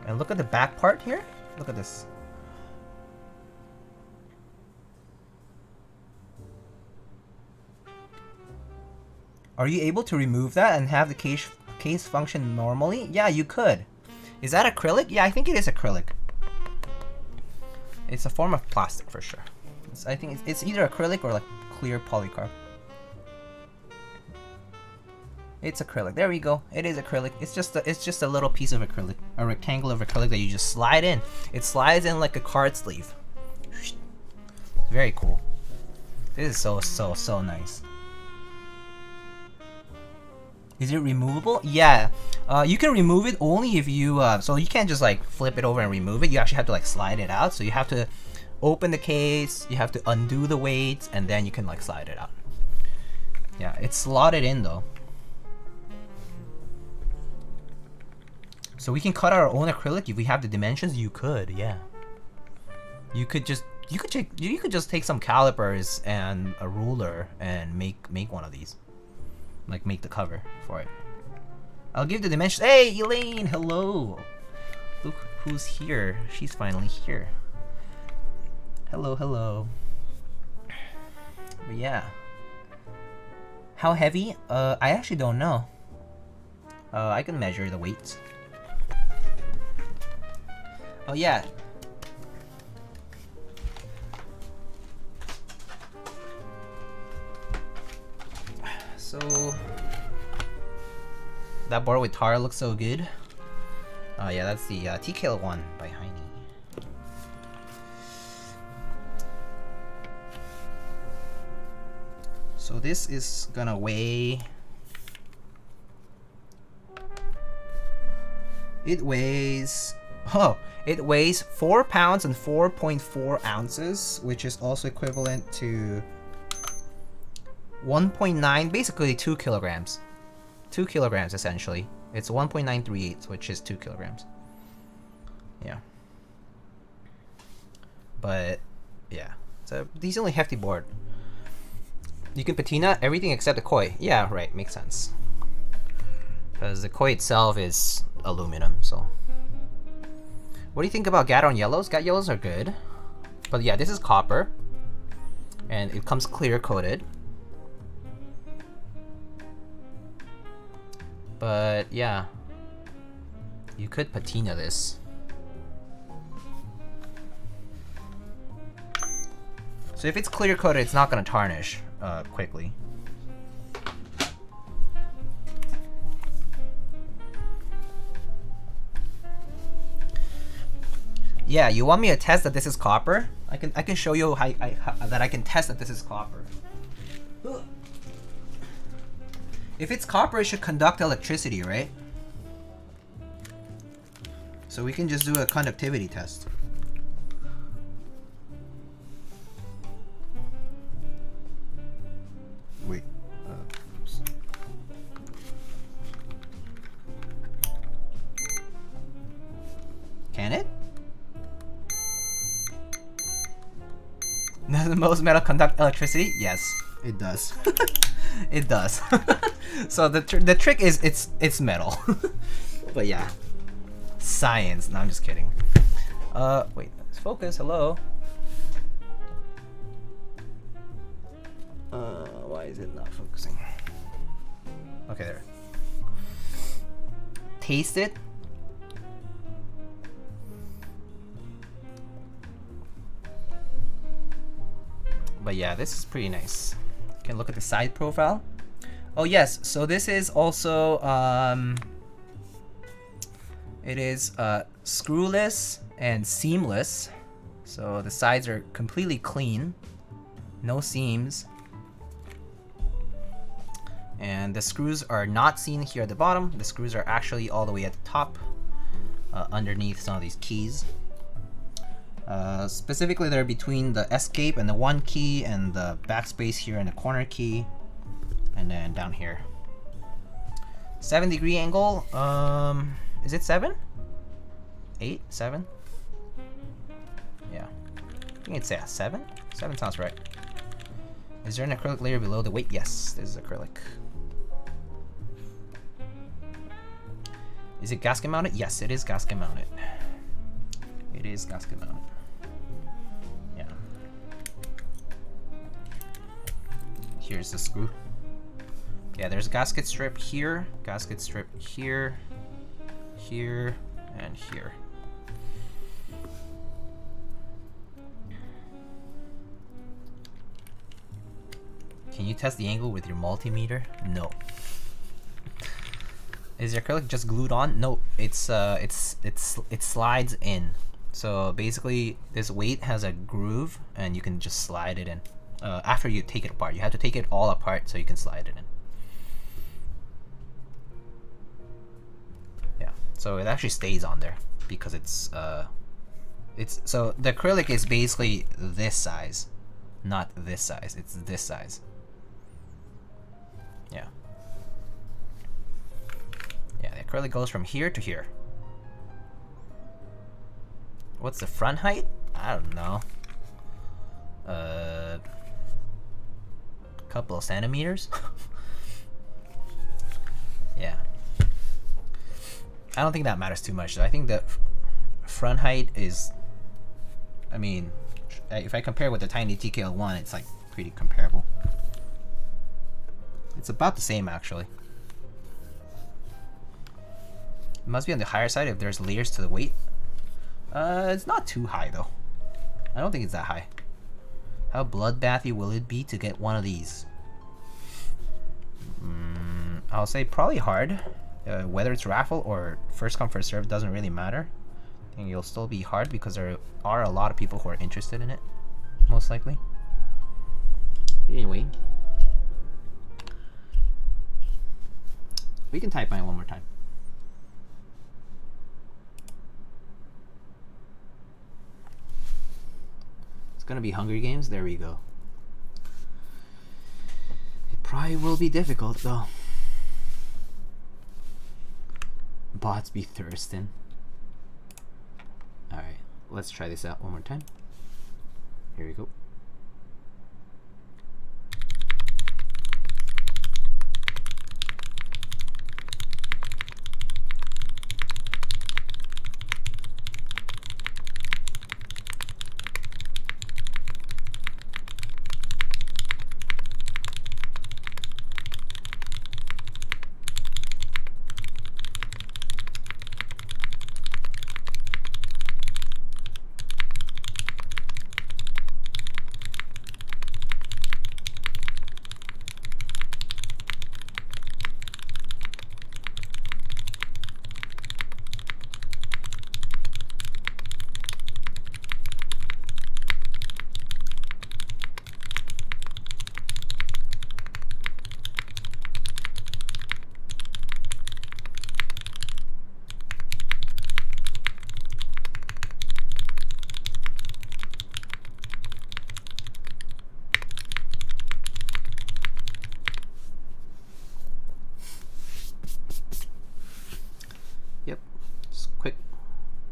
And look at the back part here. Look at this. Are you able to remove that and have the case function normally? Yeah, you could. Is that acrylic? Yeah, I think it is acrylic. It's a form of plastic for sure. I think it's either acrylic or like clear polycarb. It's acrylic. There we go. It is acrylic. It's just a little piece of acrylic, a rectangle of acrylic that you just slide in. It slides in like a card sleeve. Very cool. This is so nice. Is it removable? Yeah. You can remove it only if you so you can't just like flip it over and remove it. You actually have to like slide it out. So you have to open the case, you have to undo the weights, and then you can like slide it out. Yeah, it's slotted in though. So we can cut our own acrylic if we have the dimensions. You could, yeah. You could just take some calipers and a ruler and make one of these. Like make the cover for it. I'll give the dimensions. Hey, Elaine, hello. Look who's here. She's finally here. Hello. But yeah. How heavy? I actually don't know. I can measure the weights. Oh yeah. So that board with tar looks so good. Yeah, that's the TKL one by Heine. So this is gonna weigh. It weighs 4 pounds and 4.4 ounces, which is also equivalent to 1.9, basically 2 kilograms. 2 kilograms essentially. It's 1.938, which is 2 kilograms. Yeah. But yeah, it's a decently hefty board. You can patina everything except the koi. Yeah, right, makes sense. Because the koi itself is aluminum, so. What do you think about Gateron yellows? Gat yellows are good. But yeah, this is copper. And it comes clear coated. But yeah, you could patina this. So if it's clear coated, it's not gonna tarnish quickly. Yeah, you want me to test that this is copper? I can show you how that I can test that this is copper. Ugh. If it's copper, it should conduct electricity, right? So we can just do a conductivity test. Does most metal conduct electricity? Yes, it does. It does. So the trick is it's metal. But yeah, science. No, I'm just kidding. Wait, let's focus. Hello. Why is it not focusing? Okay, there. Taste it. But yeah, this is pretty nice. You can look at the side profile. Oh yes, so this is also it is screwless and seamless. So the sides are completely clean, no seams. And the screws are not seen here at the bottom. The screws are actually all the way at the top, underneath some of these keys. Specifically, they're between the escape and the 1 key and the backspace here and the corner key, and then down here. 7-degree angle. Is it 7? 8? 7? Yeah. I think it's 7? 7 sounds right. Is there an acrylic layer below the weight? Yes, this is acrylic. Is it gasket mounted? Yes, it is gasket mounted. It is gasket mounted. Yeah. Here's the screw. Yeah, there's a gasket strip here, gasket strip here, here, and here. Can you test the angle with your multimeter? No. Is your acrylic just glued on? No, it slides in. So basically, this weight has a groove, and you can just slide it in. After you take it apart, you have to take it all apart so you can slide it in. Yeah, so it actually stays on there because it's so the acrylic is basically this size, not this size. It's this size. Yeah. Yeah, the acrylic goes from here to here. What's the front height? I don't know. Couple of centimeters. Yeah. I don't think that matters too much. I think the front height is, I mean, if I compare with the tiny TKL1, it's like pretty comparable. It's about the same actually. It must be on the higher side if there's layers to the weight. It's not too high though. I don't think it's that high. How bloodbathy will it be to get one of these? I'll say probably hard. Whether it's raffle or first come first serve doesn't really matter. I think it'll still be hard because there are a lot of people who are interested in it, most likely. Anyway, we can type mine one more time. It's gonna be Hunger Games. There we go. It probably will be difficult though. Bots be thirsting. Alright, let's try this out one more time. Here we go.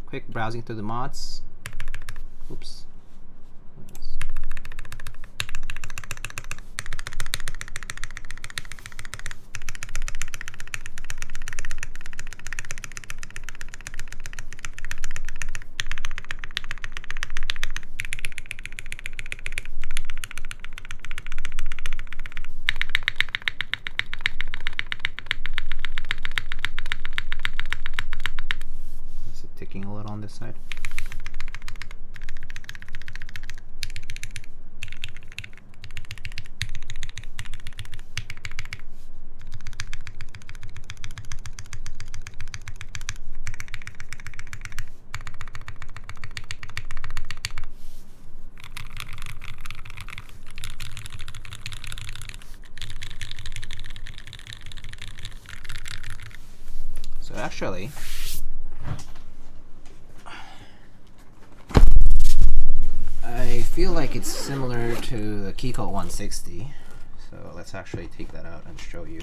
Quick browsing through the mods. Oops. this side. So actually, I feel like it's similar to the Keycaps 160. So let's actually take that out and show you.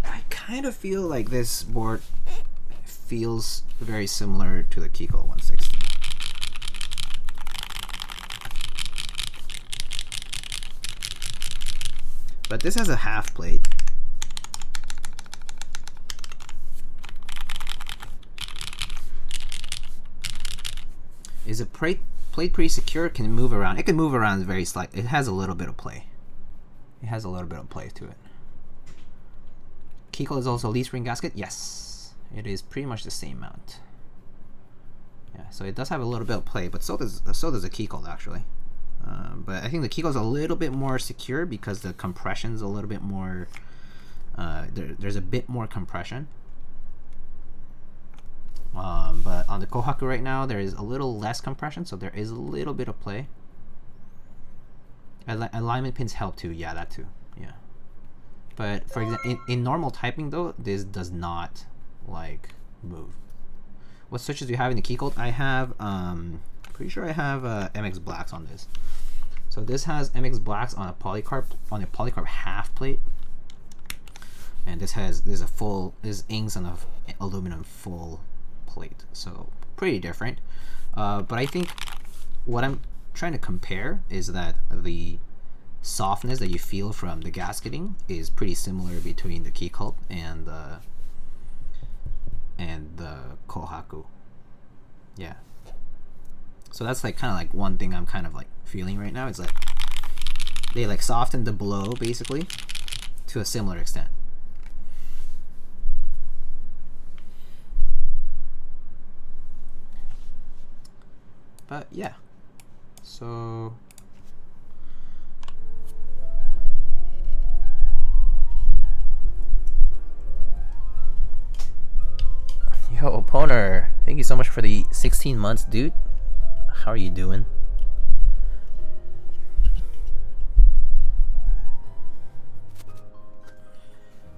I kind of feel like this board feels very similar to the Keycaps 160. But this has a half plate. Is a plate pretty secure? Can it move around? It can move around very slightly. It has a little bit of play. It has a little bit of play to it. Keycaps is also a lead spring gasket. Yes, it is pretty much the same mount. Yeah, so it does have a little bit of play, but so does the Keycaps actually. But I think the Keycaps is a little bit more secure because the compression's a little bit more. There's a bit more compression. But on the Kohaku right now, there is a little less compression, so there is a little bit of play. Alignment pins help too. Yeah, that too. Yeah. But for example, in normal typing though, this does not like move. What switches do you have in the Keycaps? I have pretty sure I have MX blacks on this. So this has MX blacks on a polycarb half plate, and this is inks on a aluminum full plate. So pretty different. But I think what I'm trying to compare is that the softness that you feel from the gasketing is pretty similar between the Keycaps and the Kohaku. Yeah. So that's like kind of like one thing I'm kind of like feeling right now. It's like they like soften the blow basically to a similar extent. But yeah, so yo, Poner, thank you so much for the 16 months, dude. How are you doing?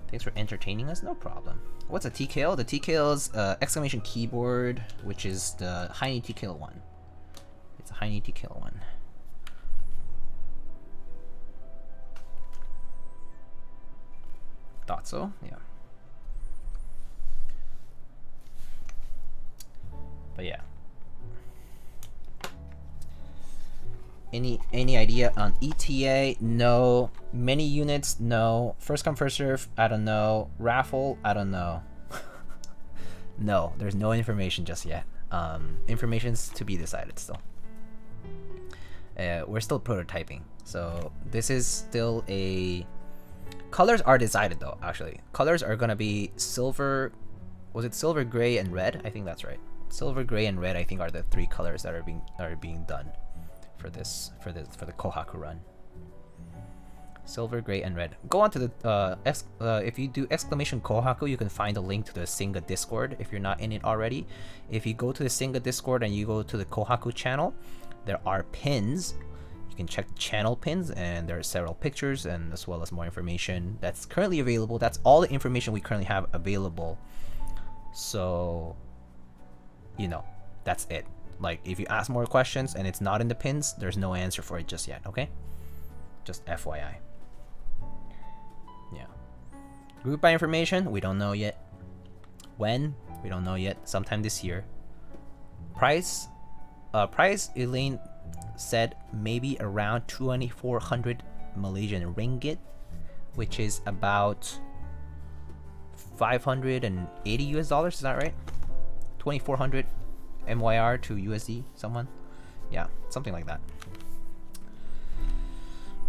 Thanks for entertaining us. No problem. What's a TKL? The TKL is exclamation keyboard, which is the Heine TKL one. It's a Heine TKL one. Thought so. Yeah. But yeah. Any idea on ETA? No. Many units? No. First come first serve? I don't know. Raffle? I don't know. No, there's no information just yet. Information's to be decided still. We're still prototyping, so this is still a. Colors are decided though. Actually, colors are gonna be silver. Was it silver, gray, and red? I think that's right. Silver, gray, and red. I think are the three colors that are being done for the Kohaku run. Silver, gray, and red. Go on to the if you do exclamation Kohaku, you can find a link to the SINGA Discord if you're not in it already. If you go to the SINGA Discord and you go to the Kohaku channel, there are pins. You can check the channel pins, and there are several pictures and as well as more information that's currently available. That's all the information we currently have available. So, you know, that's it. Like, if you ask more questions and it's not in the pins, there's no answer for it just yet, okay? Just FYI. Yeah. Group by information, we don't know yet. When? We don't know yet. Sometime this year. Price? Elaine said maybe around 2,400 Malaysian ringgit, which is about $580 US, is that right? 2,400 MYR to USD, someone? Yeah, something like that.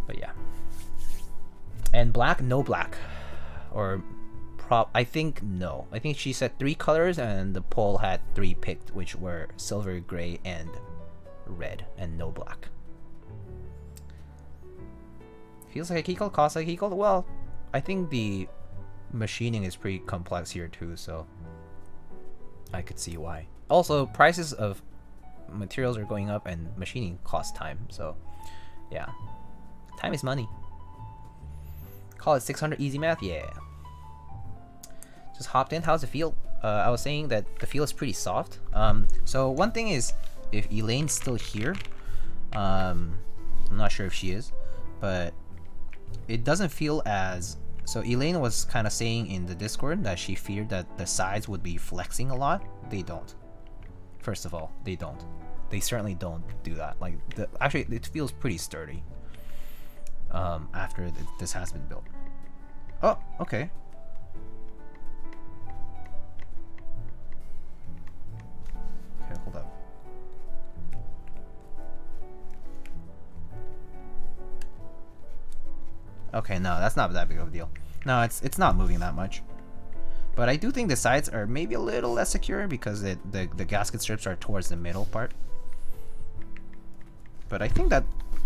But yeah. And black, no black. Or I think no. I think she said 3 colors, and the poll had 3 picked, which were silver, gray, and red, and no black. Feels like a key code, costs like a key code. Well, I think the machining is pretty complex here too, so I could see why. Also, prices of materials are going up, and machining costs time, so yeah. Time is money. Call it 600 easy math, yeah. Just hopped in. How's it feel? I was saying that the feel is pretty soft. So one thing is, if Elaine's still here, I'm not sure if she is, but it doesn't feel as... So Elaine was kind of saying in the Discord that she feared that the sides would be flexing a lot. They don't. First of all, they don't. They certainly don't do that. Like, actually, it feels pretty sturdy after this has been built. Oh, okay. Okay, hold up. Okay, no, that's not that big of a deal. No, it's not moving that much. But I do think the sides are maybe a little less secure because the gasket strips are towards the middle part. But I think that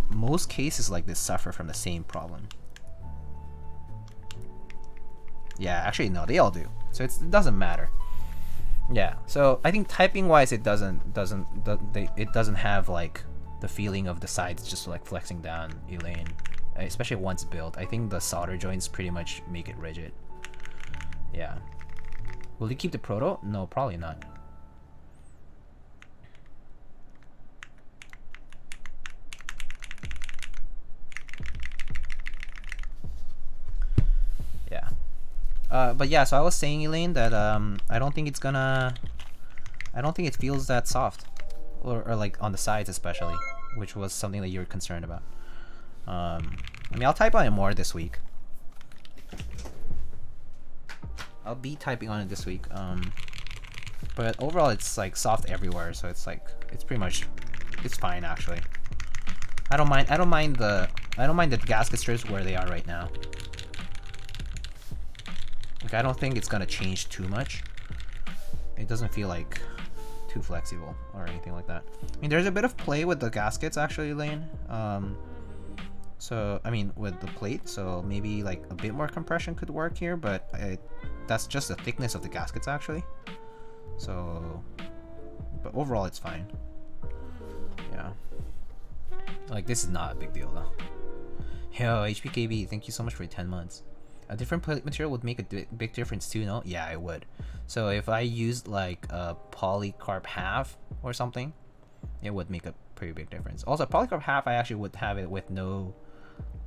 most cases like this suffer from the same problem. Yeah, actually no, they all do. So it doesn't matter. Yeah, so I think typing wise it doesn't have like the feeling of the sides just like flexing down, Elaine. Especially once built. I think the solder joints pretty much make it rigid. Yeah. Will you keep the proto? No, probably not. Yeah. But yeah, so I was saying, Elaine, that I don't think it's gonna... I don't think it feels that soft. Or like on the sides especially. Which was something that you were concerned about. I mean, I'll type on it more this week. I'll be typing on it this week. But overall, it's like soft everywhere, so it's like it's pretty much it's fine actually. I don't mind the gasket strips where they are right now. Like, I don't think it's gonna change too much. It doesn't feel like too flexible or anything like that. I mean, there's a bit of play with the gaskets actually, Lane. So, I mean, with the plate, so maybe like a bit more compression could work here, but that's just the thickness of the gaskets actually. So, but overall it's fine. Yeah. Like, this is not a big deal though. Yo, HPKB, thank you so much for 10 months. A different plate material would make a big difference too, no? Yeah, it would. So if I used like a polycarb half or something, it would make a pretty big difference. Also, polycarb half, I actually would have it with no...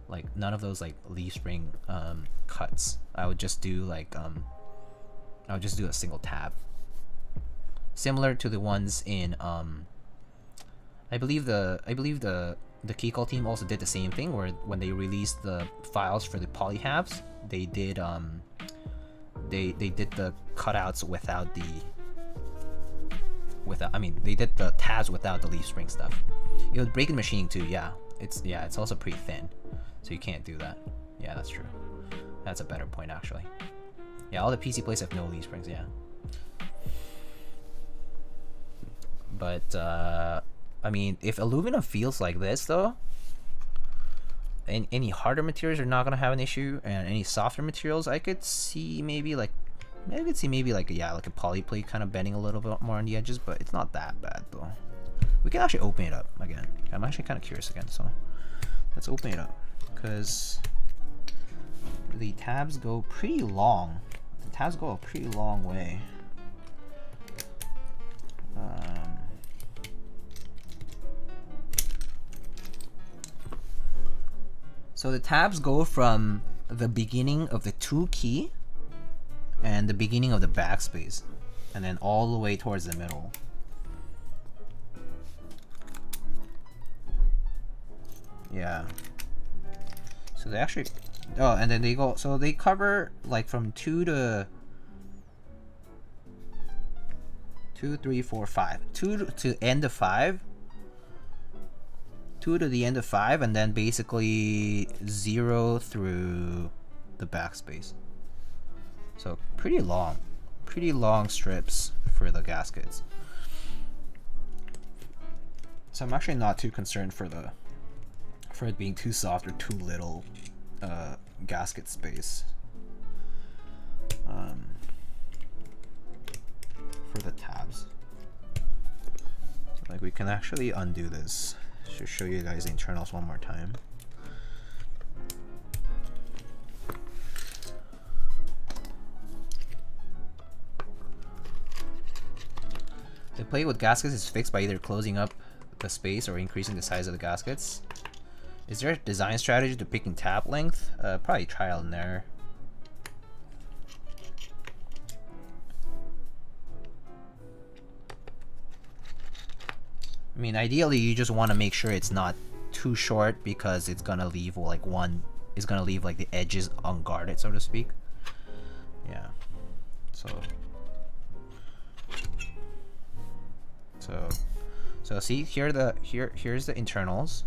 like none of those like leaf spring cuts. I would just do like I would just do a single tab, similar to the ones in I believe the Keycaps team also did the same thing, where when they released the files for the poly halves, they did they did the cutouts without the they did the tabs without the leaf spring stuff. It would break in machining too. Yeah, it's also pretty thin. So you can't do that. Yeah, that's true. That's a better point, actually. Yeah, all the PC plates have no leaf springs, yeah. But, I mean, if aluminum feels like this, though, and any harder materials are not going to have an issue, and any softer materials, I could see maybe like a poly plate kind of bending a little bit more on the edges, but it's not that bad, though. We can actually open it up again. I'm actually kind of curious again, so let's open it up. Because the tabs go pretty long. The tabs go a pretty long way. So the tabs go from the beginning of the 2 key and the beginning of the backspace, and then all the way towards the middle. Yeah. So they actually, oh, and then they go, so they cover like from 2 to 2, 3, 4, 5. 2 to end of 5. 2 to the end of 5, and then basically 0 through the backspace. So pretty long strips for the gaskets. So I'm actually not too concerned for it being too soft or too little gasket space for the tabs. So like we can actually undo this. Should show you guys the internals one more time. The plate with gaskets is fixed by either closing up the space or increasing the size of the gaskets. Is there a design strategy to picking tab length? Probably trial and error. I mean, ideally you just want to make sure it's not too short because it's gonna leave like the edges unguarded, so to speak. Yeah. So see here's the internals.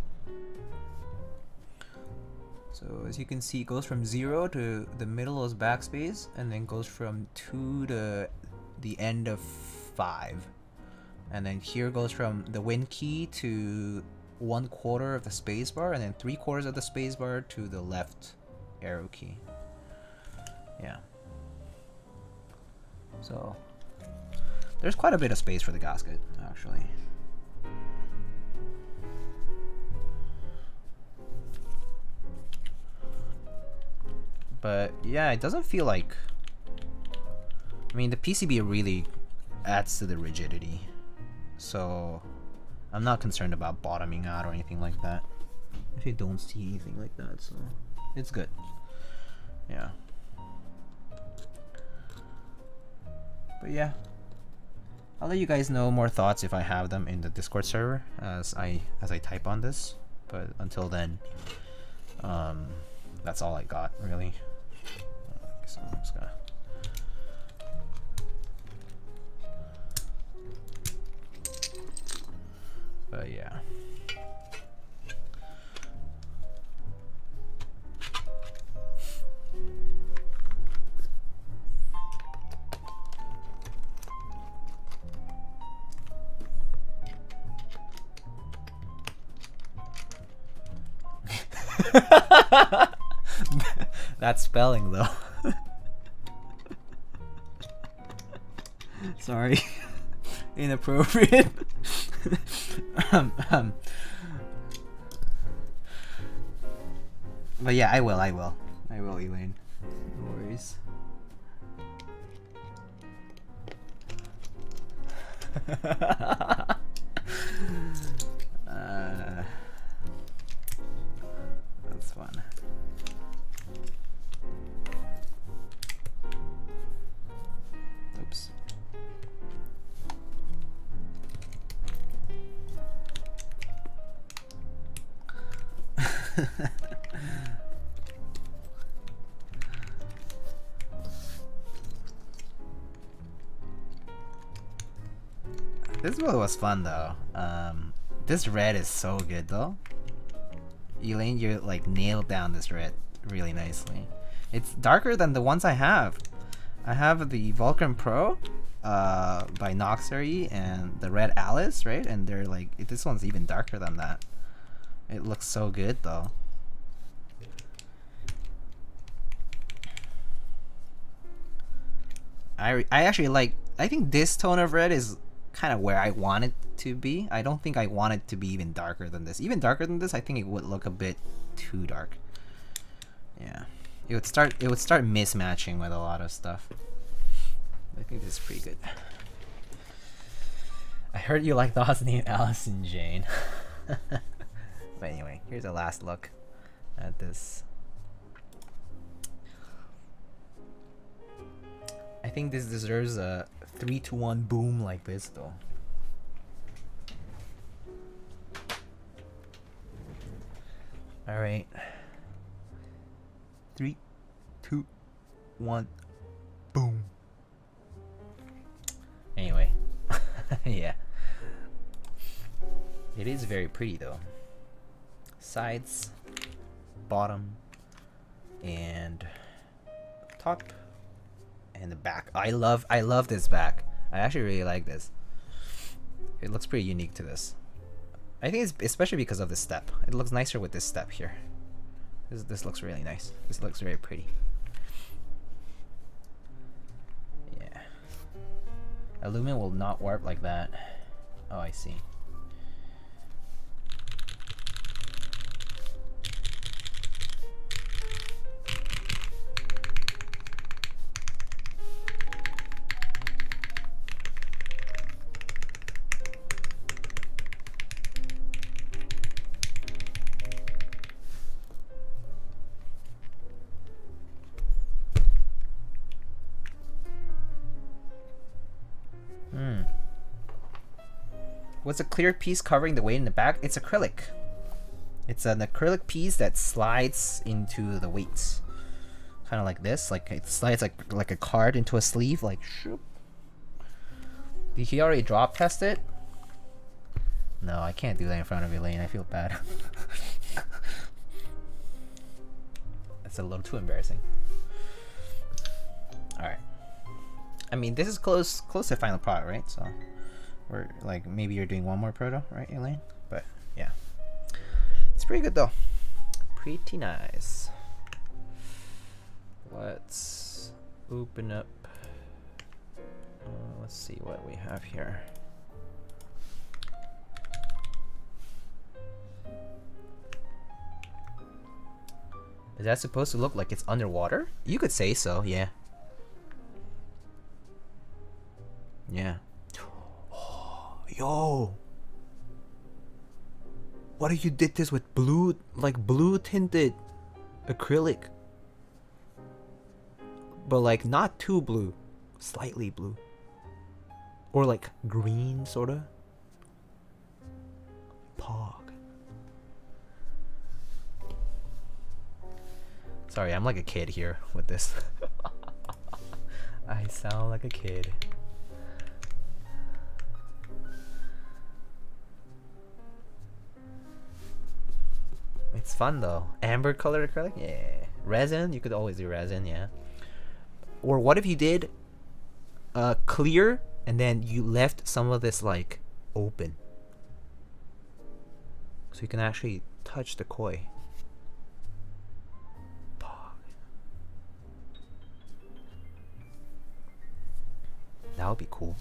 So as you can see, it goes from 0 to the middle of backspace, and then goes from 2 to the end of 5. And then here goes from the Win key to 1/4 of the spacebar, and then 3/4 of the spacebar to the left arrow key. Yeah. So there's quite a bit of space for the gasket, actually. But yeah, it doesn't feel like... I mean, the PCB really adds to the rigidity. So I'm not concerned about bottoming out or anything like that. If you don't see anything like that, so it's good. Yeah. But yeah, I'll let you guys know more thoughts if I have them in the Discord server as I type on this. But until then, that's all I got really. So I'm just gonna... But yeah. That spelling though. Sorry. Inappropriate. But yeah, I will, Elaine. No worries. That's fun. Oops. This build was fun though. This red is so good though. Elaine, you like nailed down this red really nicely. It's darker than the ones I have. I have the Vulcan Pro by Noxery and the Red Alice, right? And they're like, this one's even darker than that. It looks so good though. I actually like, I think this tone of red is kind of where I want it to be. I don't think I want it to be even darker than this. Even darker than this, I think it would look a bit too dark. Yeah. It would start mismatching with a lot of stuff. I think this is pretty good. I heard you like the Hosni Allison Jane. But anyway, here's a last look at this. I think this deserves a 3-to-1 boom like this though. Alright. 3, 2, 1, boom. Anyway. Yeah. It is very pretty though. Sides, bottom, and top. And the back. I love this back. I actually really like this. It looks pretty unique to this. I think it's especially because of this step. It looks nicer with this step here. This looks really nice. This looks very pretty. Yeah. Aluminum will not warp like that. Oh, I see. What's a clear piece covering the weight in the back? It's acrylic. It's an acrylic piece that slides into the weights. Kind of like this. Like it slides like a card into a sleeve. Like shoop. Did he already drop test it? No, I can't do that in front of Elaine. I feel bad. That's a little too embarrassing. Alright. I mean, this is close to final product, right? So, we're like, maybe you're doing one more proto, right, Elaine? But yeah, it's pretty good though. Pretty nice. Let's open up. Let's see what we have here. Is that supposed to look like it's underwater? You could say so, yeah. Yeah. Oh, yo. What if you did this with blue, like blue tinted acrylic? But like not too blue, slightly blue. Or like green, sorta. Pog. Sorry, I'm like a kid here with this. I sound like a kid. It's fun though. Amber colored acrylic? Yeah. Resin? You could always do resin, yeah. Or what if you did clear and then you left some of this like open? So you can actually touch the koi. That would be cool.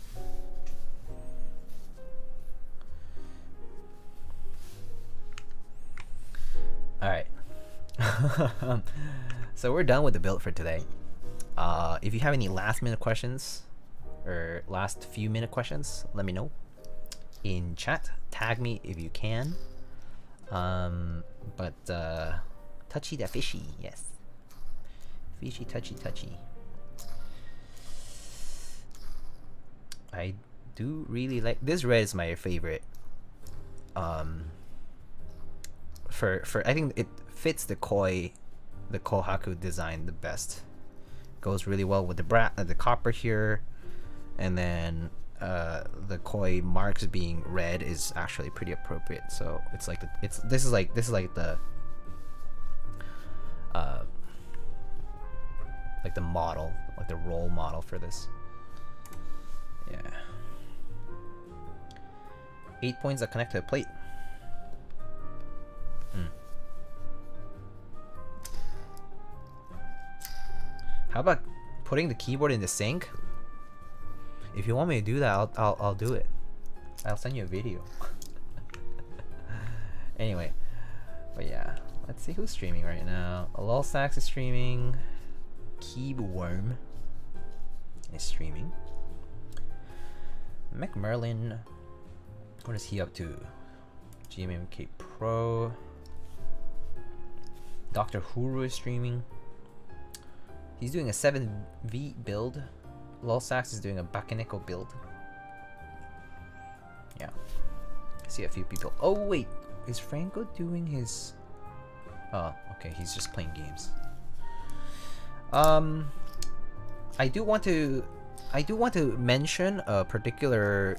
Alright. So we're done with the build for today. If you have any last minute questions or last few minute questions, let me know in chat. Tag me if you can. But touchy that fishy, yes. Fishy touchy touchy. I do really like this red is my favorite. For I think it fits the Kohaku design the best. Goes really well with the copper here, and then the koi marks being red is actually pretty appropriate. So it's like this is like the model, like the role model for this. Yeah. 8 points that connect to a plate. How about putting the keyboard in the sink? If you want me to do that, I'll do it. I'll send you a video. Anyway, but yeah, let's see who's streaming right now. Lol Sax is streaming. Keyworm is streaming. McMerlin, what is he up to? GMMK Pro. Dr. Huru is streaming. He's doing a 7V build. Lol Sax is doing a Bakeneko build. Yeah. I see a few people. Oh wait, is Franco doing his... Oh, okay, he's just playing games. I do want to mention a particular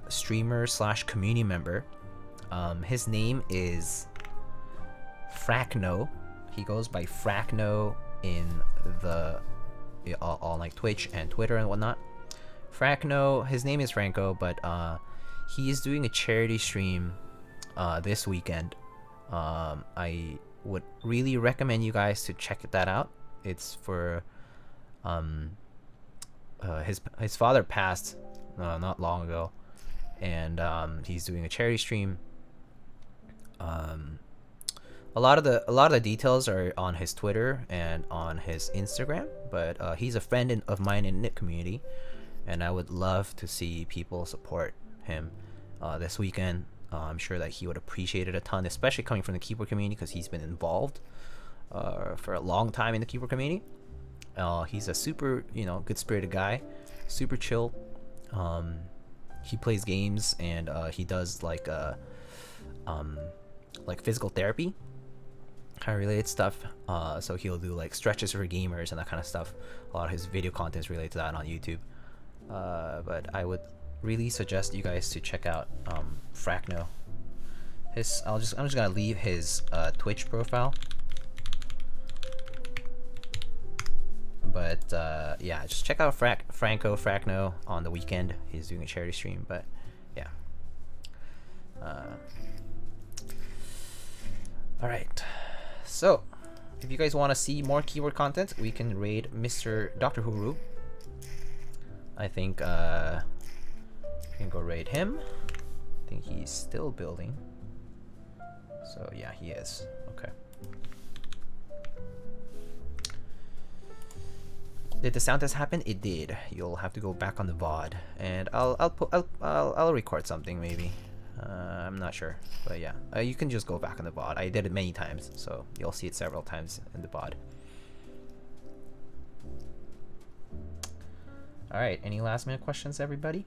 streamer / community member. His name is Fracno. He goes by Fracno in on like Twitch and Twitter and whatnot. Frankno, his name is Franco, but he is doing a charity stream this weekend. I would really recommend you guys to check that out. It's for his father passed not long ago, and he's doing a charity stream. A lot of the details are on his Twitter and on his Instagram, but he's a friend of mine in the knit community, and I would love to see people support him this weekend. I'm sure that he would appreciate it a ton, especially coming from the keyboard community, because he's been involved for a long time in the keyboard community. He's a super, good-spirited guy, super chill. He plays games, and he does like physical therapy kind of related stuff. So he'll do like stretches for gamers and that kind of stuff. A lot of his video content is related to that on YouTube. But I would really suggest you guys to check out Frankno. I'm just gonna leave his Twitch profile. But yeah, just check out Frankno on the weekend. He's doing a charity stream. But yeah. Alright, so if you guys want to see more keyboard content, we can raid Mr. Dr. Huru. I think we can go raid him. I think he's still building. So yeah, he is. Okay. Did the sound test happen? It did. You'll have to go back on the VOD, and I'll record something maybe. I'm not sure, but yeah, you can just go back on the VOD. I did it many times, so you'll see it several times in the VOD. All right, any last minute questions, everybody?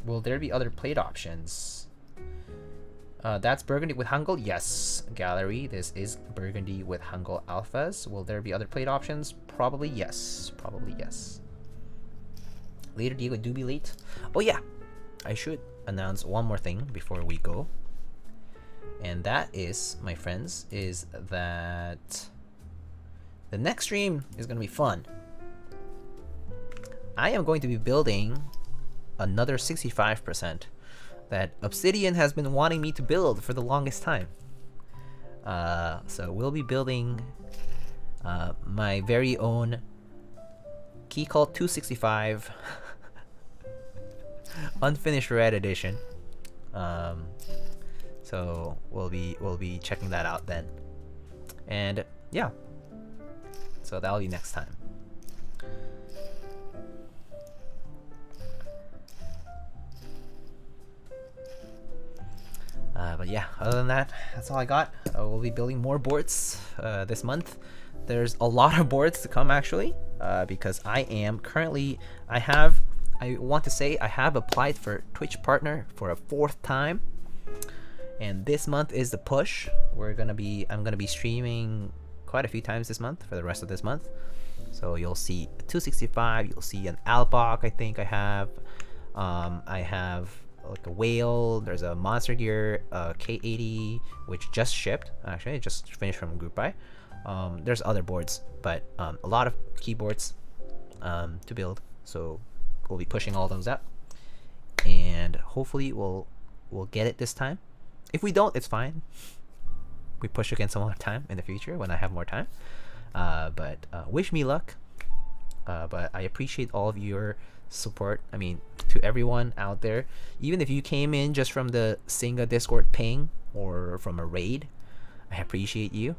Will there be other plate options? That's Burgundy with Hangul? Yes, Gallery. This is Burgundy with Hangul Alphas. Will there be other plate options? Probably yes. Probably yes. Later, Diego, do be late. Oh yeah, I should announce one more thing before we go. And that is, my friends, is that the next stream is going to be fun. I am going to be building another 65% that Obsidian has been wanting me to build for the longest time. So we'll be building my very own Keycult 265 unfinished red edition. So we'll be checking that out then. And yeah, so that'll be next time. But yeah, other than that, that's all I got. We'll be building more boards this month. There's a lot of boards to come actually, because I am currently, I want to say I have applied for Twitch partner for a 4th time, and this month is the push. I'm gonna be streaming quite a few times this month for the rest of this month. So you'll see a 265, you'll see an Albach. I think I have like a whale. There's a Monster Gear K80 which just shipped. Actually, it just finished from group buy. There's other boards, but a lot of keyboards to build. So we'll be pushing all those out, and hopefully we'll get it this time. If we don't, it's fine. We push again some other time in the future when I have more time. But wish me luck. But I appreciate all of your support. I mean, to everyone out there, even if you came in just from the SINGA Discord ping or from a raid, I appreciate you.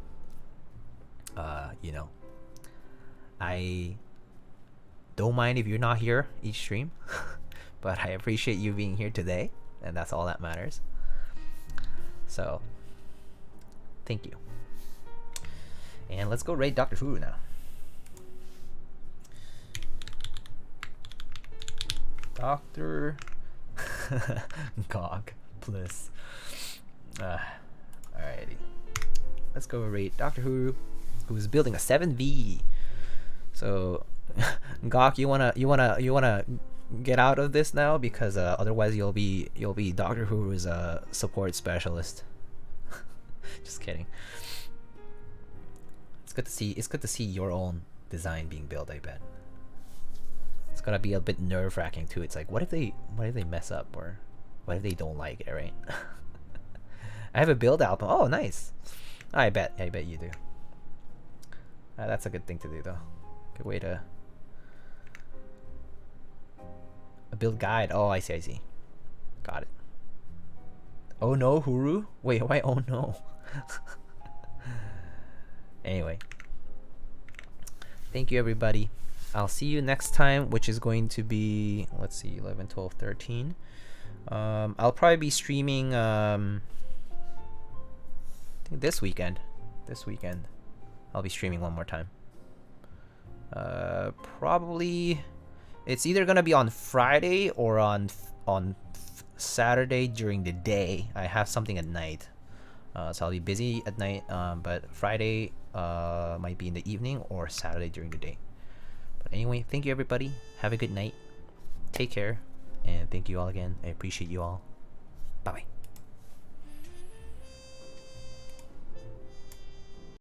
I don't mind if you're not here each stream, but I appreciate you being here today, and that's all that matters. So thank you. And let's go raid Dr. Furu now. Dr. Gog, please. Alrighty. Let's go raid Dr. Huru, who is building a 7V. So, Gok, you wanna get out of this now because otherwise you'll be Doctor Who's support specialist. Just kidding. It's good to see your own design being built. I bet it's gonna be a bit nerve-wracking too. It's like, what if they mess up, or what if they don't like it, right? I have a build album. Oh, nice. I bet you do. That's a good thing to do, though. Good way to a build guide. Oh, I see. Got it. Oh no, Huru. Wait, why? Oh no. Anyway, thank you everybody. I'll see you next time, which is going to be, let's see, 11, 12, 13. I'll probably be streaming I think this weekend I'll be streaming one more time. Probably it's either gonna be on Friday or on Saturday during the day. I have something at night, so I'll be busy at night, but Friday might be in the evening, or Saturday during the day. But anyway, thank you everybody. Have a good night. Take care, and thank you all again. I appreciate you all. Bye bye.